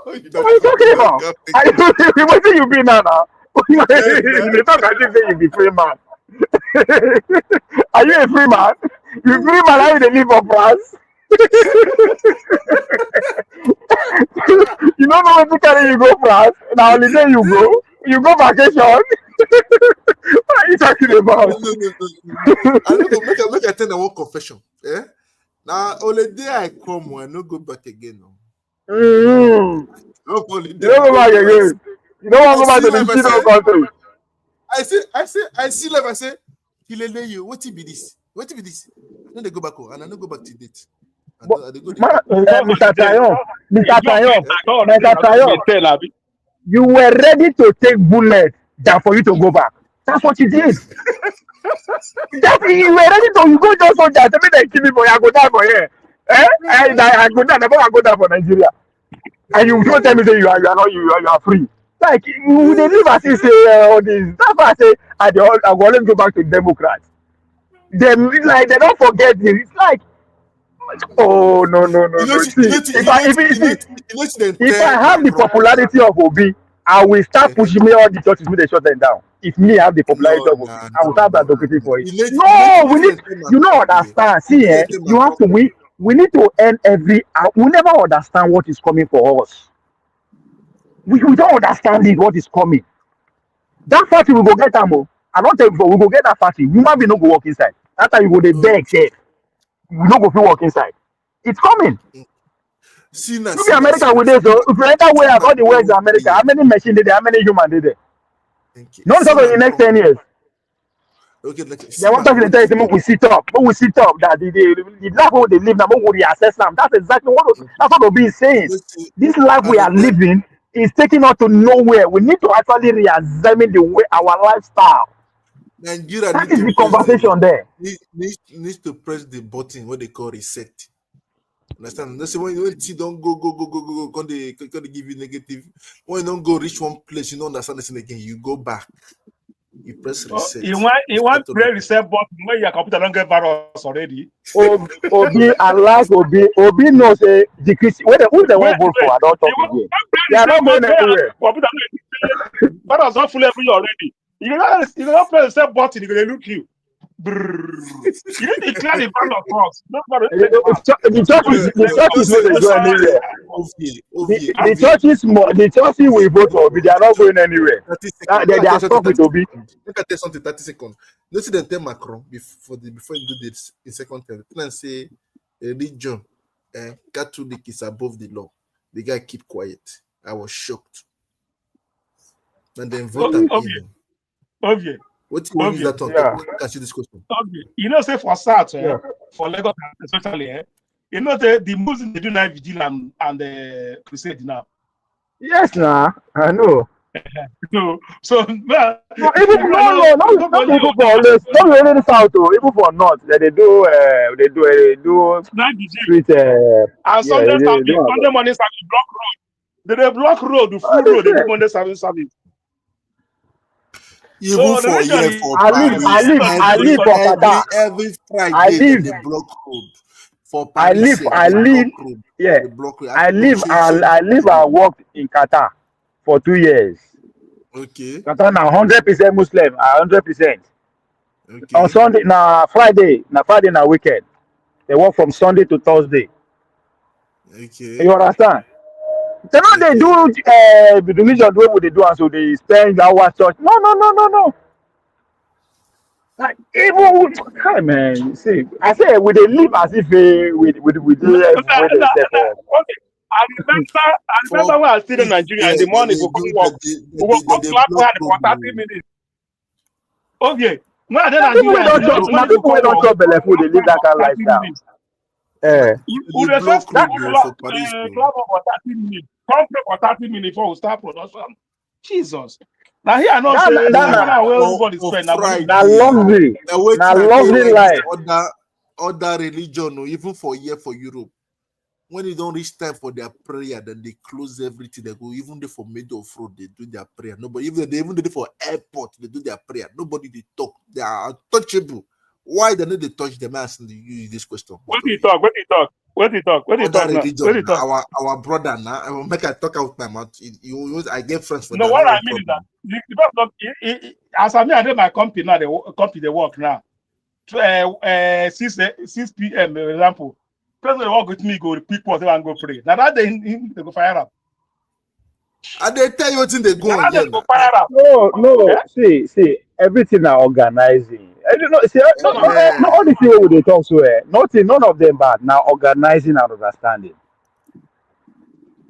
What are you talking about? What do you be now? You talk as if you be free man. Are you a free man? You free man, how you dey live for France? You don't know where to carry you go France. Now holiday you go vacation. What are you talking about? I don't go make I tell you one confession. Now holiday I come, I no go back again. No. You don't go back again. You don't want to go back to the Chino country. I see life. I say, Kilele you. What be this? What be this? No, they go back home, and I no go back to date. Mr. Tayon, you were ready to take bullet than for you to go back. That's what you did. You were ready to you go just so that they kill me for you. I go down for here. I go down. I go down for Nigeria. And you don't tell me that you are free. Like you they live as you say all this. That's why I say I go always go back to Democrats. They don't forget it. It's like oh no. See, if I have the popularity of Obi, I will start pushing me all the churches with the shut them down. If me have the popularity of Obi, I will start advocating for it. No, we need you don't understand. See, you have to we need to earn every we never understand what is coming for us. We don't understand it, what is coming. That factory we go get them. I don't tell you before, we go get that factory. Woman be no go work inside. After you go the beg safe. We no go fit work inside. It's coming. Look at America with this. So if you enter where all the ways in America, how many machines there? How many humans there? Not talking in the next 10 years. Okay, they want to tell you we sit up. But we sit up that the life where they live now, we reassess them. That's exactly that's what Obi is saying. This life we are living is taking us to nowhere. We need to actually re-examine the way our lifestyle. Nigeria that is the conversation there. Needs to press the button what they call reset. Understand? That's when you don't go, can they give you negative. When you don't go reach one place, you don't understand this again. You go back. You press reset. You want play reset button when your computer don't get virus already. Obi, I like Obi. Obi knows the Christian. Who they want vote for? I don't talk again. They are not going anywhere. Virus not full every already. You cannot press the reset button. You're gonna look you. You need to declare the virus first. The churches will go anywhere. The churches will vote for Obi. They are not going anywhere. They are stuck with Obi. Look at something 30 seconds. You see them tell Macron before you do this in second term. Plan say religion, Catholic is above the law. The guy keep quiet. I was shocked. And then vote him in. Okay. What do you use that on? Ask you this question. Okay. You know, say for South, for Lagos especially, You know the Muslims they do night vigil and the crusade now. Yes, nah, I know. So well, No, even not even for always, not really the south too. Even for north, they do night vigil street. and Yeah, Sunday they service, do have Sunday morning service block road. They block road, the all full this road. They do thing. Monday service. Even So the for religion here is for religion Paris, I live for Qatar. every I Friday that live, they block road. For Paris, here, I they block live. road. Yeah, They block road. As people I live and worked in Qatar for 2 years. Okay, Qatar now 100% Muslim, 100%. On okay, Sunday, Friday na weekend. They work from Sunday to Thursday. okay, You understand? So now they do okay. the religion the way what they do, and so they spend hours church. No. Like even hi man, see, I say we they live as if we do where they step for. Okay. I For remember when I was still in it's Nigeria in there the that morning, they go do come work. We go come they clap for block her road. for 30 minutes. Okay. When I did Now people we Nigeria, don't chop, the now morning go people we come don't work, we chop go belly food, they live clap that for kind of 30 lifestyle. minutes. Eh. We They dey block first That road though clap, for Paris. clap for 30 minutes. Come pray for 30 minutes before we start production. Jesus. Now here I know that say that the For money where for everybody for spend, now money go na come. Friday, luxury, now na waiting I dey luxury register life. other religion or even for here for Europe. When it don't reach time for their prayer, then they close everything. They go even there for middle of road, they do their prayer. Nobody even they do for airport, they do their prayer. Nobody they talk. They are untouchable. Why they need to touch them? Asking you this question. What do you talk? What do you talk? What do you talk? What do you Other talk now? What do religion, you talk? our brother now. I will make I talk out my mouth. I get friends for No, that. what No I one mean is that problem. the person, as I mean, I did my company now, the company they work now. 6 p.m. for example. Person they work with me go pick whatever and go pray. Now that they go fire up. And they tell you what thing they go Now on that they here go now. fire up. No. Eh? See, everything are organizing. And you know, see, No, no. no all the thing wey we dey talk so nothing, none of them bad. Now organizing and understanding.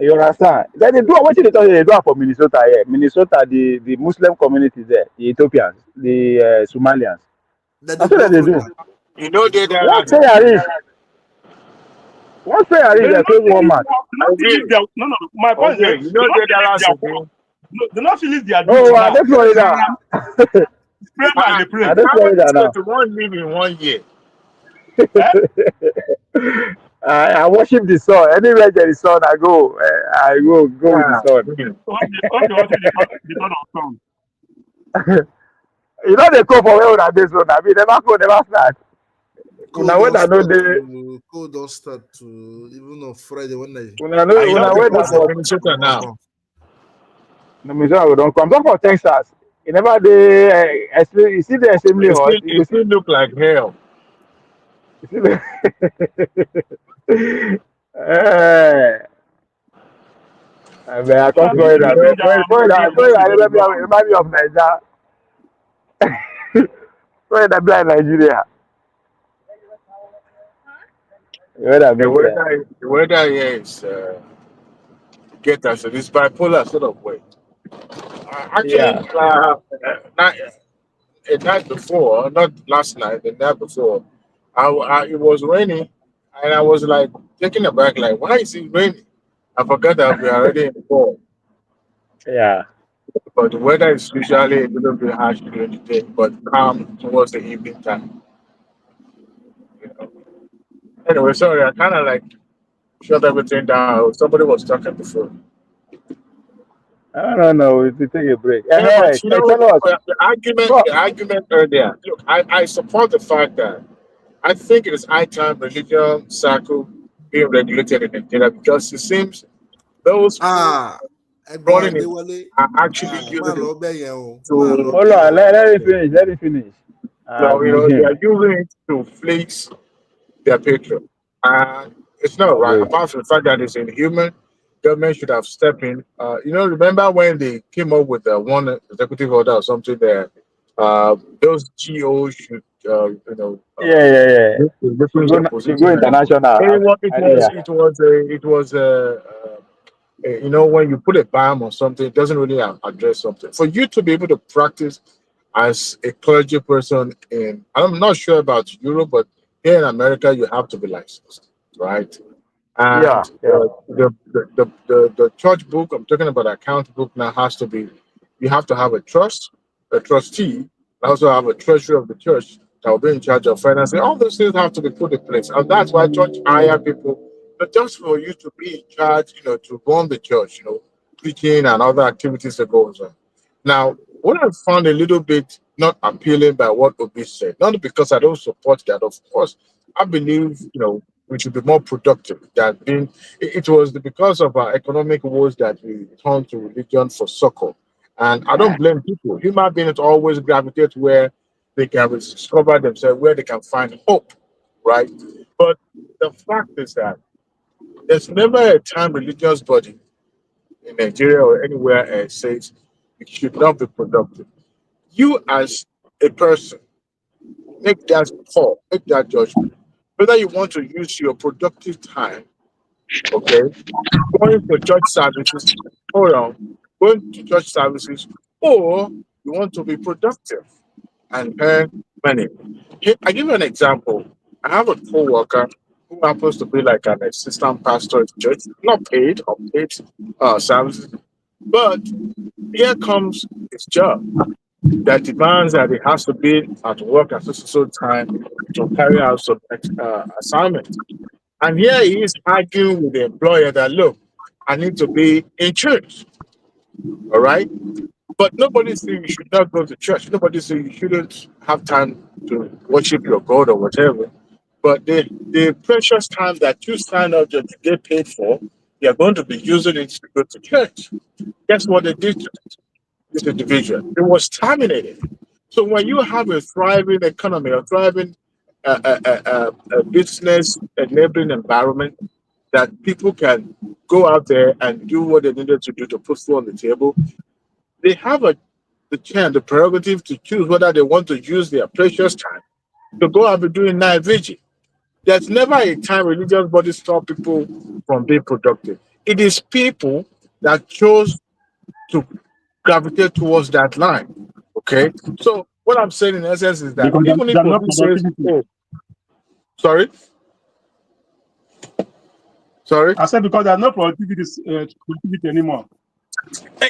You understand? Then they do what they talk. They do am for Minnesota here. Minnesota, the Muslim community there, the Ethiopians, the Somalians. That they That's what block they road do. now. You know They they block that road What last now. prayer again. is? What prayer They is? do They not close feel Walmart. do not feel their no. My point Okay, is you they know not they that feel last their work. again. No, they not feel their duty Oh, are now. they Florida? Pray man, they pray. Are they How many Florida now? states won't live in 1 year? Eh? I worship the sun. Anywhere there is sun, I go. I go with the Ah, sun. Okay, what is the God of song? You know they come for where una dey so. I mean, never go, never start. Una Cold when don't I know start they, to cold don't start to even on Friday when I and you know una they when go that for for. Minnesota now. No, me say I don't come. Come for Texas. You never dey. You see the assembly hall. You go It see. still look like hell. You see the. Eh, I mean, I come Una fit Florida. You change know, Florida, remind me of Nigeria. Florida be like Nigeria. Florida the make sense. weather here is get us. So this bipolar sort of way. Actually, Yeah. a night before, not last night, the night before, it was raining, and I was like taking a back, like, why is it raining? I forgot that we are already in the fall. Yeah. But the weather is usually a little bit harsh during the day, but calm towards the evening time. You know. Anyway, sorry, I kind of like shut everything down. Somebody was talking before. I don't know. We take a break. Yeah, but Hey, you know, tell us. the Go. argument earlier. Look, I support the fact that I think it is high time religion circle being regulated in Nigeria because it seems those who Egbon running it Adewale, are actually má using lọ it bẹ́ẹ̀ yẹn o, má lọ to, Hold bẹ́ẹ̀ on. yẹn o. Let me finish. Let me finish. no, they are using it to fleece their patron. And it's not right. Agree. Apart from the fact that it's inhuman, government should have stepped in. Remember when they came up with the one executive order or something there? Those GOs should, Yeah. difference their Should go position. And international. Yeah. when you put a ban on something, it doesn't really address something. For you to be able to practice as a clergy person I'm not sure about Europe, but here in America, you have to be licensed. right? Yeah, And yeah. the church book, I'm talking about account book now, has to be, you have to have a trust, a trustee, and also have a treasurer of the church that will be in charge of financing. All those things have to be put in place. And that's why church hire people, but just for you to be in charge, to run the church, preaching and other activities that goes on. Now, what I found a little bit not appealing by what Obi said, not because I don't support that, of course, I believe, we should be more productive than being. It was because of our economic woes that we turned to religion for succor. And I don't blame people. Human beings always gravitate where they can discover themselves, where they can find hope, right? But the fact is that there's never a time religious body in Nigeria or anywhere else says it should not be productive. You as a person make that call, make that judgment. Whether you want to use your productive time, okay, going for church services, hold on, going to church services, or you want to be productive and earn money. I give you an example. I have a co-worker who happens to be like an assistant pastor at church, not paid or paid services, but here comes his job that demands that he has to be at work at so time to carry out some assignment. And here he is arguing with the employer that, look, I need to be in church. All right. But nobody says you should not go to church. Nobody says you shouldn't have time to worship your God or whatever. But the precious time that you sign up to get paid for, you're going to be using it to go to church. Guess what they did to this individual? It was terminated. So when you have a thriving economy, a thriving business enabling environment, that people can go out there and do what they needed to do to put food on the table, they have the chance, the prerogative to choose whether they want to use their precious time to go and be doing night vigil. There's never a time religious bodies stop people from being productive. It is people that chose to gravitate towards that line. Okay? So what I'm saying in essence is that Because even if there's no Obi says, productivity. oh, sorry, sorry. I said because there's no productivity anymore.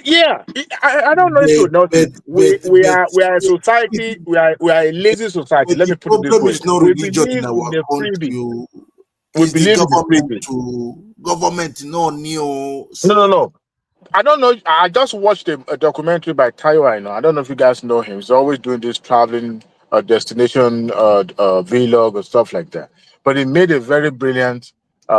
Yeah, I don't know if you notice. We are a society. We are a lazy society. but Let the me put it this problem way. is not We religion in believe in our the freebie. country. We It's the believe in the government freebie. to government no new. No. I don't know. I just watched a documentary by Tayo. I don't know if you guys know him. He's always doing this traveling destination vlog or stuff like that. But he made a very brilliant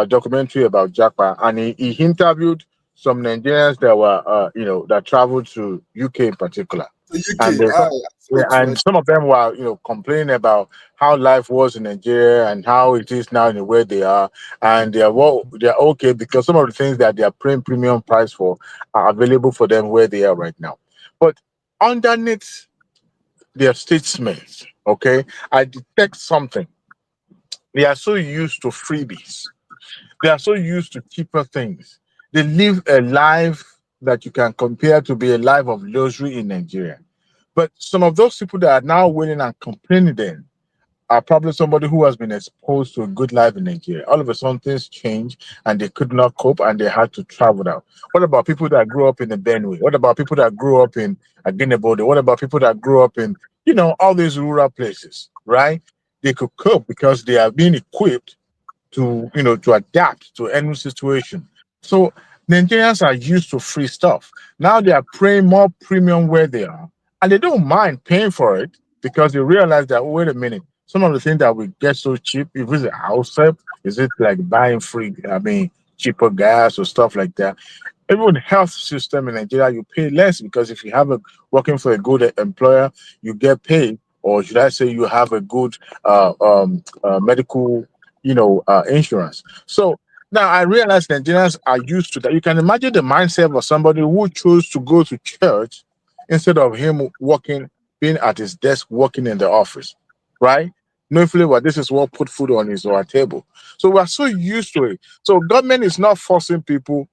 documentary about Japan, and he interviewed some Nigerians that were that traveled to UK in particular, The and UK, so and interesting. some of them were complaining about how life was in Nigeria and how it is now in the way they are, and they're okay because some of the things that they are paying premium price for are available for them where they are right now. But underneath their statements, okay, I detect something. They are so used to freebies. They are so used to cheaper things. They live a life that you can compare to be a life of luxury in Nigeria. But some of those people that are now winning and complaining then are probably somebody who has been exposed to a good life in Nigeria. All of a sudden, things change and they could not cope and they had to travel out. What about people that grew up in the Benue? What about people that grew up in Aginebode? What about people that grew up in, all these rural places, right? They could cope because they are being equipped to adapt to any situation. So Nigerians are used to free stuff. Now they are paying more premium where they are, and they don't mind paying for it because they realize that, wait a minute, some of the things that we get so cheap, if it's a house help, is it like buying free, cheaper gas or stuff like that? Even health system in Nigeria, you pay less because if you have a working for a good employer, you get paid, or should I say, you have a good medical, insurance. So now I realize Nigerians are used to that. You can imagine the mindset of somebody who chose to go to church instead of him working, being at his desk, working in the office, right? Knowing what this is what put food on his or our table. So we're so used to it. So government is not forcing people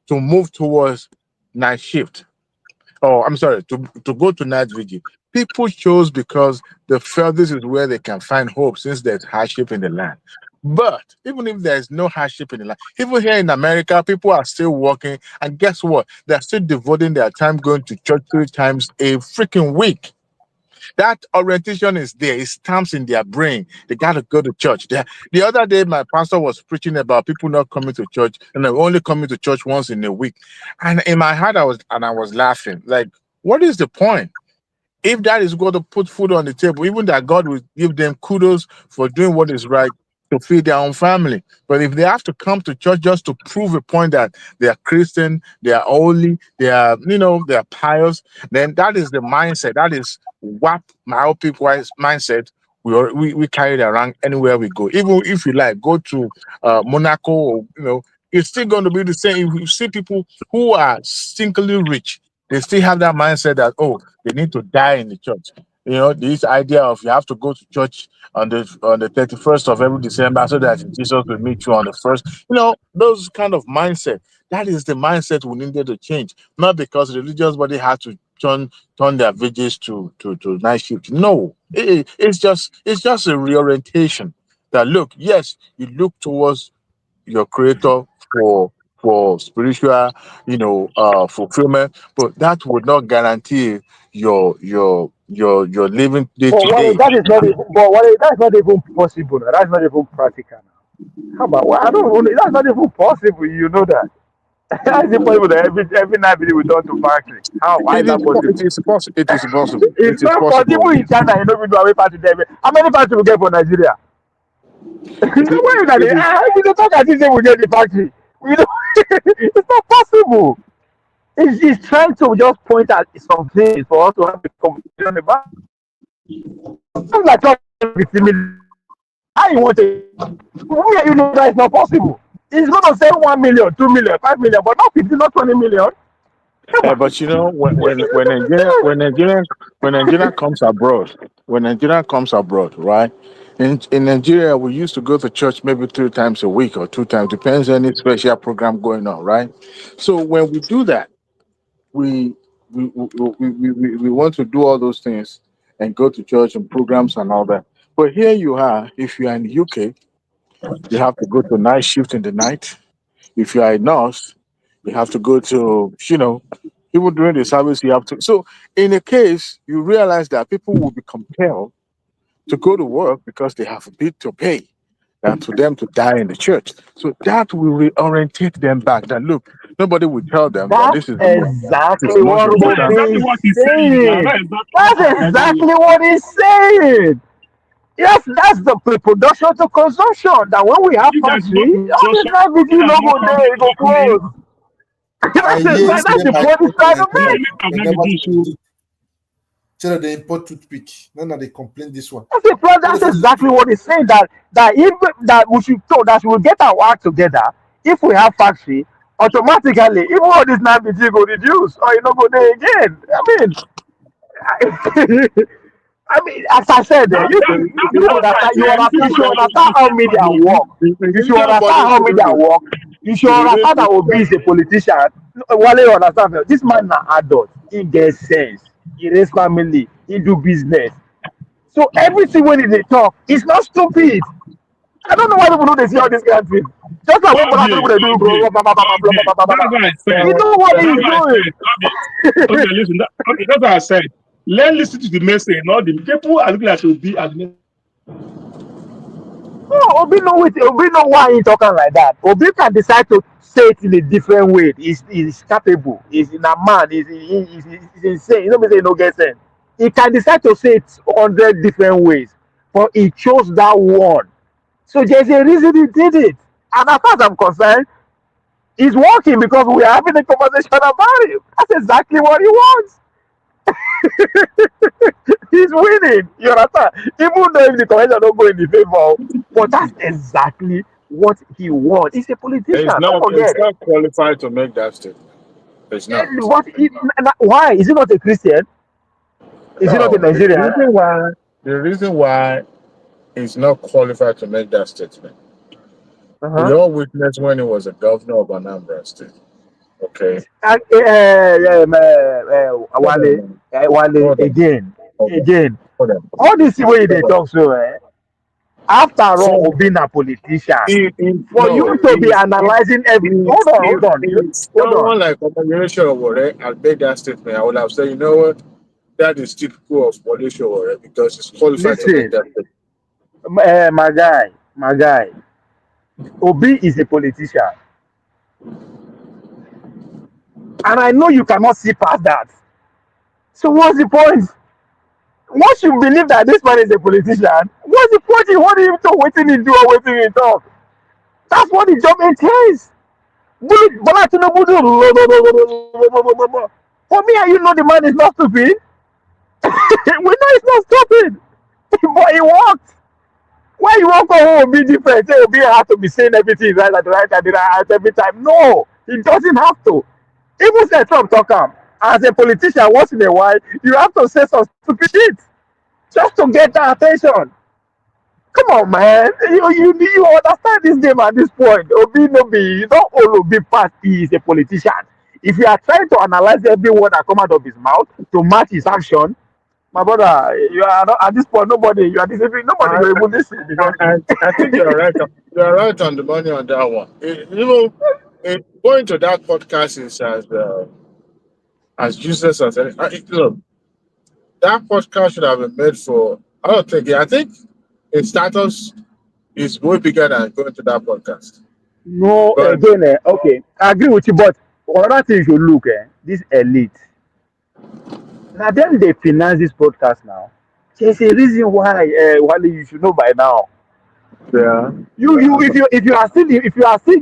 to move towards night shift. Oh, I'm sorry, to go to night vigil. People chose because they felt this is where they can find hope since there's hardship in the land. But even if there's no hardship in the life, even here in America, people are still working. And guess what? They're still devoting their time going to church 3 times a freaking week. That orientation is there. It stamps in their brain. They got to go to church. The other day, my pastor was preaching about people not coming to church and they're only coming to church once in a week. And in my heart, I was laughing. Like, what is the point? If that is going to put food on the table, even that God will give them kudos for doing what is right to feed their own family. But if they have to come to church just to prove a point that they are Christian, they are holy, they are pious, then that is the mindset. That is what myopic wise mindset we carry it around anywhere we go. Even if you like go to Monaco, or it's still going to be the same. If you see people who are stinkingly rich, they still have that mindset that they need to die in the church. This idea of you have to go to church on the 31st of every December so that Jesus will meet you on the first. Those kind of mindset. That is the mindset we needed to change. Not because the religious body had to turn their vigils to night shift. No, it's just a reorientation. That look, yes, you look towards your creator for spiritual fulfillment, but that would not guarantee your living day But to what if day. that is not even, but what if that's not even possible? Now? That's not even practical. Now. How about, well, I don't know, that's not even possible. You know that. How is it possible that every night video we done to factory? Why is It is that possible? it is possible. It is possible. It's It is not possible. possible in China. You know, we do away party there. How many parties we get for Nigeria? It is, Where is that? it is We don't talk as if we get the factory. We don't. It's not possible. It's trying to just point at some things for us to have a conversation about. It's like talking with similar. How you want to? Where you know that it's not possible? It's going to say 1 million, 2 million, 5 million, but not 50, not 20 million. Come on. but when Nigeria comes abroad, right? In Nigeria, we used to go to church maybe 3 times a week or 2 times, depends on any special program going on, right? So when we do that, we want to do all those things and go to church and programs and all that. But here you are, if you are in the UK, you have to go to night shift in the night. If you are a nurse, you have to go to, even during the service, you have to. So in a case, you realize that people will be compelled to go to work because they have a bit to pay than to them to die in the church. So that will reorientate them back. That look, nobody will tell them that That's this is exactly the most what That's not important exactly Obi thing. what is he's saying. Now, saying. that's exactly what That's he's saying. exactly what he's saying. Yes, that's the pre-production to consumption. That when we have If there's no factory, all this production, night if video there's no no go there, public it go listening, close. I That's say the my point he's trying to the make. element of they that never video show. tell they import toothpick. None of they complain this one. That's the plan. When That's they say exactly what he's saying. That if that we should talk, that we will get our act together. If we have factory, automatically, even all this night video go reduce, or you know go there again. I mean, as I said, you see, you That's what understand. I'm saying. You People should that are understand how concerned media about it, work. The You should Indian understand body how media work. You should understand that Obi is a politician. Wale, you understand? This man na adult. He gets sense. He raise family. He do business. So everything when they talk, it's not stupid. I don't know why people do they see all this kind of thing. Just like when Okay, people they do, okay, okay. That's what I said. you know what That's he's what I doing. said. Okay, okay, listen. Okay, that's what I said. Let's listen to the message. Not the people are looking at Obi as the No, Obi know why he talking like that. Obi can decide to say it in a different way. He's capable. He's in a man. He's insane. You know me say he no get sense. He can decide to say it 100 different ways, but he chose that one. So there's a reason he did it. And as far as I'm concerned, it's working because we are having a conversation about him. That's exactly what he wants. He's winning. You understand? Even though if the convention don't go in the favor, but that's exactly what he wants. He's a politician. Don't It's forget. not qualified to make that statement. It's not. Why is he not a Christian? Is he not a No, Nigerian? the reason why he's not qualified to make that statement. We Uh-huh. all witnessed when he was a governor of Anambra State. Okay. Hold on, Wale, man. Wale, Hold on. again, Hold on. again. Hold on. All this way they Hold on. talk so, After all, So being a politician, for you no, to be analyzing every hold on, if hold on. someone like Omoyele Sowore had made that statement, I would have said, you know what, that is typical of Wole Sowore because he's qualified to make Listen, that statement. my guy, Obi is a politician, and I know you cannot see past that. So what's the point? Once you believe that this man is a politician, what's the point in holding him to waiting he do or waiting he talk? That's what the job entails. Bola Tinubu do. For me and you know the man is not stupid. We know he's not stupid. But it worked. Why you want to home be different? Say Obi have to be saying everything right at the right at the right at every time. No, he doesn't have to. Even say Trump talk am. As a politician, once in a while, you have to say some stupid shit just to get that attention. Come on, man. You understand this game at this point. Obi no be, you don't all Obi past. He is a politician. If you are trying to analyze every word that come out of his mouth to match his action, my brother, you are not at this point. Nobody, you are disciplined. Nobody I, will even listen because I think you're right. You're right on the money on that one. You know, going to that podcast is as useless as any. Look, that podcast should have been made for. I don't think. I think its status is way bigger than going to that podcast. no But again. Okay, I agree with you, but another thing you should look. This elite. Now then they finance this podcast now. There's a reason why. Wale, you should know by now. yeah, If you are still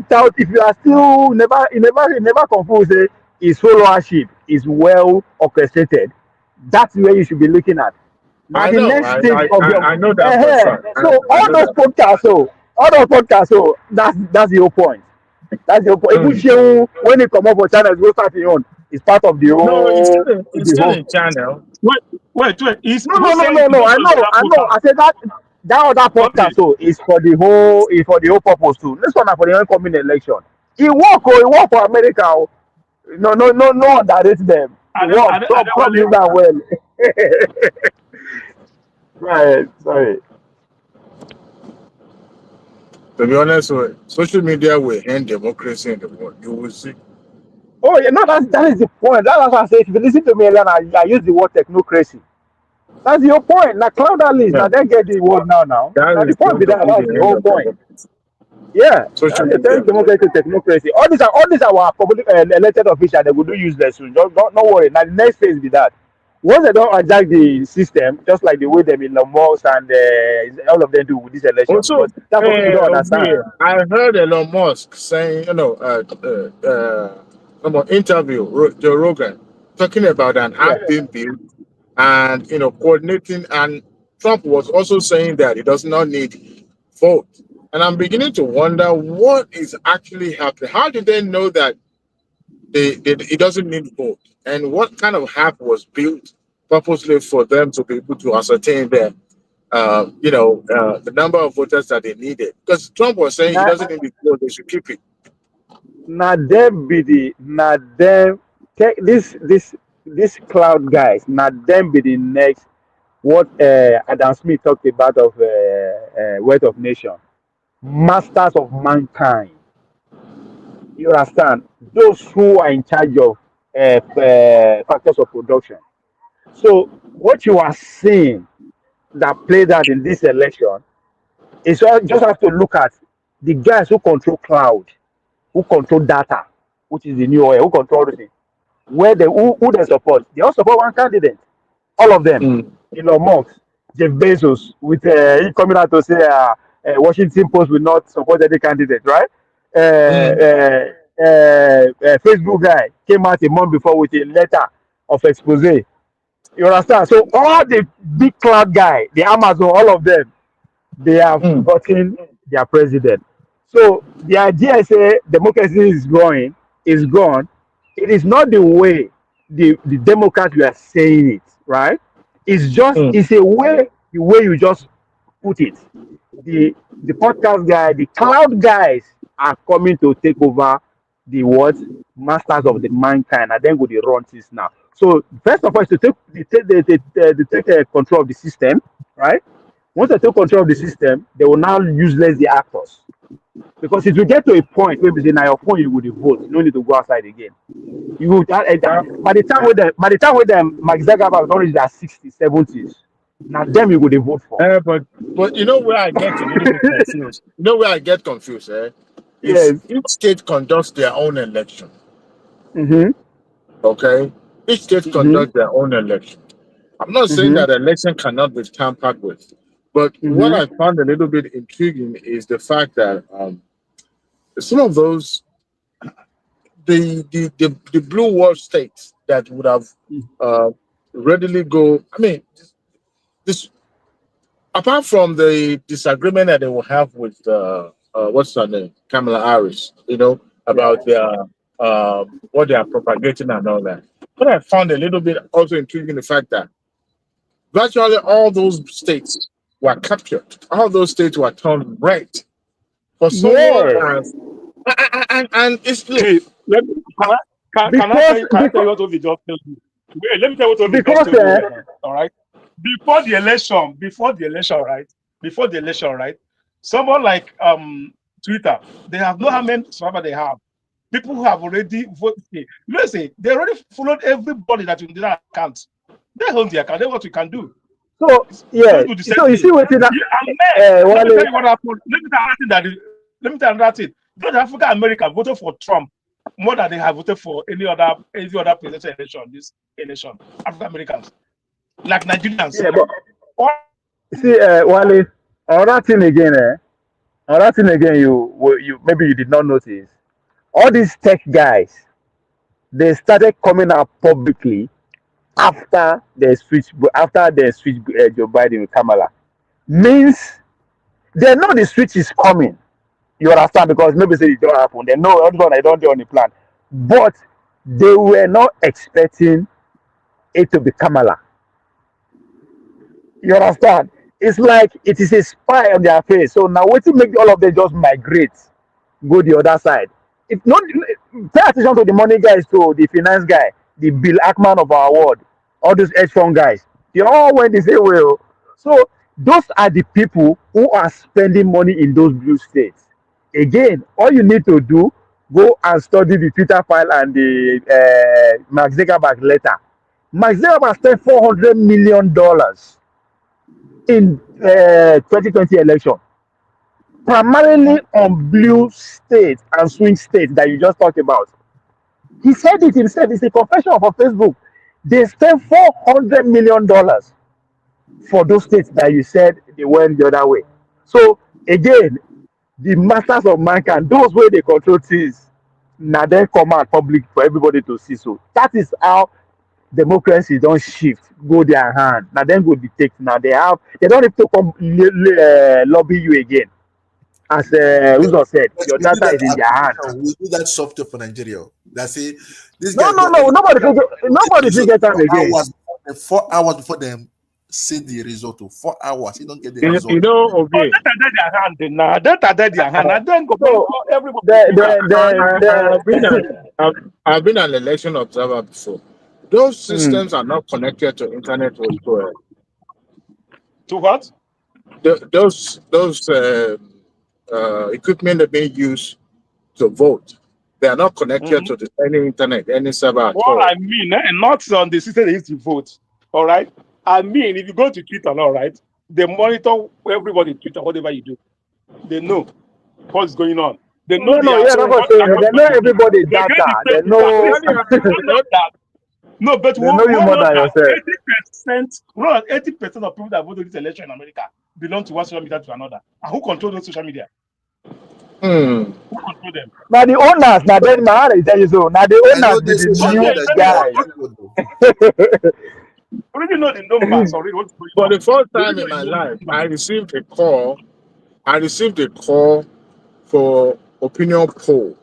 doubt, if you are still never confused, his followership is well orchestrated. That's where you should be looking at. Now I the know. next stage of your I know that for a fact. so I know that. all those podcasts, that's the whole point. That's the whole point. Even Mm. Shehu, when he come up for channel, go start his own. It's part of No, it's the still whole. in channel. Wait. No, Who no, no, said no, he's no. going I to know, that I know. podcast? I said that other Okay. podcast is for the whole purpose too. This one na for the upcoming election. It work for America. Oh. No, underrate them. It work. Trump use that well. Right, sorry. To be honest, social media will end democracy in the world. You will see. Oh yeah, no, that is the point. That's what I say. If you listen to me, then I use the word technocracy. That's your point. Now cloud that list. Yeah, Now they get the word now. that Now the is point going be to that. be That's the the end whole of point. democracy. Yeah, Social they media. turn democracy to technocracy. All these our public elected officials they will do useless soon. Don't worry. Now the next phase be that. Once they don't hijack the system, just like the way them in Musk and all of them do with this election, Also, because that's what people don't understand. I heard Elon Musk saying, interview Joe Rogan talking about an Yeah. app being built and coordinating. And Trump was also saying that he does not need vote. And I'm beginning to wonder what is actually happening. How did they know that it doesn't need vote? And what kind of app was built purposely for them to be able to ascertain that the number of voters that they needed? Because Trump was saying he Now, doesn't need the vote; they should keep it. now them take this cloud guys. Now them be the next what Adam Smith talked about of Wealth of Nation, masters of mankind. You understand? Those who are in charge of factors of production. So what you are seeing that played out in this election is all just have to look at the guys who control cloud, who control data, which is the new oil, who control everything. Who they support? They all support one candidate. All of them. Mm. Elon Musk, Jeff Bezos, with he coming out to say Washington Post will not support any candidate, right? Mm. Facebook guy came out a month before with a letter of expose. You understand? So all the big cloud guy, the Amazon, all of them, they have Mm. gotten their president. So the idea is democracy is gone. It is not the way the Democrats were saying it, right? Mm. It's a way the way you just put it. The podcast guy, the cloud guys are coming to take over the what masters of the mankind, and then go the run things now. So first of all, is to take control of the system, right? Once they take control of the system, they will now useless the actors. Because it will get to a point where we say, now your phone you would vote. You don't need to go outside again. You would, by the time with them, Mike Zuckerberg don't reach their 60s, 70s. Now them you would vote for. But you know where I get a little bit confused. You know where I get confused, is Yes. each state conducts their own election. Mm-hmm. Okay, each state Mm-hmm. conducts their own election. I'm not saying Mm-hmm. that election cannot be tampered with, but what Mm-hmm. I found a little bit intriguing is the fact that some of those the blue world states that would have uh, readily go. I mean, this apart from the disagreement that they will have with what's her name, Kamala Harris, Yeah. about their what they are propagating and all that. But I found a little bit also intriguing the fact that virtually all those states were captured. All those states were turned red for someone Yes. as and it's look. See, can I tell Because you? Can I tell you what Obi just told you? Wait, let me tell you what Obi just because told you right now. All right. Before the election, right? Someone like Twitter, they have no how many subscribers they have. People who have already voted. Listen, they already followed everybody that in that account. They own the account. That's what we can do. so yeah. Don't do the same So you thing. see what in that And then, let me Wale, tell you what happened. Let me tell you another thing. South Africa, America voted for Trump more than they have voted for any other presidential election. This election, African Americans, like Nigerians. yeah, but All see Wale, another thing again, another thing again you maybe you did not notice. All these tech guys, they started coming out publicly after they switch Joe Biden with Kamala. Means they know the switch is coming. You understand? Because maybe say it don't happen. They know everyone I don't do on the plan. But they were not expecting it to be Kamala. You understand? It's like it is a spy on their face. So now wait to make all of them just migrate, go the other side. If not, pay attention to the money guys, to the finance guy, the Bill Ackman of our world, all those hedge fund guys. They all went the same way. Oh. So those are the people who are spending money in those blue states. Again, all you need to do, go and study the Twitter file and the Mark Zuckerberg letter. Mark Zuckerberg spent $400 million in 2020 election, primarily on blue states and swing states that you just talked about. He said it himself. It's a confession of Facebook. They spent $400 million for those states that you said they went the other way. So again, the masters of mankind, those way they control things, now then come out public for everybody to see. So that is how democracy don't shift, go their hand. Now then go detect. Now they don't have to come lobby you again. As Uzo said, But your we do data that is in their hand. application, we do that software for Nigeria. That say this No, guy no, got no. Nobody result figure time again. 4 hours before them see the result. 4 hours, he don't get the You result. know, oh, okay. that are their hand now. That are their hand. I don't go So everybody. I've been an election observer before. Those systems are not connected to internet whatsoever. To what? Those equipment that being used to vote, they are not connected to any internet, any server at What all. I mean, not on the system they used to vote. All right. I mean, if you go to Twitter, all right, they monitor everybody Twitter, whatever you do. They know what's going on. They know no, the yeah, that's what I'm saying. They know everybody they get data. the They same know data. You don't know that. No, but they know you more than yourself. 80% of people that voted this election in America belong to one social media to another. And who control those social media? Who control them? Now the owners, now then man, I tell you so. Now the I know owners be the the social new media is guys. Already know the numbers already. What's going For on? the first time in my life, I received a call. I received a call for opinion poll.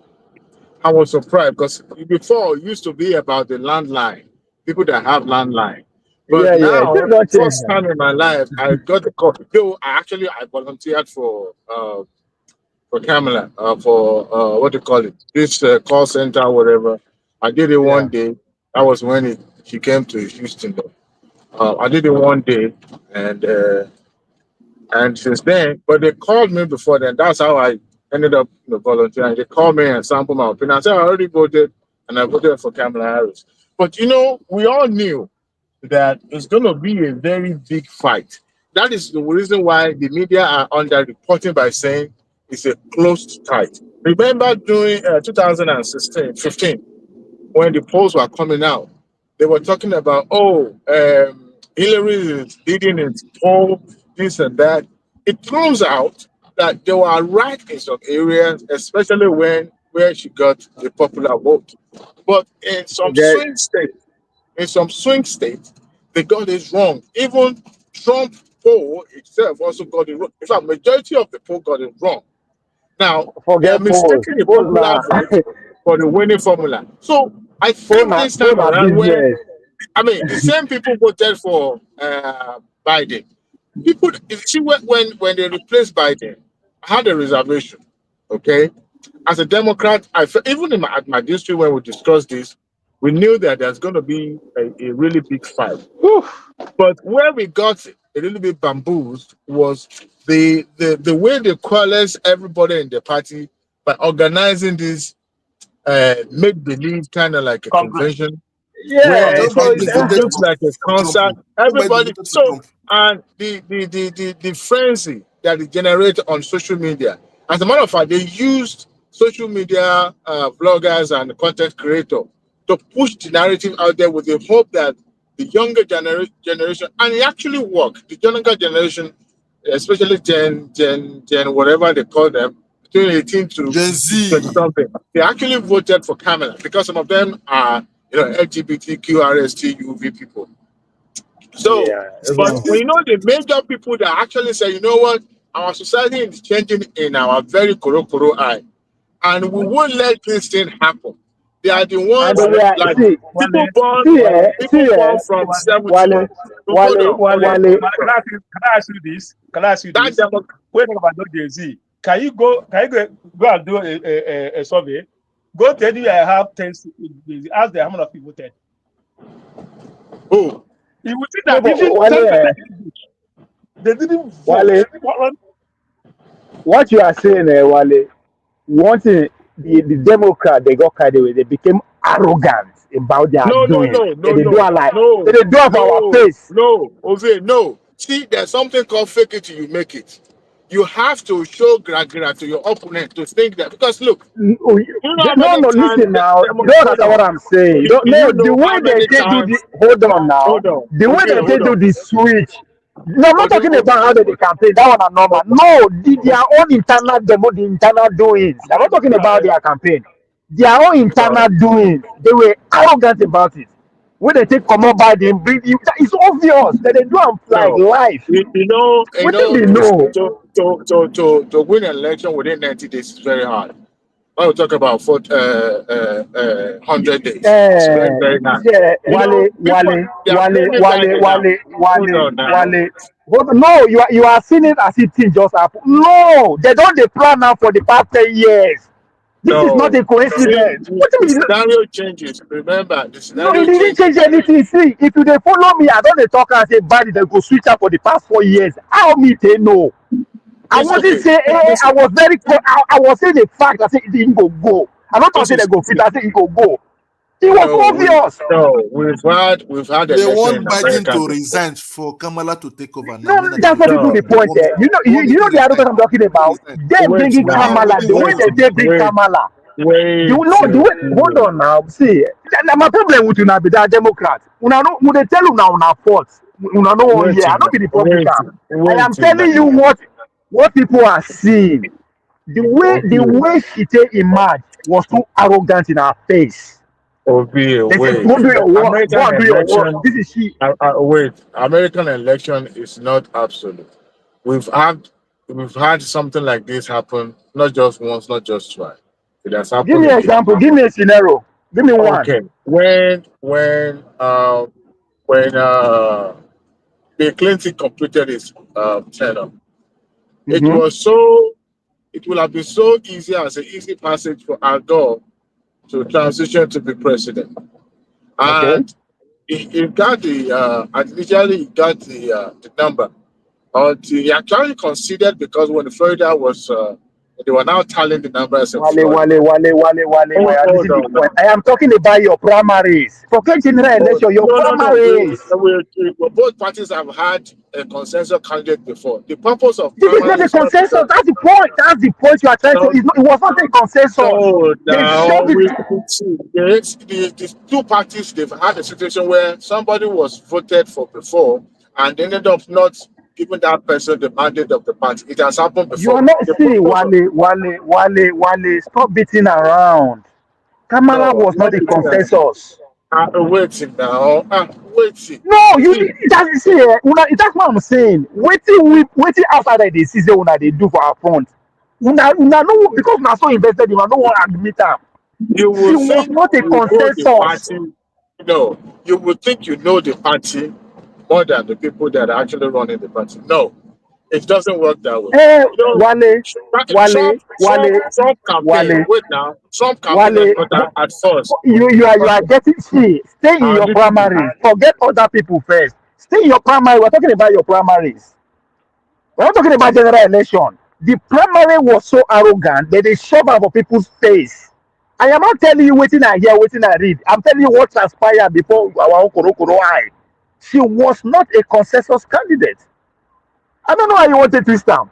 I was surprised because before it used to be about the landline, people that have landline. But Yeah. now, Things don't change first now. time in my life, I got a call. Though I volunteered for Kamala, for what do you call it? This call center, whatever. I did it one Yeah. day. That was when she came to Houston. I did it one day, and And since then, but they called me before then. That's how I ended up volunteering. They called me and sampled my opinion. I said I already voted, and I voted for Kamala Harris. But we all knew that it's going to be a very big fight. That is the reason why the media are under reporting by saying it's a closed fight. Remember during 2016, 15, when the polls were coming out, they were talking about, Hillary is leading in poll, this and that. It turns out that they were right in some areas, especially where she got the popular vote. But Forget. in some swing states, they got it wrong. Even Trump poll itself also got it wrong. In fact, majority of the poll got it wrong. Now, they are Forget polls. mistaking the Polls popular now. vote for the winning formula. So I Poll think na this time around, where business. the same people voted for Biden. People, you see, when they replaced Biden, I had a reservation. Okay, as a Democrat, even at my district when we discussed this, we knew that there's going to be a really big fight. But where we got a little bit bamboozled was the way they coalesce everybody in the party by organizing this make believe kind of like a Congress. convention Yeah. where So Everybody it voted looks like a for Trump. concert. Everybody Everybody voted for so Trump. and the frenzy that it generated on social media. As a matter of fact, they used social media bloggers and content creators to push the narrative out there with the hope that the younger generation, and it actually worked. The younger generation, especially Gen, whatever they call them, between 18 to Gen Z. 20 something, they actually voted for Kamala because some of them are LGBTQ, RST, UV people. So, yeah. but Even the major people that actually say, you know what, our society is changing in our very koro eye, and we won't let this thing happen. They are the and ones we are like Wale, people see born from 70. Wale, So hold on, Wale, hold can on. I ask you this? Can I ask you That this? When about Gen Z, can you go and do a survey? Go tell you I have 10 cities. Ask them how many people voted. who? You will see no, that but even 10% they didn't vote. Wale, what you are saying, Wale, one thing, the Democrat, they got carried away. They became arrogant about their No, no, doing. no, They, no, they do no, it like, no, they do it for our no, face. no, Ove, no. See, there's something called fake it till you make it. You have to show gragra to your opponent to think that, because look, No, you know how no, many times listen now. You don't hold understand what on. I'm saying. You Do, don't do know you the know way how they many take do the. times? Hold on now. Hold on, The way okay, they take hold do on. the switch. No, I'm not talking Ode, about how they campaign. That one are normal. No, their own internal demo, the internal doings. I'm not talking about their campaign. Their own internal doings. They were arrogant about it. When they take come up by them, bring you. It's obvious that they do am like no, life. What do they know? to win an election within 90 days is very hard. When we talk about 100 days, it's very, very hard. Yeah, People, they are playing it by the now. Hold on now. Wale. But no, you are seeing it as if things just happen. No, they don't they plan now for the past 10 years. This is not No. a See, coincidence. What do the you mean? scenario changes. Remember, the No, scenario it didn't changes. change anything. See, if you dey follow me, I don't dey talk and say bad they go switch up for the past 4 years. How me they know? I Listen, wasn't okay, say I listen. was very I was saying the fact that say it didn't go. I'm not This saying they is go fit, I say it go. It was no, obvious. we've had They election want in Biden America to before. resign for Kamala to take over now. No, When that's not even No, the point there. they want You make know him the other resign. thing I'm talking about. Them wait bringing When now, Kamala, already the way wait, lost. they bring wait, Kamala. wait The till way, hold on now. See, my problem with una be that Democrat. Una no, when they tell you now una fault. Una no one wait here. I till not now, be Republican. I wait am till now. telling you what people are seeing. The Okay, way she take emerge was too arrogant in her face. okay, They say, wait. go do your work. Go American and do your work. election, This is she. wait. American election is not absolute. We've had we've had something like this happen not just once, not just twice. It has Give happened me an again. example. Give me a scenario. Give me one. Okay, when Bill Clinton completed his term, it Mm-hmm. was so it would have been so easy as an easy passage for Al Gore to transition to be president, Okay. and he got the initially he got the number He actually conceded because when Florida was, they were now tallying the numbers in Wale, Florida. Wale, Wale, Wale, Wale, Hold, Wale. This hold is the on point. now. I am talking about your primaries. Forget general election, your No. primaries. Both parties have had a consensus candidate before. The purpose of This is not primary the is not consensus. because That's the point. That's the point you are trying to. no, It's not, it was not a consensus. no, They now showed it. we see the two parties they've had a situation where somebody was voted for before and they ended up not giving that person the mandate of the party. It has happened You are before. not The see purpose of Wale. Stop beating around. Kamala no, was I'm not not a beating that. consensus. Waiting now. Waiting. No, You you see, that's see, that's what I'm saying. Waiting outside of the season una they do for our front. Una no because una so invested, una no want to admit am. you She will was think not a you know the consensus. party. No, you would think you know the party more than the people that are actually running the party. No, it doesn't work that way. You know, Wale, Wale, Wale, Trump campaign. Wale, Wait now, Trump campaign Wale. at first. You are getting see. Stay in I'm your listening. primaries. Forget other people first. Stay in your primary. We're talking about your primaries. We're not talking about general election. The primary was so arrogant that they shove out of people's face. I am not telling you waiting I hear, waiting I read. I'm telling you what transpired before our own Koro eye. She was not a consensus candidate. I don't know how you want to twist am.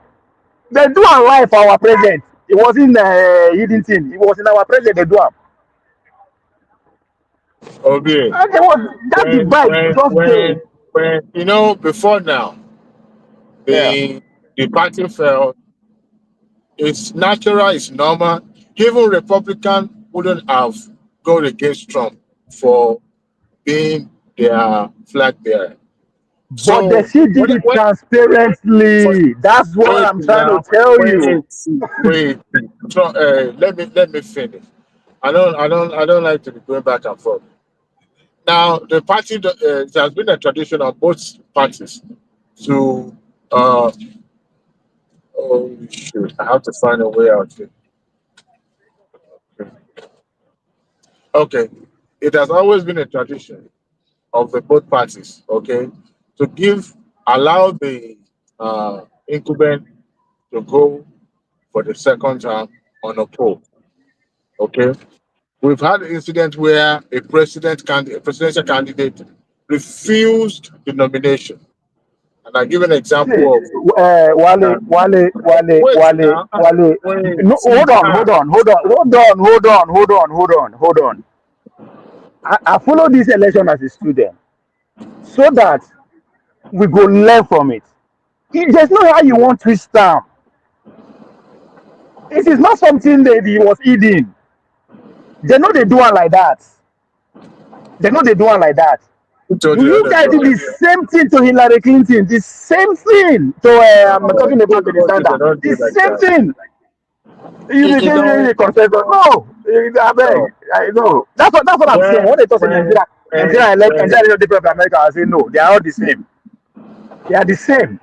They do a live for our president. It was in hidden thing. It was in our president. They do am. Okay. And there was that divide just there. When you know before now Yeah. the party fell. It's natural, it's normal. Even Republican wouldn't have gone against Trump for being their flag bearer. But they So still did it what for, transparently. That's what wait I'm trying to now, tell you. wait. Trump, let me finish. I don't like to be going back and forth. Now the party it has been a tradition of both parties to uh oh shoot, I have to find a way out here. Okay. It has always been a tradition of the both parties, okay, to allow the incumbent to go for the second term on a poll, okay. We've had an incident where a presidential candidate refused the nomination. And I give an See, example of Wale, Wale, Wale, wait Wale, now, Wale. wait, No, see, hold on. I follow this election as a student so that we go learn from it. There's no how you want twist am. It is not something that he was eating. They know they do it like that. They know they do it like that. who told you You that guys they're did doing the same thing to Hillary Clinton. The same thing to I'm it? talking Who about Bernie told you they Sanders. don't The do like same that? thing. You You, be you saying know, the consensus. No, I no. beg. I know. That's what I'm saying. When they talk in Nigeria different from America, I say no. They are all the same. They are the same.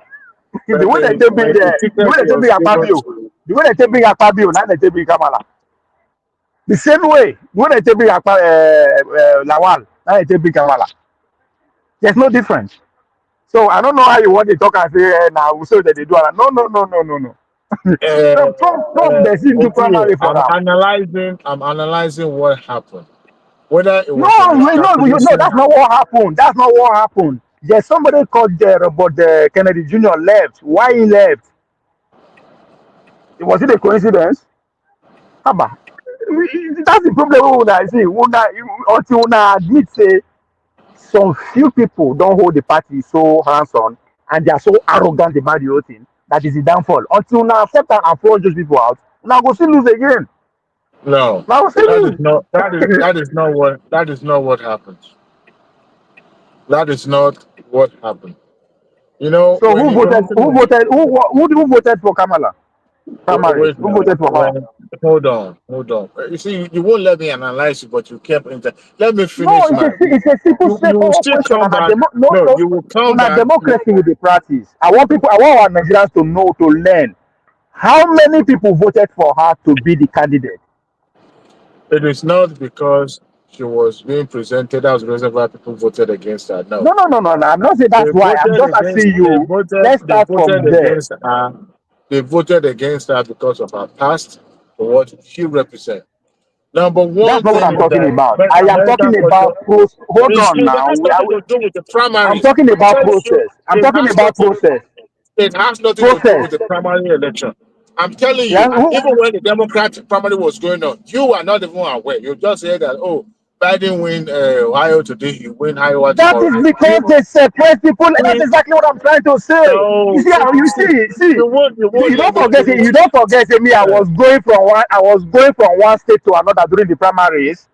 The way they take bring When the the way ticket they take was bring given Akpabio, to the way they take bring Akpabio, now they take bring Kamala. The same way. The way they take bring Lawal, now they take bring Kamala. There's no difference. So I don't know how you want to talk and say now so that they do it. No. Trump they still do okay, primary for now. I'm analyzing what happened. Whether it No, was a no, miscalculation. that's not what happened. That's not what happened. There's somebody called Robert Kennedy Jr. left. Why he left? Was it a coincidence? Haba. That's the problem when I see. Until una admit say some few people don't hold the party so hands-on and they are so arrogant about the whole thing. That is the downfall. Until now accept and flush those people out, now go still lose again. No, Now go still lose. that is not what happens. That is not what happened. You know, So when who you voted? actually Who voted? Who voted for Kamala? Primaries. wait Who now, voted for her? hold on. You see, you won't let me analyze it, but you kept let me No, finish mine. it's a simple, You will straightforward still question. come And a back. demo, no, No, no, you will come on a back. democracy with the practice. I want our Nigerians to know, to learn. How many people voted for her to be the candidate? It is not because she was being presented. That was the reason why people voted against her. No. No. I'm not saying They that's why. I'm voted just against. asking They you. voted. Let's They start voted from there. against her. They voted against her because of her past, for what she represents. Number That's one not what thing I'm is talking that about. I am American talking culture. about post. Hold on It now. has nothing to do with the I'm primaries. talking I'm about telling you, process. I'm it talking has about nothing. process. It has nothing to do Process. with the primary election. I'm telling Yeah. you, even when the Democratic primary was going on, you are not even aware. You just hear that, oh, Biden win Ohio today, he win Iowa That tomorrow. is because they separate people. That's See, exactly what I'm trying to say. You no, see how you see. you You won't don't let me forget. finish. You don't forget. Me, I was going from one state to another during the primaries.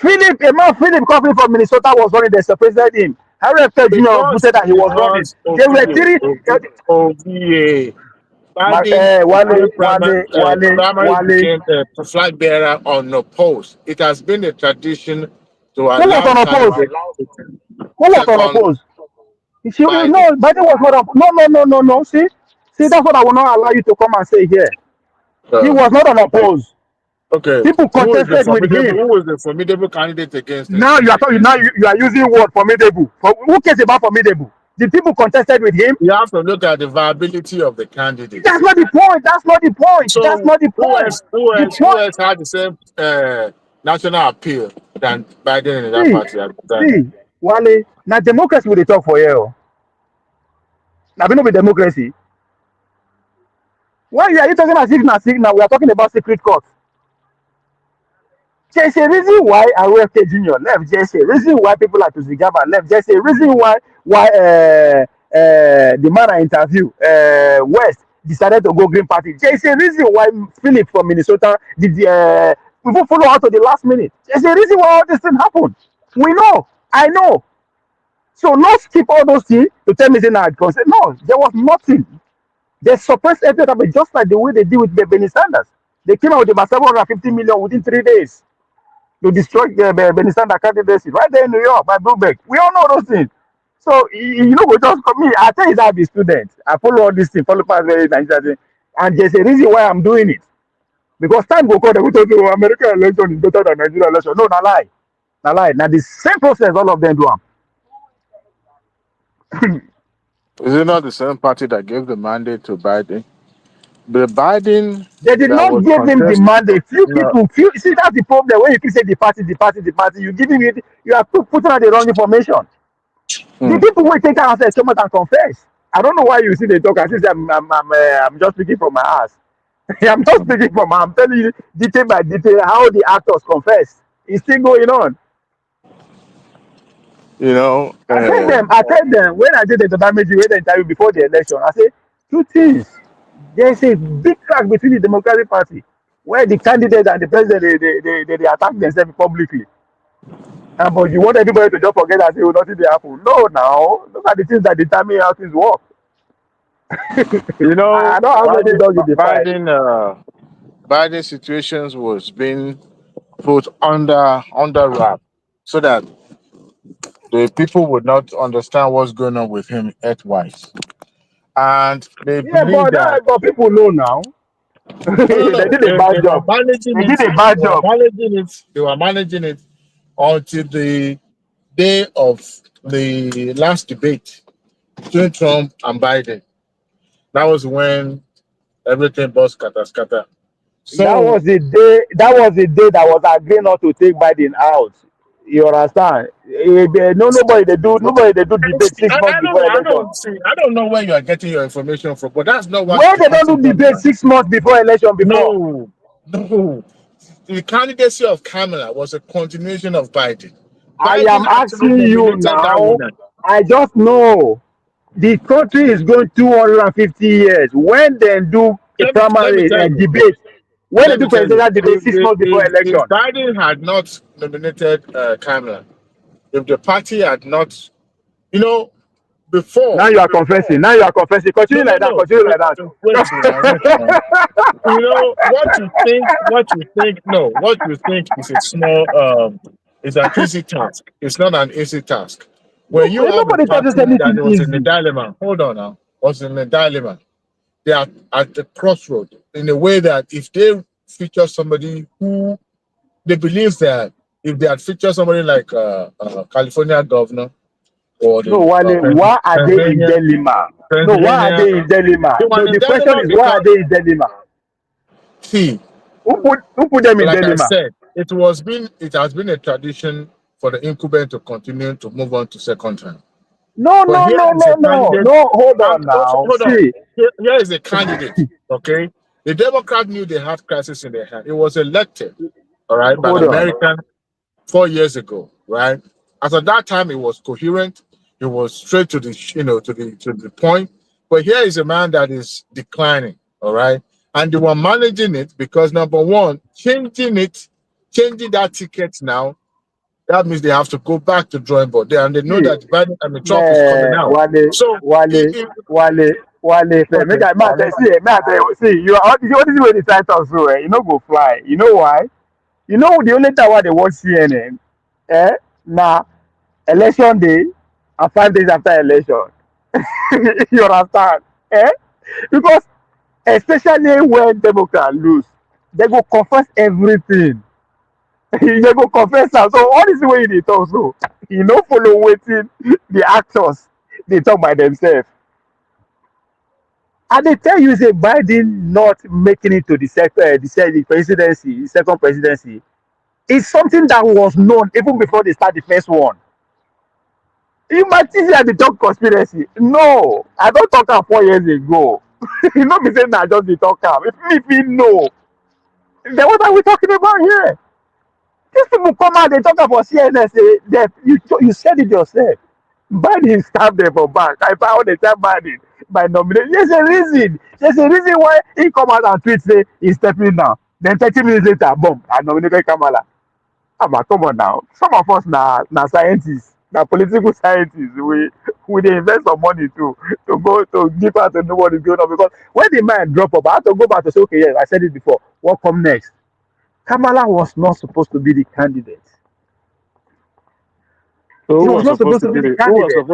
A man Philip coming from Minnesota was running. They separated him. Harry Jr. Because voted that he was running. There were three. OVA, My Biden became primary Wale. became the flag bearer unopposed. It has been a tradition to Who was allow unopposed? candidates to Who was second unopposed? No, Biden. Biden was not up. No. See, that's what I will not allow you to come and say here. He So, was not unopposed. okay, People contested with him. who is the formidable candidate against him? Now you are talking. Now you are using word formidable. Who cares about formidable? The people contested with him. You have to look at the viability of the candidates. That's not the point. That's not the point. That's So not the point. The who point. else had the same national appeal than Biden in that See, party at the time? Wale. Now democracy will they talk for you. Now we know be democracy. Why are you talking as if now we are talking about secret courts? There's a reason why RFK Jr. left. There's a reason why people like Tuzigaba left. There's a reason why the man I interview West decided to go Green Party. There's a reason why Philip from Minnesota did people follow out to the last minute. There's a reason why all this thing happened. We know. I know. So not skip all those things to tell me that no, there was nothing. They suppressed everything, just like the way they did with Bernie Sanders. They came out with about 750 million within 3 days to destroy the Bernie Sanders candidacy right there in New York by Bloomberg. We all know those things. So you know, we just come me. I tell you that I'm a student. I follow all these things, follow past very Nigeria, and there's a reason why I'm doing it. Because time will come, they will tell you American election is better than Nigerian election. No, not lie, not lie. Now the same process, all of them do. Is it not the same party that gave the mandate to Biden? The Biden They did that not was give him the contested. mandate. No. Few. See, that's the problem. When you keep saying the party, you give him it. You are putting out the wrong information. The people will take that and come out and confess. I don't know why you see the talk. I say I'm just speaking from my ass. I'm not speaking from. I'm telling you detail by detail how the actors confess. It's still going on. You know, I tell them when I did the damage when the interview before the election, I say two things. There's a big crack between the Democratic Party, where the candidate and the president they attack themselves publicly. But you want everybody to just forget that nothing they happen. No, now those are the things that determine how things work. you know, I don't have any dog in the fight. Biden situations was being put under wrap so that the people would not understand what's going on with him earthwise. And they Yeah, believe that but people know now. They did a they bad were job. managing They did it. a bad job. They were managing it until the day of the last debate between Trump and Biden. That was when everything was scatter. That So was the day. That was the day that was agreed not to take Biden out. You understand? Nobody they do. Nobody they do debate 6 months before election. I don't know where you are getting your information from, but that's not what Where the they don't party do done debate now. 6 months before election before. No. The candidacy of Kamala was a continuation of Biden. I Biden am actually asking you nominated that now. woman. I just know the country is going 250 years. When they do a Let me primary tell you. debate, when they Let me do tell you. presidential debate 6 months before If election. Biden had not nominated Kamala, if the party had not, you know, Now before. you are confessing. Now you are confessing. Continue like that. No. Continue like that. Wait now. You know what you think. No, what you think is a small. It's an easy task. It's not an easy task. When you have a Nobody touches party that anything was in a easy. dilemma, hold on now, was in a dilemma. They are at the crossroad in a way that if they feature somebody who they believe that if they had featured somebody like California governor or No, the Wale, why are they in Delima? No, why are Pennsylvania, they in Delima? they were No, in the question dilemma is why because are they in Delima? see, Who put them in like I Delima? said, it has been a tradition for the incumbent to continue to move on to second term. No, But no, here no, is no, a no, candidate. no. Hold on now. Hold on. See, Here is a candidate. Okay, the Democrat knew they had crisis in their hand. It was elected, all right, by the hold on. American 4 years ago, right? As at that time, it was coherent. It was straight to the to the point. But here is a man that is declining, all right, and they were managing it because number one, changing that ticket now. That means they have to go back to drawing board there, and they know See, that Biden and Trump is coming man, out. Wale, So, Wale, Wale, Wale. Make okay, I see. You are what is way the title so? You know go fly. You know why? You know the only time why they watch CNN, now election day and 5 days after election. You understand? Because especially when Democrats lose, they go confess everything. They go confess am. So all this way they talk so, you no follow wetin the actors they talk by themselves. And they tell you say Biden not making it to the presidency, the second presidency, is something that was known even before they start the first one. You might think that they talk conspiracy. No, I don't talk am 4 years ago. You know me saying I just dey talk am. If you know, then what are we talking about here? These people come out, they talk about CNN, say that you said it yourself. Biden stabbed them for back. I found the time Biden by nomination. There's a reason. There's a reason why he come out and tweet say he's stepping down. Then 30 minutes later, boom, I nominated Kamala. Come on now. Some of us na scientists, na political scientists. We dey invest some money to go to give out to know what is going on because when the man drop up, I have to go back to say, okay, yes, I said it before. What come next? Kamala was not supposed to be the candidate. so He who was was not supposed supposed to to be be the the candidate.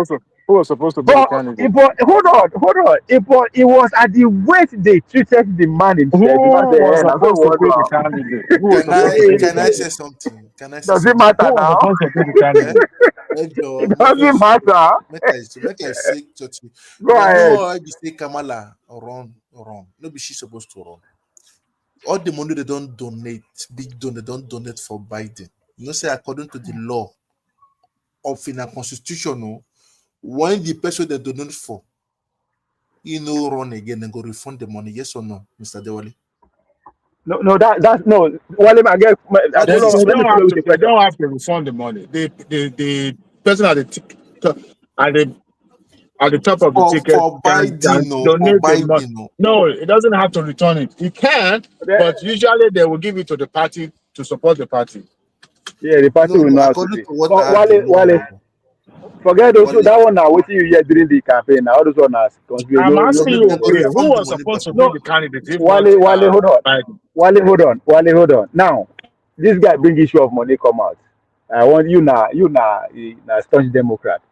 candidate? But hold on. It was at the weight they treated the man Who himself. The man said, was "Hey, now so supposed to what be the now? candidate? Who was Can supposed I to be the can I say candidate? something? Can I say Does it something? matter Who was now? supposed to be the Eh? candidate? It doesn't matter. Make I say something. Go There's no ahead. why be say Kamala run. No be she supposed to run. All the money they don't donate, big donor, they don't donate for Biden. You know, say according to the law of in a constitution, no, when the person they donate for, you know, run again and go refund the money. Yes or no, Mr. Dewali? No, that's no. Well, I get. That They, is Hold the they on. Let me don't follow have with to. the They question. don't have to refund the money. The person at the top of the ticket for can Biden, no, for donate the money. Biden, no. No, it doesn't have to return it. He can, but usually they will give it to the party to support the party. Yeah, the party No, will know how to according do. to what But I have the Wale, law, forget those. Wale, That one now. What you hear during the campaign? Now all those one are conspiracy. I'm No, asking then, you then go again, who refund the was money supposed back. to be no. the candidate if not Wale, hold on. Biden? Wale, hold on. Now, this guy bring issue of money come out. I want you na staunch Democrat.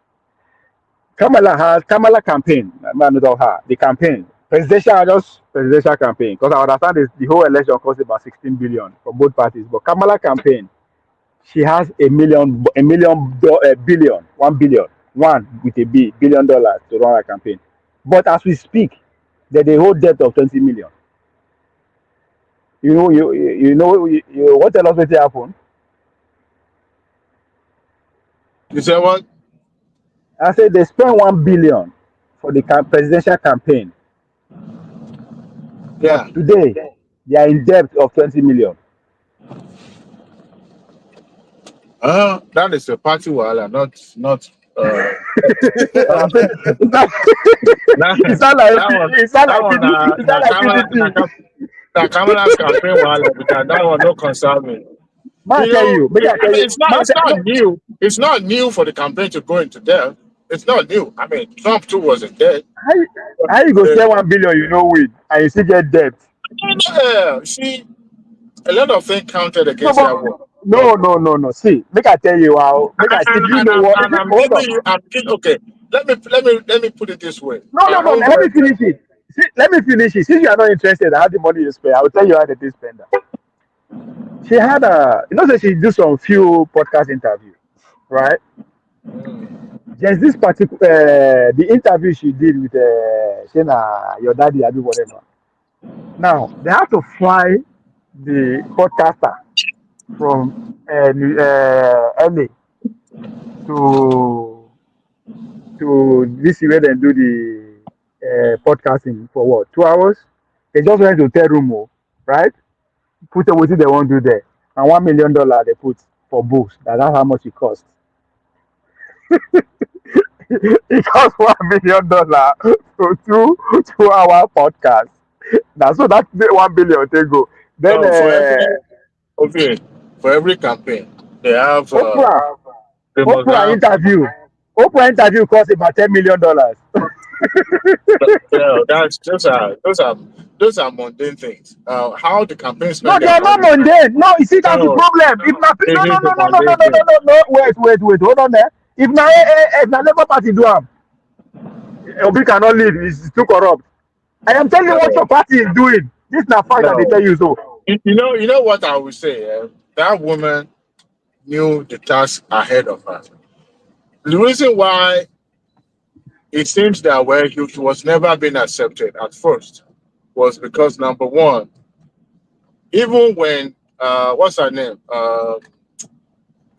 Kamala campaign. Man, not her. The campaign presidential campaign. Because I understand the whole election cost about 16 billion for both parties. But Kamala campaign, she has billion, 1 billion, one with a billion dollars to run her campaign. But as we speak, there's a whole debt of 20 million. What else will happen? You say what? I said they spent 1 billion for the presidential campaign, but Yeah. today they are in debt of 20 million. That is a party wahala, not I said, that it sound like that one it sound that like one it sound like PDP. Kamala's campaign wahala because that one no concern me. Man, You tell know, you, make I I tell mean, you, man, it's not no, new. It's not new for the campaign to go into debt. It's not new. I mean, Trump too was in debt. how you go Uh, spend 1 billion you know win and you still get debt? yeah, see, a lot of things counted No, against but that one. no. See, make I tell you how. Make I see. Do you know what? I'm Hold giving on. you. I'm giving, okay. Let me put it this way. No. Let me finish it. See, let me finish it. Since you are not interested, I have the money you spend. I will tell you how they spend that. She had that she do some few podcast interviews, right? There's this particular the interview she did with Shena, your daddy, I do whatever. Now they have to fly the podcaster from LA to this where they do the podcasting for what 2 hours. They just went to hotel room, right? Put what they want to do there, and $1 million they put for books. That's how much it costs. It costs $1 million for 2 hour podcast. Now, so that's the 1 billion they go. Then No, for every campaign, they have Oprah, they must Oprah have. interview. Oprah interview costs about $10 million. That's those are mundane things. How the campaign No, spend they their are not money. mundane. No, you see, that's the No, problem. If not, it no, no, is no, a no, no, no, mundane no, no, thing. no, no. Wait, hold on there. If now Labour Party do am, Obi cannot lead. It's too corrupt. I am telling you what No, your party is doing. This na fact that they tell no. you so. You know what I would say. That woman knew the task ahead of her. The reason why it seems that way he was never being accepted at first was because number one, even when what's her name?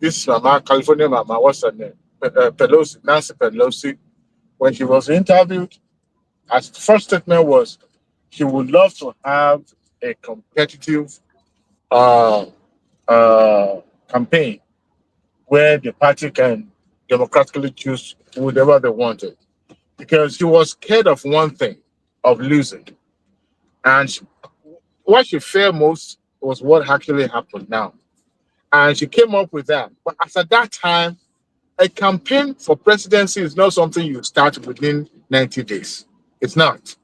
This mama, California mama, what's her name? Pelosi, Nancy Pelosi, when she was interviewed, her first statement was she would love to have a competitive uh, uh, campaign where the party can democratically choose whoever they wanted. Because she was scared of one thing, of losing. And what she feared most was what actually happened now. And she came up with that. But as at that time, a campaign for presidency is not something you start within 90 days. It's not.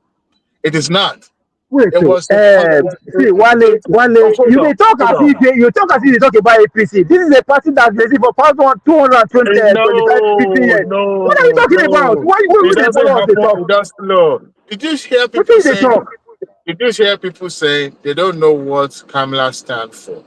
It is not. Wait, It so was a, see, Wale, hold you on, may talk hold as on. if you talk as if you talk about APC. This is a party that's been for past 220, 25, 50 No, years. What are you no, talking about? no. Why It would they doesn't follow us? They happen. talk. It does no. Did you hear What people is they saying? talk? Did you hear people saying they don't know what Kamala stands for?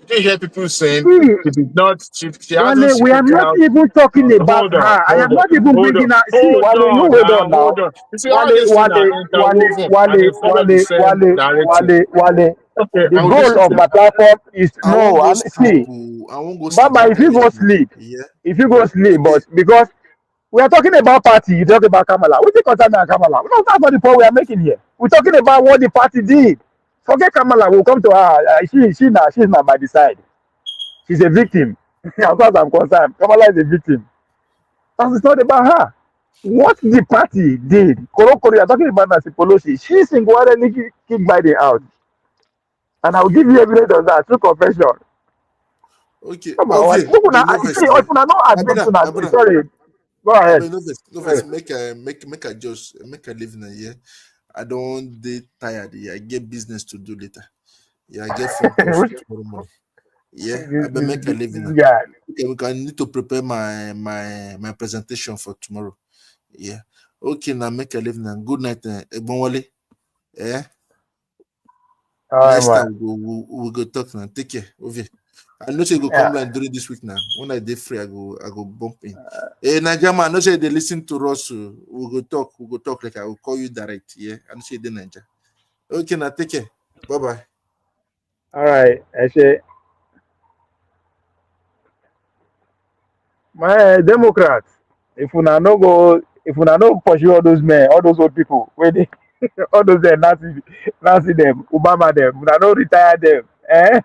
Did you hear people saying See, she did not? She hasn't Wale, we are spoken not out. even talking about Hold on, her. I am hold on, not even hold on, bringing her. See, hold Wale, you on hold on now, now. hold on. You see, all Wale, these things are Wale, Wale, interwoven and Wale, they follow the Wale, same Wale, narrative. Wale, Wale. Okay, The I will goal listen of to my you. platform is I won't no. go And sleep. see, I won't go sleep. Baba, Make if I you let go you know. sleep, Yeah. if you go sleep, Okay. but because we are talking about party, you talk about Kamala. We take concern about Kamala. We don't talk about the point we are making here. We're talking about what the party did. Forget Kamala. We'll come to her. She's not by the side. She's a victim. As far as I'm concerned, Kamala is a victim. And it's not about her. What the party did, Korokoro, you're talking about Nancy Pelosi. She single-handedly kicked Biden out. And I'll give you evidence of that through confession. Okay. Come on, Ovie, look, may I no see, vex, yeah. if you not My admit brother, my to, brother. sorry, go ahead. No vex, no vex. Make I just make a living a year. I don't dey tired. Yeah, I get business to do later. Yeah, I get phone call for tomorrow morning. Yeah, I be make a living. This guy. Okay, we can need to prepare my presentation for tomorrow. Yeah. Okay, now make a living and good night, Egbonwale. Yeah. All right, Next man. time we go talk now. Take care, Ovie. I know you go Yeah. come line during this week now. When I dey free, I go bump in. Hey, Nigeria man, I know say they listen to us. We go talk like I will call you direct. Yeah, I know say they Nigeria. Okay, now take care. Bye bye. All right. I say, my Democrats, if una no pursue all those men, all those old people, where they, all those Nancy them, Obama them, una no retire them, eh?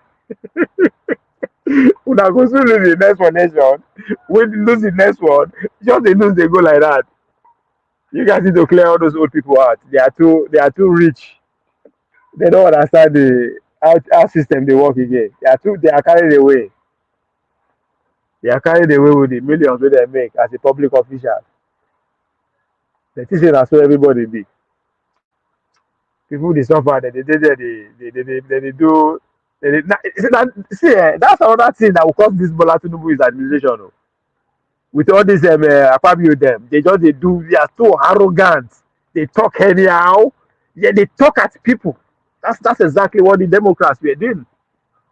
Una go soon lose the next one nation. When lose the next one, just they lose, they go like that. You guys need to clear all those old people out. They are too rich. They don't understand how system they work again. They are carried away. They are carried away with the millions wey they make as a public official. The think say na so everybody be. People dey suffer, dem dey dey there, dey do. That's another thing that will cause this Bola Tinubu administration. Oh. With all this Akpabio dem, they just dey do. They are so arrogant. They talk anyhow. Yeah, they talk at people. That's exactly what the Democrats were doing.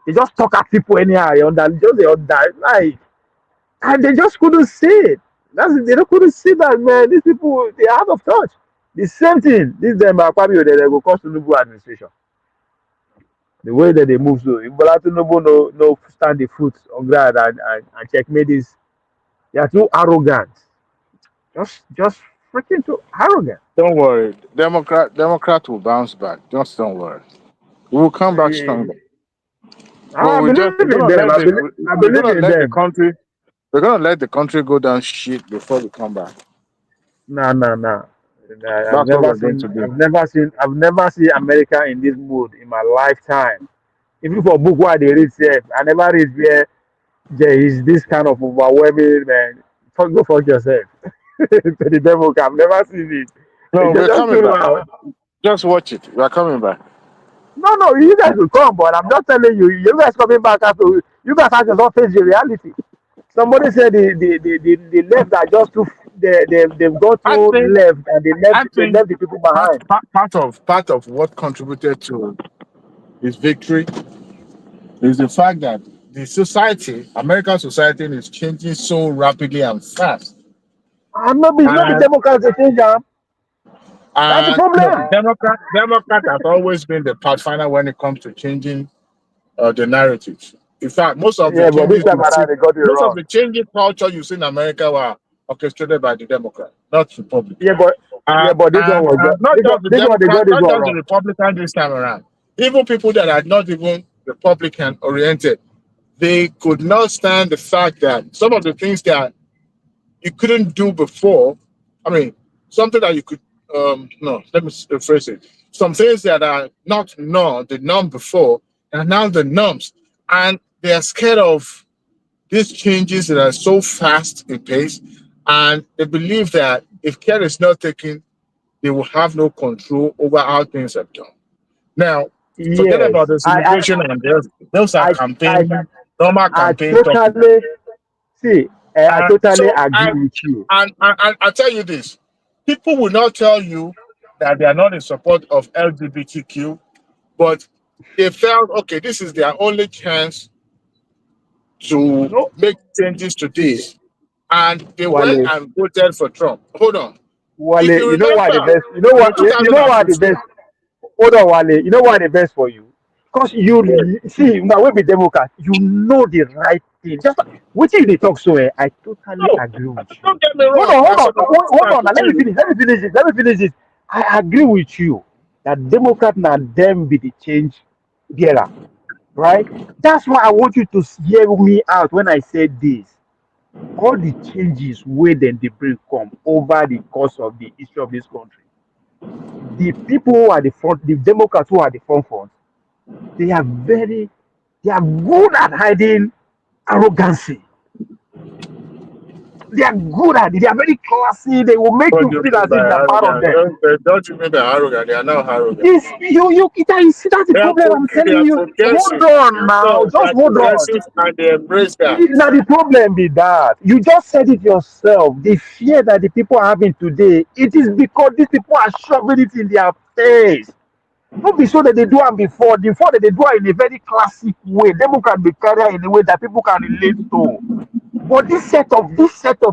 They just talk at people anyhow, they under like, and they just couldn't see it. They don't couldn't see that, man. These people, they are out of touch. The same thing. This them probably they go cost Tinubu administration. The way that they move, so if Bola Tinubu no stand the foot on ground and checkmate this, they are too arrogant. Just freaking too arrogant. Don't worry. Democrat will bounce back. Just don't worry. We'll come back stronger. But I believe we're in gonna them. let I believe in them. we're gonna let the country go down shit before we come back. Nah. Nah, That's what we're going to do. I've never seen America in this mood in my lifetime. Even for book why they read safe, I never read where there is this kind of overwhelming, man. Go fuck yourself. To the devil, I've never seen it. No, It's we're just coming too back. loud. Just watch it. We're coming back. No, you guys will come, but I'm just telling you, you guys coming back after you guys have to not face the reality. Somebody said the left are just too they've got I too think left and I they think left the people behind. part of what contributed to his victory is the fact that the society, American society, is changing so rapidly and fast. And maybe it's not the And Democrats they change them. That's the no, problem. Democrat has always been the pathfinder when it comes to changing the narratives. In fact, Yeah, but this time around they got it most of wrong. the changing culture you see in America were orchestrated by the Democrat, not Republican. Yeah, but this one was And not just the this one they Democrat, got this not one just the wrong. Republican this time around. Even people that are not even Republican oriented, they could not stand the fact that some of the things that you couldn't do before, I mean, something that you could, no, let me rephrase it. Some things that are not the norm before, are now the norms. And they are scared of these changes that are so fast in pace. And they believe that if care is not taken, they will have no control over how things are done. Now, forget about Yes, the celebration and those are I, I, normal I campaign topics. totally see. I totally So agree with you. and I tell you this, people will not tell you that they are not in support of LGBTQ, but they felt okay, this is their only chance to No, make changes to see, this. And they went Wale, and voted for Trump. Hold on. If Wale, you you know why the remember best? You know in what? You know why the 2015, best? Hold on, Wale. You know why the best for you? Because you see now we be Democrat, you know the right thing. Just what they talk so I totally no, agree with you. don't get me wrong, Hold as on, a Republican, hold on. Now, let me too. finish. Let me finish this. I agree with you that Democrat now them be the change bearer, right? That's why I want you to hear me out when I said this. All the changes where then they bring come over the course of the history of this country. The people who are the front, the Democrats who are the front, they are very, they are good at hiding arrogancy. They are good at it. They are very classy. They will make What you do you feel mean as by if you are part of arrogant? them. Don't you mean by arrogant? They are not arrogant. This you see that's the problem. I'm They telling are you. Hold progressive. on now. No, they Just are hold on. progressive and they embrace that. Now the problem be that you just said it yourself. The fear that the people are having today, it is because these people are shoving it in their face. Not be so that they do it before. Before that they do it in a very classic way. Democrat be carried in a way that people can relate to. But this set of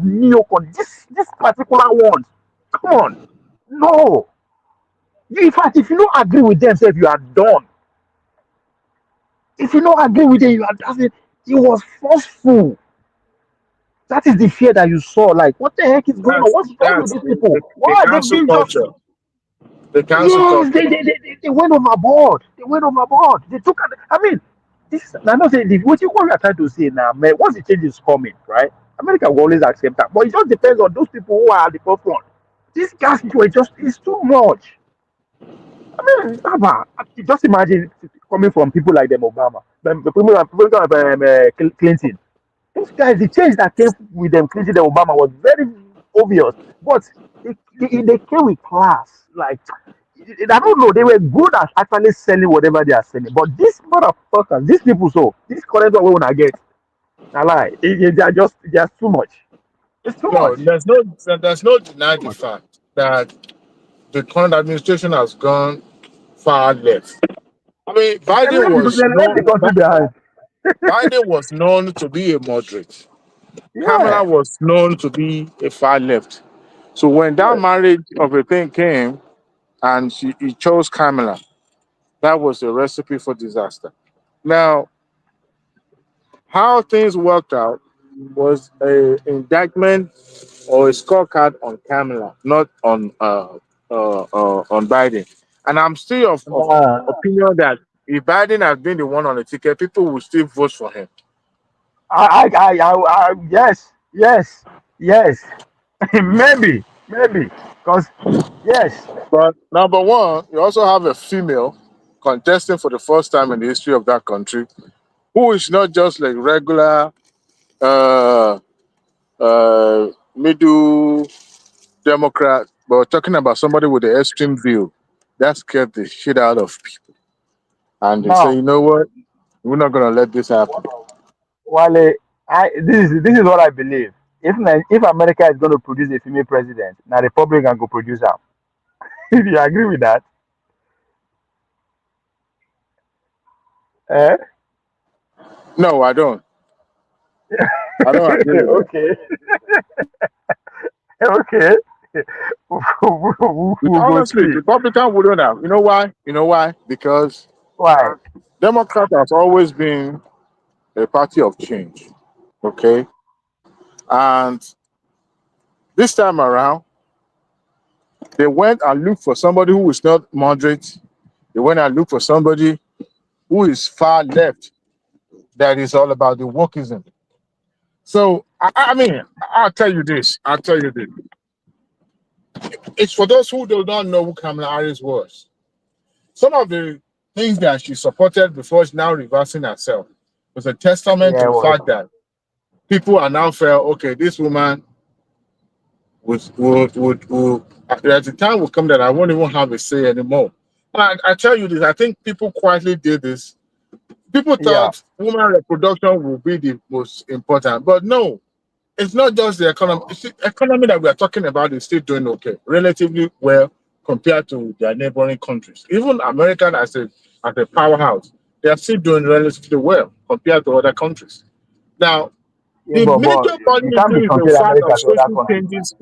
neocon, this particular one, come on, no. You, in fact, if you don't agree with them, say if you are done. If you don't agree with them, you are that's it. It was forceful. That is the fear that you saw. Like, what the heck is going on? What's wrong with That's these people? the Why are they council being just culture. The council yes, culture. they went overboard. They went overboard. They took. I mean, this. I know say what you are trying to say now, man. Once the change is coming, right? America will always accept that, but it just depends on those people who are at the forefront. This gas were just is too much. I mean, Baba, just imagine coming from people like them, Obama, people like Clinton. Those guys, the change that came with them, Clinton and Obama, was very obvious, but they came with class. Like, I don't know, they were good at actually selling whatever they are selling. But these motherfuckers, these people, so this current one we wanna get, I lie, they are just too much. It's too No, much. there's no denying Too the much. fact that the current administration has gone far left. I mean, They left the country behind. Biden was known to be a moderate. Kamala Yeah. was known to be a far left. So when that Yes. marriage of a thing came and he chose Kamala, that was a recipe for disaster. Now, how things worked out was a indictment or a scorecard on Kamala, not on Biden. And I'm still of Nah, opinion that if Biden had been the one on the ticket, people would still vote for him. yes, yes, yes. maybe, because yes, But number one, you also have a female contesting for the first time in the history of that country, who is not just like regular uh, middle Democrat, but we're talking about somebody with an extreme view. That scared the shit out of people. And they say, now, you know what? We're not going to let this happen. Wale, this is what I believe. If America is going to produce a female president, now Republican go produce her. If you agree with that, eh? No, I don't. I don't agree with that. Okay, okay. We'll go Honestly, see. Republican wouldn't have. You know why? You know why? Because Why? Democrat has always been a party of change. Okay. And this time around, they went and looked for somebody who is not moderate. They went and looked for somebody who is far left, that is all about the wokeism. So, I mean, I'll tell you this. I'll tell you this. It's for those who do not know who Kamala Harris was. Some of the things that she supported before she's now reversing herself was a testament to Yeah, the well, fact that people are now felt, okay, this woman would at the time will come that I won't even have a say anymore. And I tell you this, I think people quietly did this. People yeah, thought woman reproduction would be the most important, but no, it's not just the economy. It's the economy that we are talking about is still doing okay, relatively well compared to their neighboring countries. Even America as a powerhouse, they are still doing relatively well compared to other countries. Now, yeah, the but major you policy can't be is the comparing fact America of to other social countries now. changes,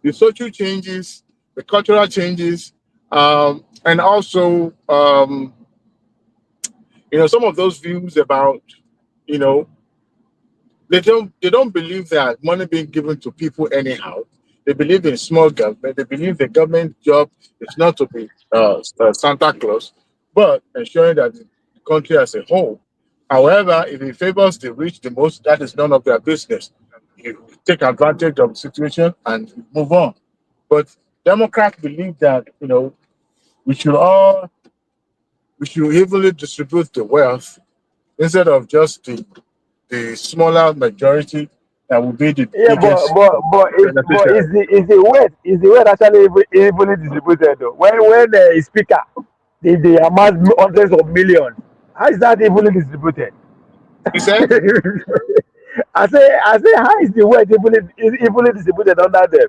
the social changes, the cultural changes, and also some of those views about you know they don't believe that money being given to people anyhow. They believe in small government. They believe the government job is not to be Santa Claus, but ensuring that the country as a whole. However, if it favors the rich the most, that is none of their business. You take advantage of the situation and move on. But Democrats believe that we should all we should evenly distribute the wealth instead of just the smaller majority that will be the Yeah, biggest is beneficiary. the weight actually evenly distributed though? When a speaker, they amass hundreds of millions, how is that evenly distributed? He said, I say, how is the weight evenly distributed under them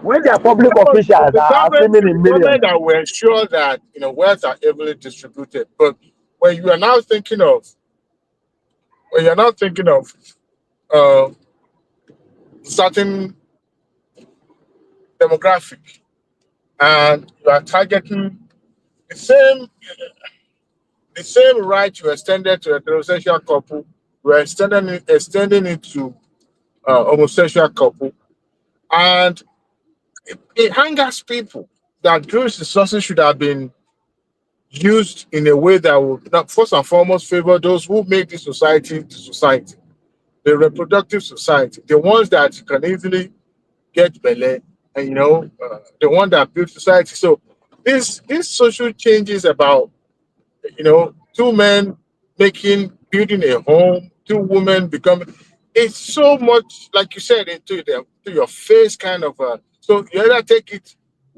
when they are public "No, officials the are government, swimming the in millions? government that will ensure that wealth are evenly distributed." But when you are now thinking of when you're now thinking of uh, certain demographic and you are targeting the same the same right you extended to a heterosexual couple, we're extending it to homosexual couple, and it angers people that those resources should have been used in a way that would not, first and foremost favor those who make this society the society, the reproductive society, the ones that you can easily get belay, and the one that build society. So these social changes about two men building a home, two women becoming. It's so much, like you said, to your face kind of. So you either take it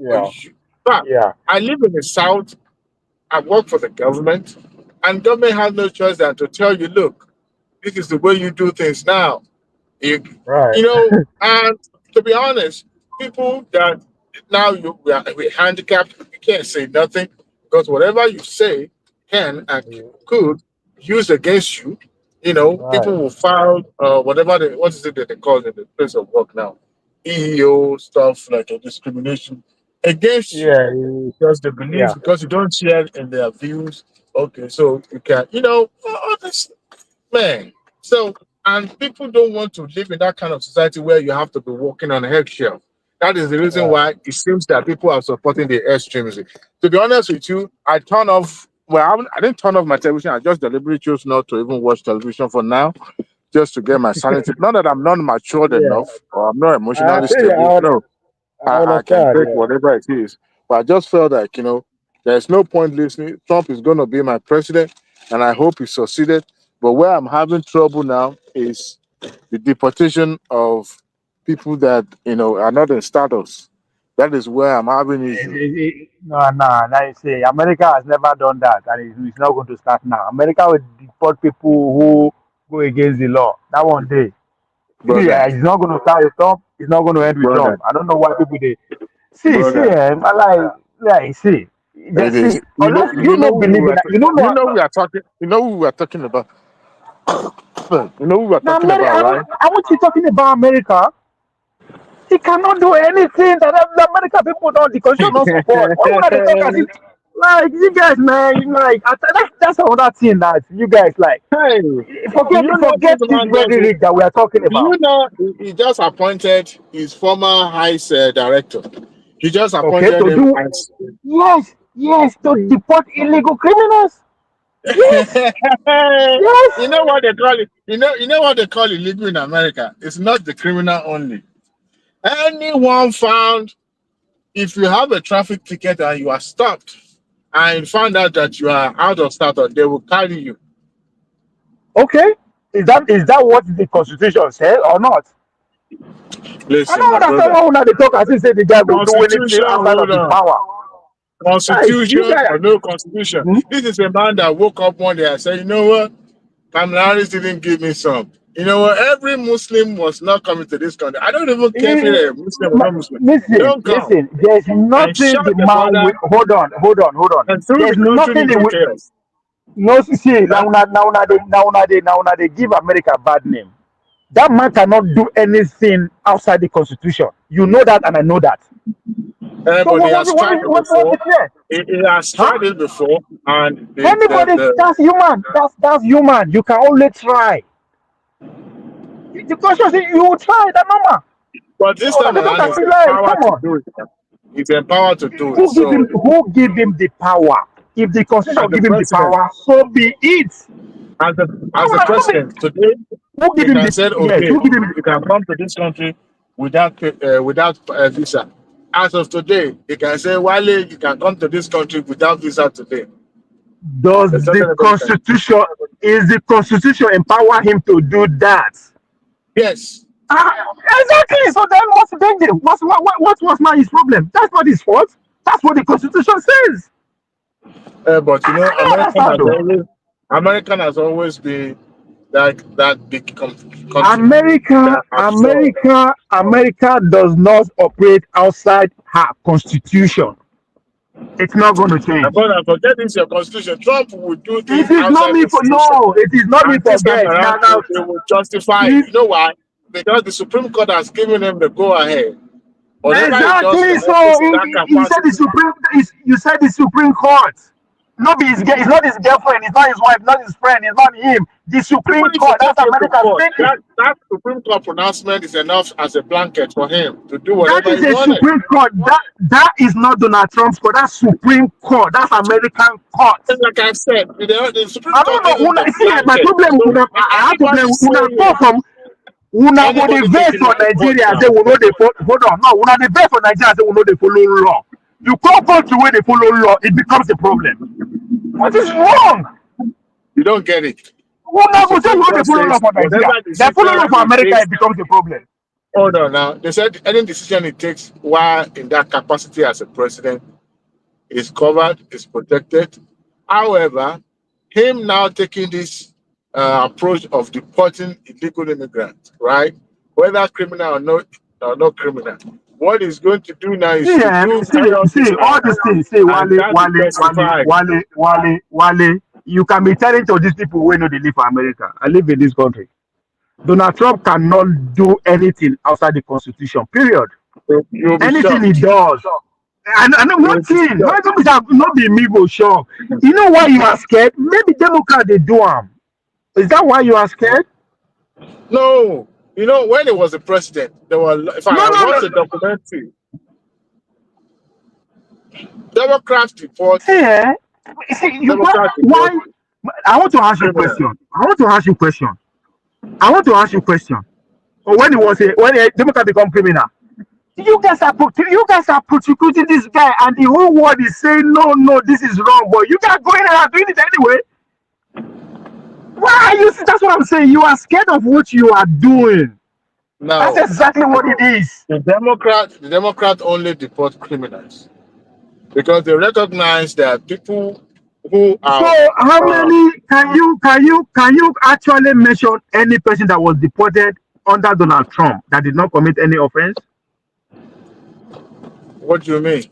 or Yeah, you. But yeah, I live in the South. I work for the government, and government has no choice than to tell you, look, this is the way you do things now. You, right. and to be honest, people that now we're handicapped, you can't say nothing because whatever you say can and could used against you. You know, Right. people will file whatever what is it that they call it in the place of work now, EEO stuff like a discrimination against you Yeah. because they believe Yeah. because you don't share in their views. Okay, so you can, all this man. So and people don't want to live in that kind of society where you have to be walking on eggshell. That is the reason Right. why it seems that people are supporting the extremism. To be honest with you, I turn off. Well, I didn't turn off my television. I just deliberately chose not to even watch television for now, just to get my sanity. Not that I'm not matured Yeah. enough or I'm not I emotionally think stable. No, I I can understand. take Yeah. whatever it is. But I just felt like, there's no point listening. Trump is going to be my president, and I hope he succeeded. But where I'm having trouble now is the deportation of people that, are not in status. That is where I'm having issue. No, no. Now you see, America has never done that, and it's not going to start now. America will deport people who go against the law. That one day. Yeah, Brother, it's not going to start with Trump. It's not going to end with brother, Trump. I don't know why people they see, brother. see, It just see. is. You know, Unless you don't believe in that, you know we are talking. You know who we are talking about. You know who we are Now, talking about, right? I want you talking about America. He cannot do anything that the American people don't, the constitution not support. Why would they talk as if, like, you guys, man, that's another thing that you guys, like, Hey, forget this this man just? rhetoric that we are talking about. He just appointed his former ICE director. He just Okay, appointed to him do, as. yes, to deport illegal criminals. Yes, You yes. know what they call it? You know what they call illegal in America? It's not the criminal only. Anyone found, if you have a traffic ticket and you are stopped and found out that you are out of status, they will carry you. Okay, is that what the constitution says or not? I Listen, don't my understand brother. why una dey talk as if say the guy go do anything Constitution, outside of hold his on. power. Guys, you Constitution guys. or no constitution. Hmm? This is a man that woke up one day and said, you know what? Kamala Harris didn't give me some. You know what? Every Muslim was not coming to this country. I don't even care if you're a Muslim or not Muslim. Listen, Don't come. listen. There's And nothing shut the the man border will. Hold on. and threw the There's country nothing they into will. chaos. No, see, Huh? now they give America a bad name. That man cannot do anything outside the constitution. You know that, and I know that. So But he what? has tried it What's before. the fear? He has tried Huh? it before. And Anybody, that's human. That's human. You can only try. The question is, you will try. That normal. but this Oh, time they talk around, as he's if like, empowered come to on. do it. He's empowered to do it. So, Who give him the power? If the as constitution the give him the president, power, so be it. as the president, today, Who give he him can the say, yes? okay, Who give him you can come to this country without visa. As of today, he can say, Wale, you can come to this country without visa today. does There's the nothing anybody can do. constitution is the constitution empower him to do that? Yes. Exactly. So then what's the big deal? What was now his problem? That's not his fault. That's what the constitution says. But I don't understand though. American has always been that big country America, that absorbed. America, America does not operate outside her constitution. It's not going to change. But I forget this your constitution. Trump will do It things is not outside me for constitution. no. It is not me And this time forget. around, Now, they will justify it. if You know why? Because the Supreme Court has given them the go ahead. Whatever he does exactly so, connected to that you said the capacity. Supreme. You said the Supreme Court. No, it's not his girlfriend. It's not his wife. Not his friend. It's not him. The Even Supreme if you Court. take That's him to America court, speaking. that Supreme Court pronouncement is enough as a blanket for him to do That whatever is he a wanted. Supreme Court. That is not Donald Trump's court. That's Supreme Court. That's American court. And like I said, the Supreme I Court don't gave know. him the See, my blanket. problem. So I have problem. anybody saying Una go dey anybody vex taking for it to court Nigeria say now. we no dey hold on. No, una dey vex for Nigeria say we no dey follow law. You come country where they follow law, it becomes a problem. What is wrong? You don't get it. The Una go say we Supreme no dey Court follow law says for Nigeria. whatever They follow law decision for it America, takes. it becomes a problem. Hold on now. They said any decision it takes while in that capacity as a president is covered, is protected. However, him now taking this approach of deporting illegal immigrants, right? Whether criminal or not criminal, what he's going to do now is to do carry out this See, all act these things, and that will testify. Wale. you can be telling to these people who know they live for America. I live in this country. Donald Trump cannot do anything outside the Constitution. Period. You'll be Anything he shocked. does. And You'll be nothing. shocked. Not be me go shock. You know why you are scared? Maybe Democrat they do them. Is that why you are scared? No, you know when he was the president, there were. If I watched the No. documentary, Democrats deport. See, Democrats deport why? I want to ask you a criminals. question. Or when a Democrat become criminal, you guys are prosecuting this guy, and the whole world is saying no, this is wrong. But you guys going around doing it anyway. Why are you? That's what I'm saying. You are scared of what you are doing. Now, That's exactly what it is. the Democrat only deport criminals because they recognize that people who are. So how many can you actually mention any person that was deported under Donald Trump that did not commit any offense? What do you mean?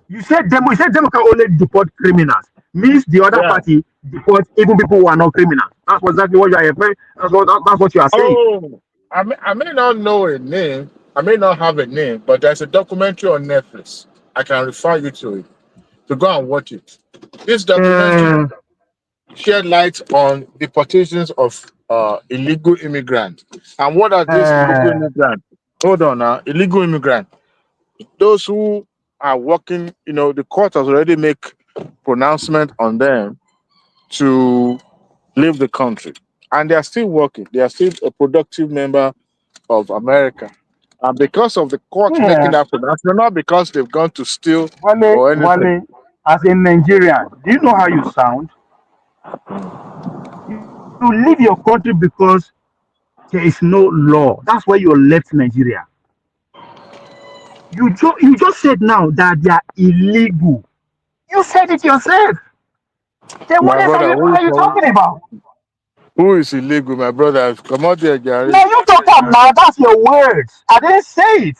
You said Democrat only deport criminals. Means the other party deport even people who are not criminals. That's exactly what you are saying. That's what you are saying. Oh, I may not know a name. I may not have a name, but there's a documentary on Netflix. I can refer you to it to go and watch it. This documentary shed light on deportations of illegal immigrants. And what are these illegal immigrants? Hold on now. Illegal immigrants. Those who are working, the court has already made pronouncement on them to leave the country. And they are still working. They are still a productive member of America. And because of the court making that pronouncement, not because they've gone to steal or anything. Wale, as a Nigerian, do you know how you sound? You leave your country because there is no law. That's why you left Nigeria. You just said now that they are illegal. You said it yourself. Then what else are you talking about? Who is illegal, my brother? Come out there, Gary. No, you talk about now. That's your words. I didn't say it.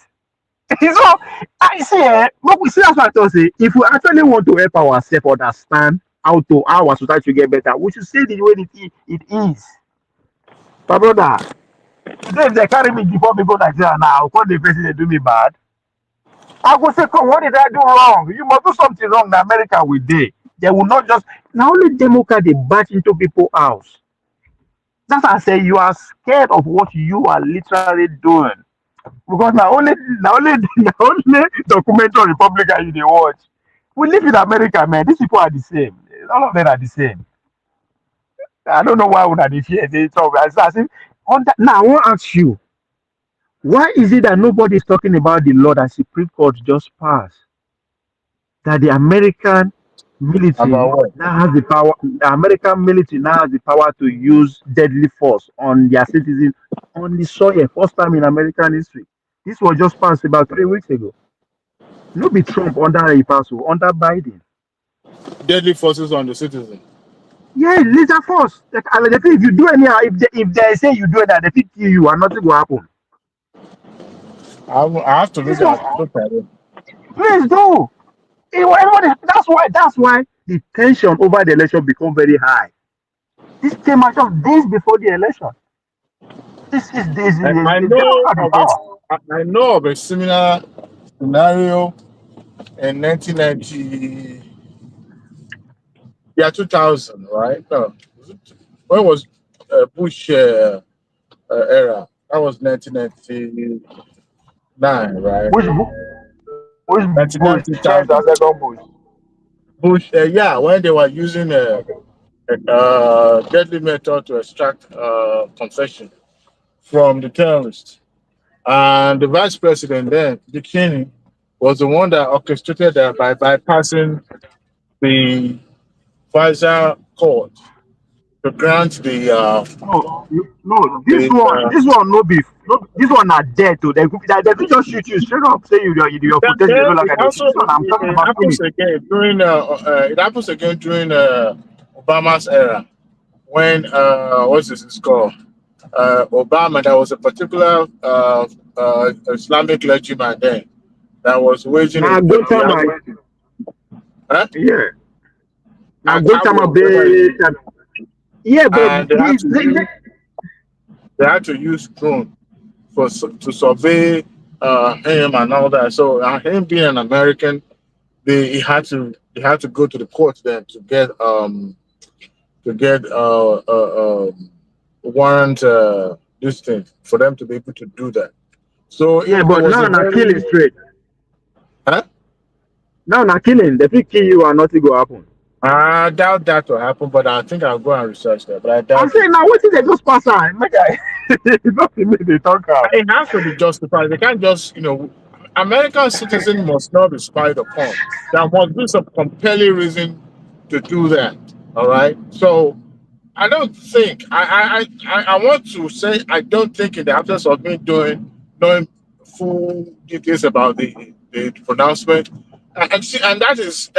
So I say, look, we see that's what I say. If we actually want to help ourselves understand how our society get better, we should say the way it is. My brother, today if they carry me before me go Nigeria now, call the president do me bad. I go say, come, what did I do wrong? You must do something wrong in America with they. They will not just now only Democrat they batch into people's house. That's why I say you are scared of what you are literally doing. Because now only documentary Republican you watch. We live in America, man. These people are the same. All of them are the same. I don't know why we are the fear. They talk. Now I want to ask you, why is it that nobody is talking about the law that Supreme Court just passed? That the American military now has the power. The American military now has the power to use deadly force on their citizens on the soil. First time in American history. This was just passed about 3 weeks ago. No be Trump under a pass under Biden. Deadly forces on the citizen. Yeah, laser force. Like, if you do anyhow, if they say you do it, they think you and nothing will happen. I have to look at it. Please do. That's why the tension over the election become very high. This came out of days before the election. I know of a similar scenario in 1990. Yeah, 2000, right? No, when was Bush era? That was 1999, right? Which Bush? Second Bush. Bush, yeah, when they were using a deadly method to extract confession from the terrorists. And the vice president then, Dick Cheney, was the one that orchestrated that by bypassing the FISA court to grant the this one this one are dead too. They just shoot you straight up, say your potential. You know, like I'm talking about. It happens again during Obama's era when what's this called? Obama, there was a particular Islamic clergyman then that was waging Yeah. Now and go how to we my are very, bed. Yeah, but and they had to use drone to survey him and all that. So him being an American, he had to go to the court then to get warrant this thing for them to be able to do that. So yeah, it but was now a na killing very straight. huh? Now na killing. They fit kill you and nothing go happen. I doubt that will happen, but I think I'll go and research that. But I I'm doubt saying it. now what is they just pass on? Make I nothing make they talk am. It has to be justified. They can't just, American citizen must not be spied upon. There must be some compelling reason to do that. All right. So I don't think I want to say I don't think in the absence of me knowing full details about the pronouncement, and see, and that is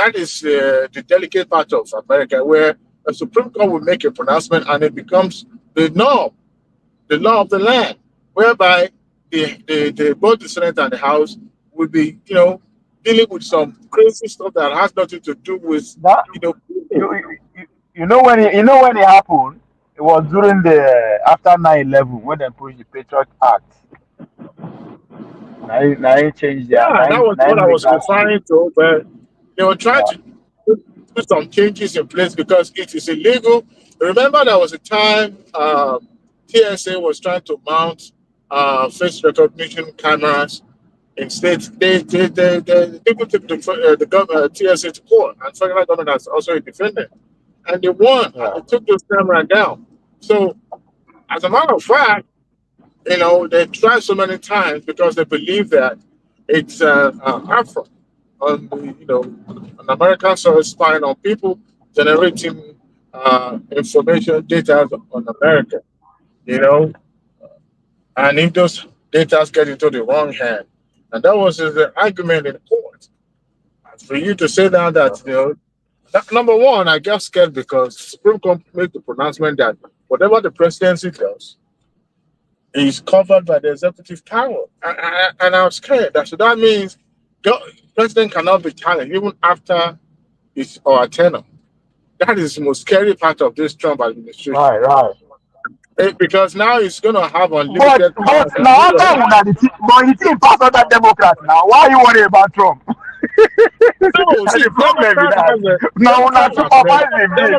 the delicate part of America where a Supreme Court will make a pronouncement and it becomes the norm, the law of the land, whereby both the Senate and the House would be, dealing with some crazy stuff that has nothing to do with, That people. you know when it happened? It was during the after 9/11 when they pushed the Patriot Act. Now it changed their Yeah, that was now what I make was that shit. referring to, but they were trying Yeah. to put some changes in place because it is illegal. Remember, there was a time TSA was trying to mount face recognition cameras in states. The people took the TSA to court, and federal government has also a defendant, and they won, and Yeah. they took those cameras down. So, as a matter of fact, they try so many times because they believe that it's harmful on an American soil spying on people, generating information, data on America, you know, and if those data get into the wrong hand, and that was the argument in court. And for you to say now that, number one, I get scared because the Supreme Court made the pronouncement that whatever the presidency does, is covered by the executive power. And I'm scared. So that means the president cannot be challenged even after his or her tenure. That is the most scary part of this Trump administration. Right. Because now he's going to have But unlimited power to now do after whatever. una the team, but the team pass other Democrats now. Why are you worried about Trump? No, That's see, the problem with that. Now una Democrats are supervise measured. him. Big.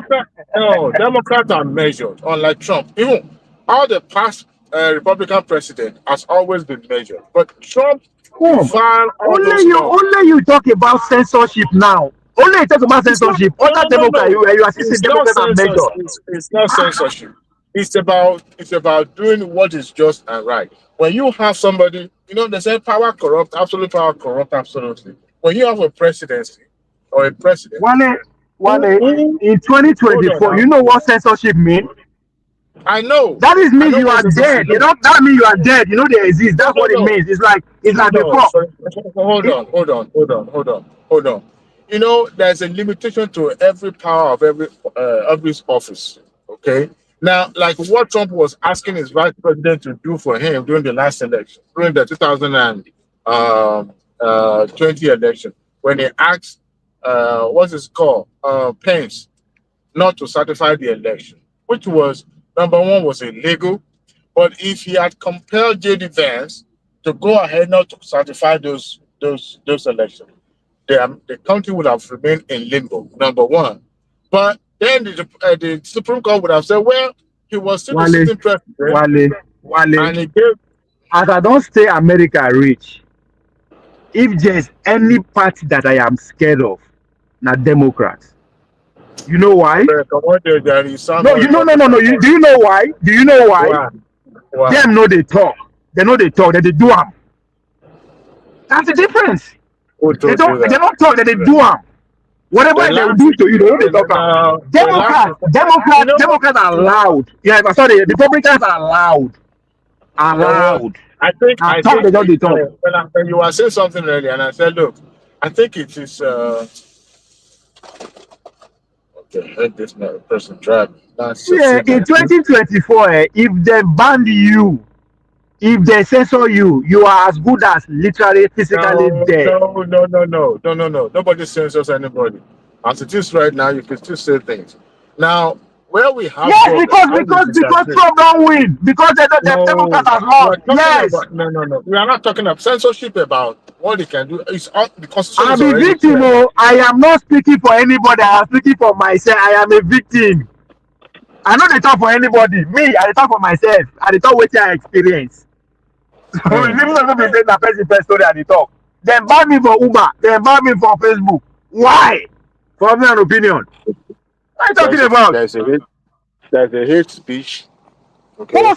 Democrats are measured, unlike Trump. Even all the past Republican president has always been measured. But Trump Trump. define all those norms. Only you talk about censorship now. Only you talk about It's not. censorship. No, Other no, no, Democrats, no. you are saying It's not Democrats are censorship. measured. It's not censorship. It's about doing what is just and right. When you have somebody, they say power corrupt, absolute power corrupt, absolutely. When you have a presidency or a president Wale, who in hold on 2024, now, you know what censorship mean? I That is I mean know you what are censorship dead. You means. know that mean you are dead. You know they exist. No, That's no, what it no. means. It's like No, before. hold on. There's a limitation to every power of every office. Okay. Now, like what Trump was asking his vice president to do for him during the last election, during the 2020 election, when he asked, what's his call, Pence, not to certify the election, which was number one was illegal. But if he had compelled JD Vance to go ahead not to certify those elections, the country would have remained in limbo. Number one, but then the Supreme Court would have said, well, he was still the Wale, sitting president, Wale. and he gave. As I don't stay America rich, if there's any party that I am scared of, not Democrats. You know why? America, what there you sound No, more you no. Republican. Do you know why? Do you know why? Why? Why? Them know they talk. They know they talk. That they do them. That's the difference. Who They told don't. you They that? don't talk. That they do them. The Whatever they will last, do to you, they know they talk them. the last, Democrats are loud. Yeah, sorry, Republicans are loud. Are you know what? loud. I think Now I talk, think they don't they talk. when you were saying something earlier, and I said, look, I think it is okay. Let this person drive. That's Yeah, succeeding. in 2024, if they ban you, if they censor you, you are as good as literally physically No, dead. no, no, no, no, no, no, no. Nobody censors anybody. As it is right now, you can still say things. Now, where we have Yes, problems, where we because disagree. Trump don't win because the No, Democrats has we lost. are talking Yes, about no. We are not talking about censorship about what they can do. It's the constitution is I'm a already victim. clear. Oh, I am not speaking for anybody. I am speaking for myself. I am a victim. I know they talk for anybody. Me, I dey talk for myself. I dey talk wetin I experience. So Mm. even though be say na person first story I dey talk. Dem ban me for Uber. Dem ban me for Facebook. Why? For me an opinion. What are you talking There's a about? there's a hate there's a hate speech. Okay,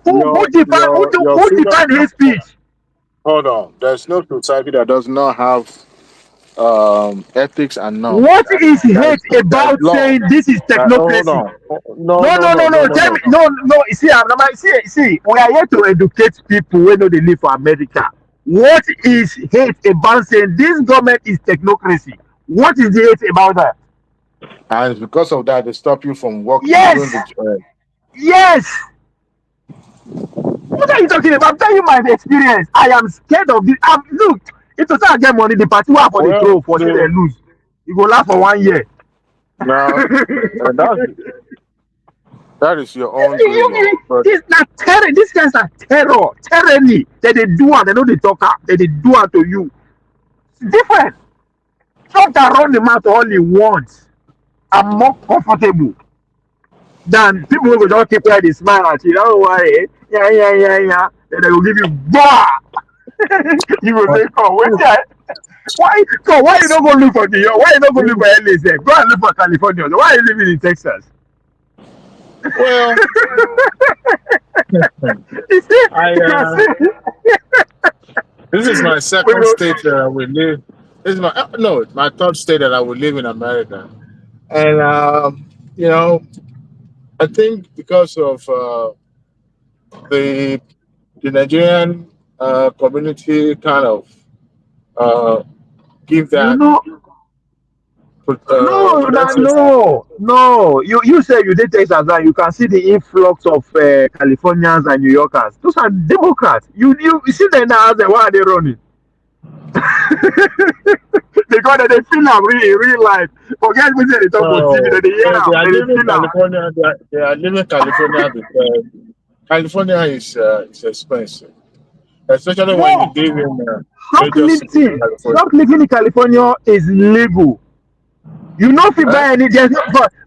Who that your who freedom. define hate speech? Hold on. There's no society that does not have ethics and norms. What is There's hate there's about law. saying this is Hold technocracy? on. No, No, no, no, no, no, no, no. no, Tell me, no. no, no. See, we are here to educate people when they live for America. What is hate about saying this government is technocracy? What is the hate about that? And because of that, they stop you from working, Yes, doing the. yes. What are you talking about? I'm telling you my experience. I am scared of this. Look, if to say I get money, the party will for the Well, throw for say they lose. You go last for 1 year. now that is your own grievance. But This not terror. These guys are terror. Tyranny. They do and they know they talk up. They do it to you. It's different. Trump can run the mouth all he wants. I'm more comfortable than people who go just keep quiet, they smile at you. Don't worry. Yeah. Then they will give you bah. You will say, come, wait there. Why? Come, why you don't go look for New York? Why you don't go look for LA? Sef? Go and look for California. Why are you living in Texas? well, You see, I you see. this is my second state that I will live. This is my no, my third state that I will live in America, and I think because of the Nigerian community kind of uh, give You that know, no, would I say no. You say you did Texas and you can see the influx of Californians and New Yorkers. Those are Democrats. You see them now. Why are they running? Because they feel am real life. Forget wetin they talk for TV. They hear they am. are They living feel am. California. They are living California because California is expensive, especially when you No, live in major cities in California. shoplifting in California is legal. You know if you Huh? buy any there's no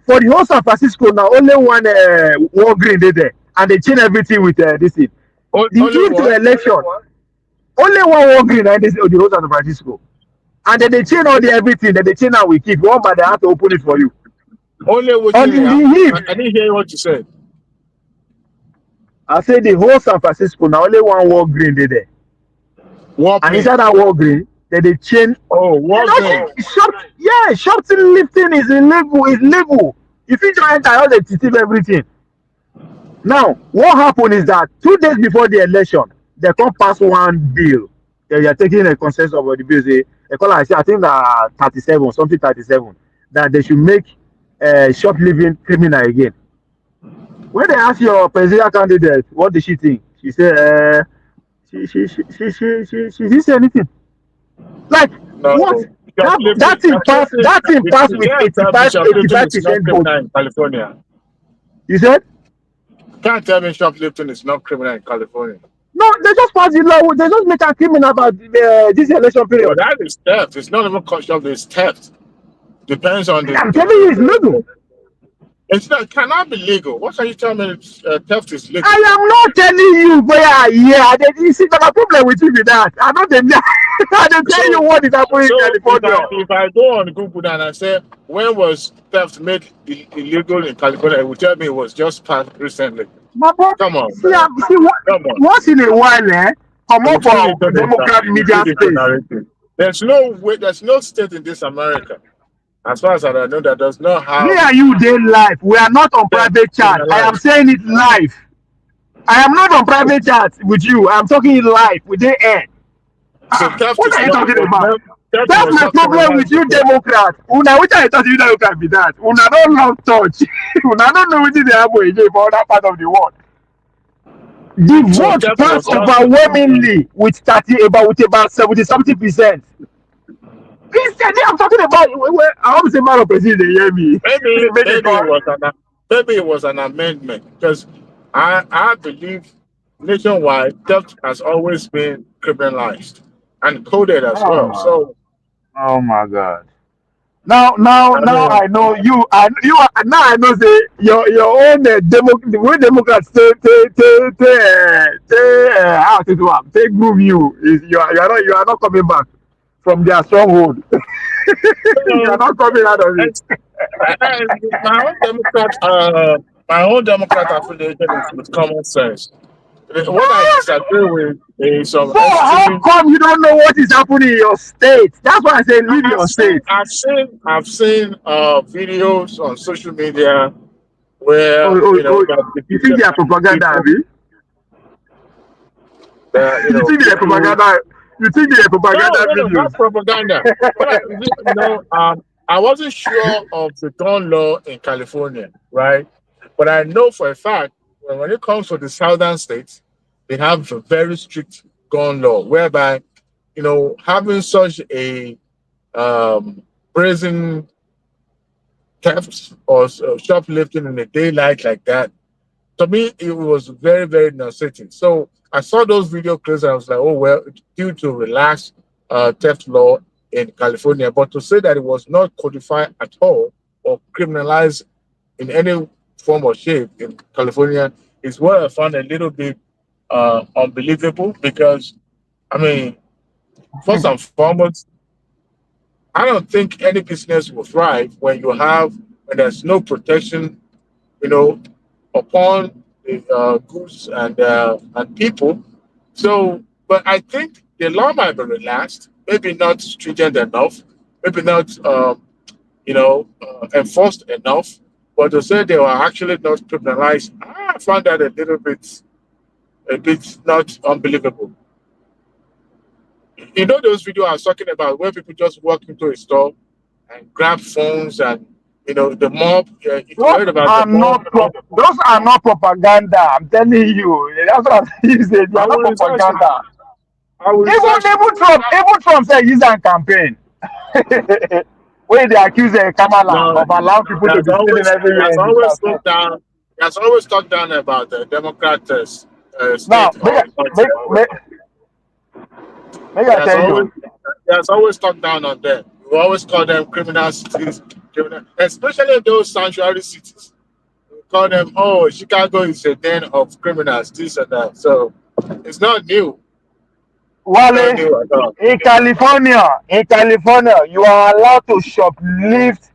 for the whole San Francisco now only one Walgreen dey there and they change everything with this thing. Only If to one. election, only one Walgreen and this the whole San Francisco. And then they change all the everything, then they change now we keep one but they have to open it for you. Only which On in the heap. I didn't hear what you said. I say the whole San Francisco now only one Walgreen dey there. What And inside place? that Walgreen, then they change Oh, they what don't green? shoplifting is illegal, is legal. If you just enter all they steal everything. Now, what happened is that 2 days before the election, they come pass one bill. They are taking a consensus of the bill. They call it, I think 37, something 37, that they should make shoplifting criminal again. When they ask your presidential candidate, what did she think? She said, she didn't say anything. Like, No, what? shoplifting. That thing passed It's with not established. Shoplifting eighty-five is not percent vote. criminal in California. You said? Can't tell me shoplifting is not criminal in California. No, they just pass the law. They just make a criminal about this election Well, period. that is theft. It's not even called shoplifting. It's theft. Depends on I'm telling you, it's legal. it's not cannot be legal. What are you telling me? Theft is legal. I am not telling you where you see the problem with you with that. I don't I don't tell you what is happening in So California. if I go on Google and I say when was theft made illegal in California, it will tell me it was just passed recently. My brother, Come on, see, man. Come on. once in a while, come You up feel it for on Democrat you feel media it on space. narrative. There's no way. There's no state in this America, as far as I know, that does not Me have and you dey live. We are not on theft private chat. I am criminalized. saying it live. I am not on private chat with you. I am talking it live. We dey air. So theft What is are you not. talking about? Theft That's was my not problem with criminalized you, before. Democrat. Una, which I thought you can be that. Una don't love touch. Una don't know what they happen again for other part of the world. The So vote theft was passed not. overwhelmingly with about 70 something percent. Instead, I'm talking about. I want to say, man of president, they hear me. Maybe it was an amendment because I believe nationwide theft has always been criminalized and coded as well. So Oh my God. Now I I know you. Now I know say your own the way Democrats how to do am take move you is you are not coming back from their stronghold. You are mean, not coming out of it. my my own Democrat affiliation is with common sense. What I disagree with is some So how extreme. come you don't know what is happening in your state? That's why I say leave I've your seen, state. I've seen, I've seen videos on social media where that You think they are propaganda, people Abi? that You think they are people. propaganda? You think they are No, propaganda no, videos? not propaganda. But I wasn't sure of the gun law in California, right? But I know for a fact when it comes to the southern states, they have a very strict gun law, whereby having such a brazen theft or shoplifting in the daylight like that, to me, it was very, very nauseating. So I saw those video clips and I was like, oh, well, it's due to relaxed theft law in California. But to say that it was not codified at all or criminalized in any form or shape in California is what I found a little bit unbelievable because, I mean, first and foremost, I don't think any business will thrive when there's no protection, you know, upon the goods and people. So, but I think the law might be relaxed, maybe not stringent enough, maybe not enforced enough. But to say they were actually not criminalized, I found that a bit not unbelievable. You know those videos I was talking about where people just walk into a store and grab phones and the mob. If you heard about the mob, Those are not propaganda. I'm telling you. That's what I'm saying. They I are not will research that. propaganda. I will research that. Even Trump said use and campaign. When they accuse Kamala No, of allowing people to be stealing he everywhere has in his always campaign. talked down. He has always talked down about the Democrat Now, state of make he I has tell always you. he has always talked down on them. We always call them criminal cities, especially those sanctuary cities. We call them, oh, Chicago is a den of criminals, this and that. So it's not new. It's not Wale, new at all. in California, you are allowed to shoplift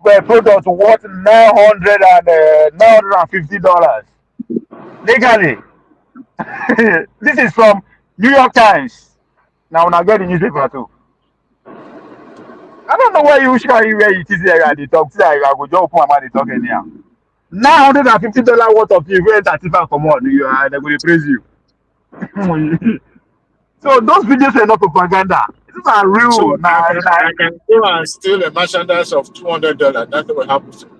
a product worth $950 legally. This is from New York Times. Now, when I get the newspaper too. I don't know where you carry where it is here at the talk. See, I go just open my mouth and talk anyhow. $950 worth of you when that people come on, they will praise you. So those videos are not propaganda. These are real. So I can go and steal a merchandise of $200. Nothing will happen to me.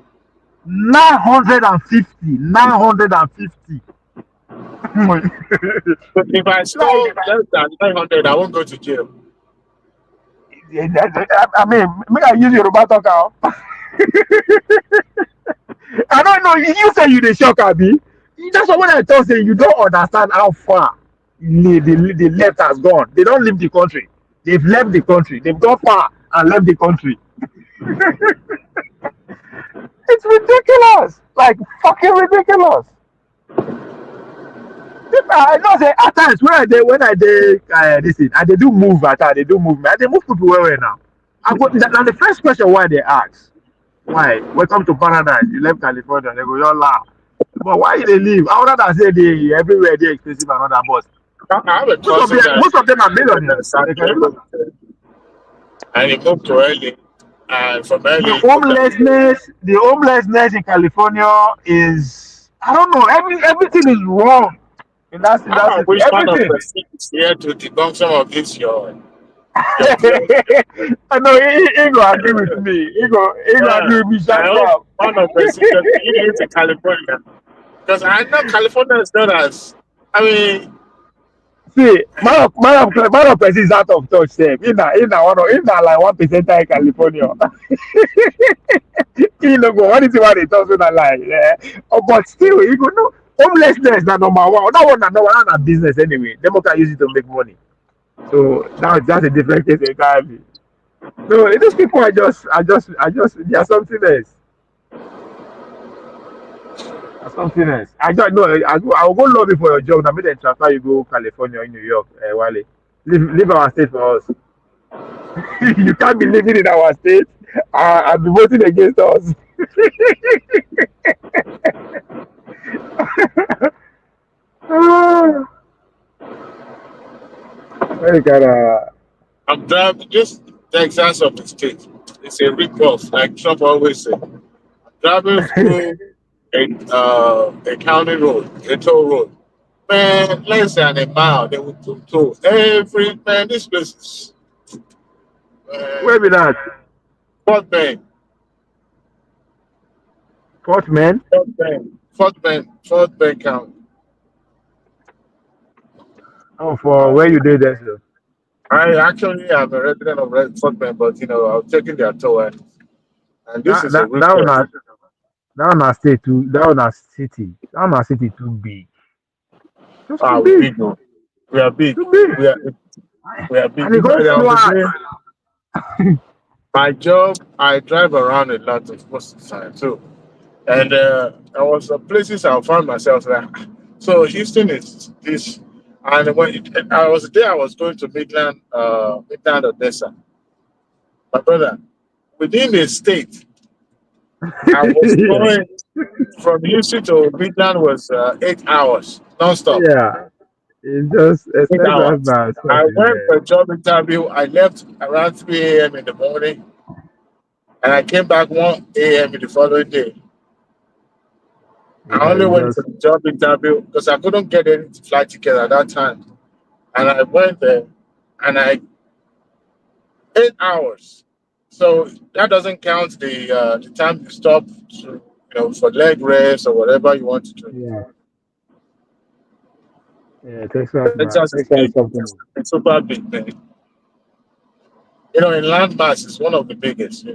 950. 950. But if I stole less than 900, I won't go to jail. I mean, make I use your talk out. I don't know. You say you the shock, Abi. That's what when I tell say you don't understand how far the left has gone. They don't leave the country. They've left the country. They've gone far and left the country. It's ridiculous. Like fucking ridiculous. I know say at times when I dey this thing, and they do move at times, they do move me. And they move people well now. Now the first question why they ask, why? Welcome to paradise. You left California, they go, you laugh. But why they leave? I would rather say they everywhere they expensive and other boss. I have a cousin Most of them are millionaires. and he moved to LA. And from LA, The he moved to homelessness in California is I don't know. Everything is wrong in that I city. wish one of Everything. the cities here to debunk some of this your I know he go agree with me. He go agree with me. I Sharp hope sharp. one of the cities he lives in California. Because I know California is not as I mean See, man of person is out of touch. Sef. In like 1% in California. You know, go what is what they talk so that like, but still, you go know homelessness na number one. That one na number one na business anyway. Dem can use it to make money. So that's a different case entirely. So these people they are something else. Something else. I don't know. I will go lobby for your job. Now, make them transfer you go California in New York, Wale. Leave our state for us. You can't be living in our state and be voting against us. Very kind of. I'm driving just Texas of the state. It's a rip-off, like Trump always said. Driving through a county road, a toll road. Man, less than a mile, they would toll every man. This place is Where be that? Fort Bend, Fort Man? Fort Bend County. Oh, for where you did that, sir. I actually am a resident of Fort Bend, but I was taking their toll, and this That is a that that one rip-off. has that one has state too. That one has city. That one has city too big. Just too We big. big, no. We are big. Too big. We are big. And it goes There was a flat. day, my job, I drive around a lot of most of the time too. And there was places I found myself like, so Houston is this. And I was there, I was going to Midland, Odessa. My brother, within the state, I was Yeah. going from Houston to Midland was 8 hours nonstop. Yeah. It's just Eight expect that hours. now. I went for a job interview. I left around 3 a.m. in the morning, and I came back 1 a.m. in the following day. I Yeah, only it's went for just the job interview because I couldn't get any flight ticket at that time. And I went there, and 8 hours. So that doesn't count the time you stop to for leg rest or whatever you want to do. yeah. Yeah, Texas man. Texas is Texas is big. something. It's super big, man. In land mass, it's one of the biggest.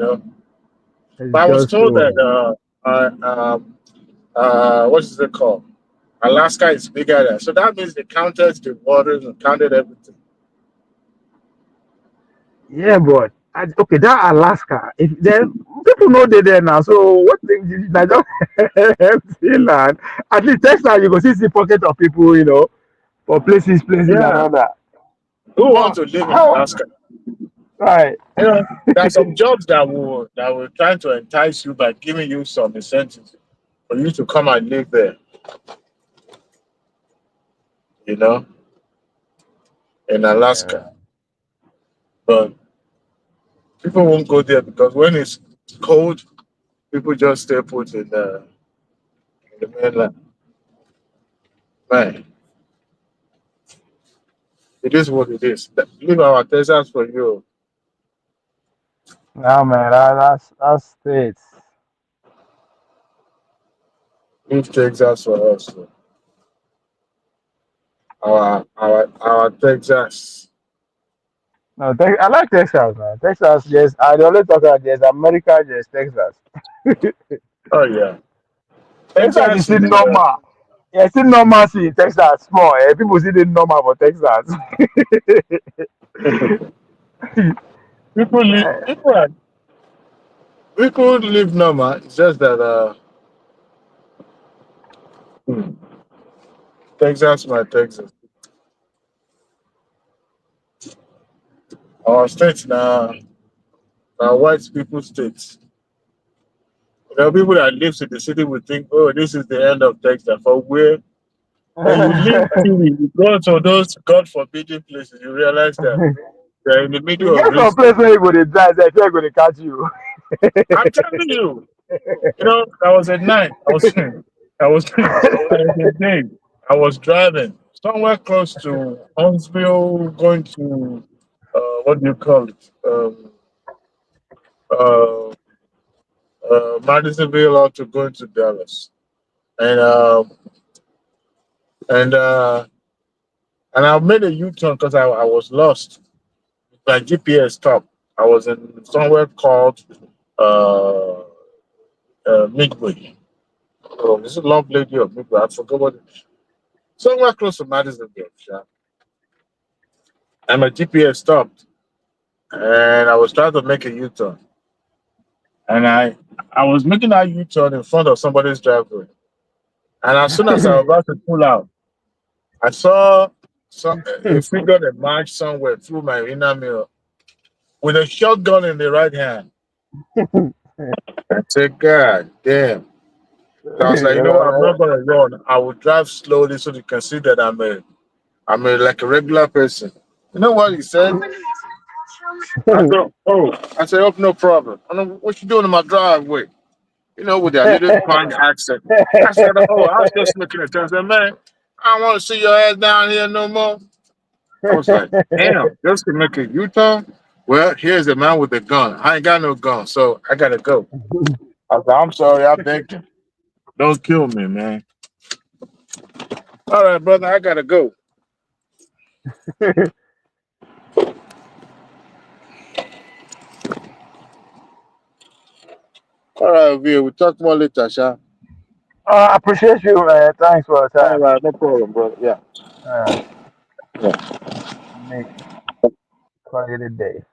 It's But I was just told that so what is it called? Alaska is bigger there. So that means they counted the waters and counted everything. yeah, but okay, that Alaska. If then people know they there now. So what thing I just empty land. At least Texas you go see pocket of people, for places and Yeah. all that. Who But wants to live in how Alaska? right? There are some jobs that will try to entice you by giving you some incentives for you to come and live there. In Yeah. Alaska. But people won't go there because when it's cold, people just stay put in the mainland. Man, it is what it is. Leave our Texas for you. No man, that's states. Leave Texas for us. Our Texas. No, I like Texas, man. Texas, yes. I always talk about yes, America, yes, Texas. Oh yeah, Texas is Texas still is. normal. Yeah, still normal see in Texas small. People see the normal for Texas. People live. People live normal. It's just that Texas, my Texas. Our state now white people states. People that lives in the city would think, oh, this is the end of Texas. For where when you leave city, you go to those God forbidden places, you realize that they're in the You middle of get some risk. place where you go to drive, they feel going to catch you. I'm telling you, I was at night. I was there was a day. I was driving somewhere close to Huntsville, going to what do you call it? Uh, Madisonville, or to going to Dallas, and and And I made a U-turn because I was lost. My GPS stopped. I was in somewhere called uh, Midway. Oh, this is a long lady of Midway. I forgot what. Somewhere close to Madisonville. Yeah. And my GPS stopped. And I was trying to make a U-turn. And I was making that U-turn in front of somebody's driveway. And as soon as I was about to pull out, I saw a figure that marched somewhere through my inner mirror with a shotgun in the right hand. I said, God damn. So I was like, you know what? I'm not gonna run. I will drive slowly so you can see that I'm like a regular person. You know what he said? I said, oh, no problem. I know what you doing in my driveway. You know, with that little fine accent. I said, oh, I was just looking at them. I said, man, I don't want to see your ass down here no more. I was like, damn, just to make a U-turn? Well, here's a man with a gun. I ain't got no gun, so I gotta go. I was like, I'm sorry, I begged you. Don't kill me, man. All right, brother, I gotta go. All right, we'll talk more later, Sha. I appreciate you, man. Thanks for the All time. right, no problem, brother. Yeah. Uh, Yeah. make quality day.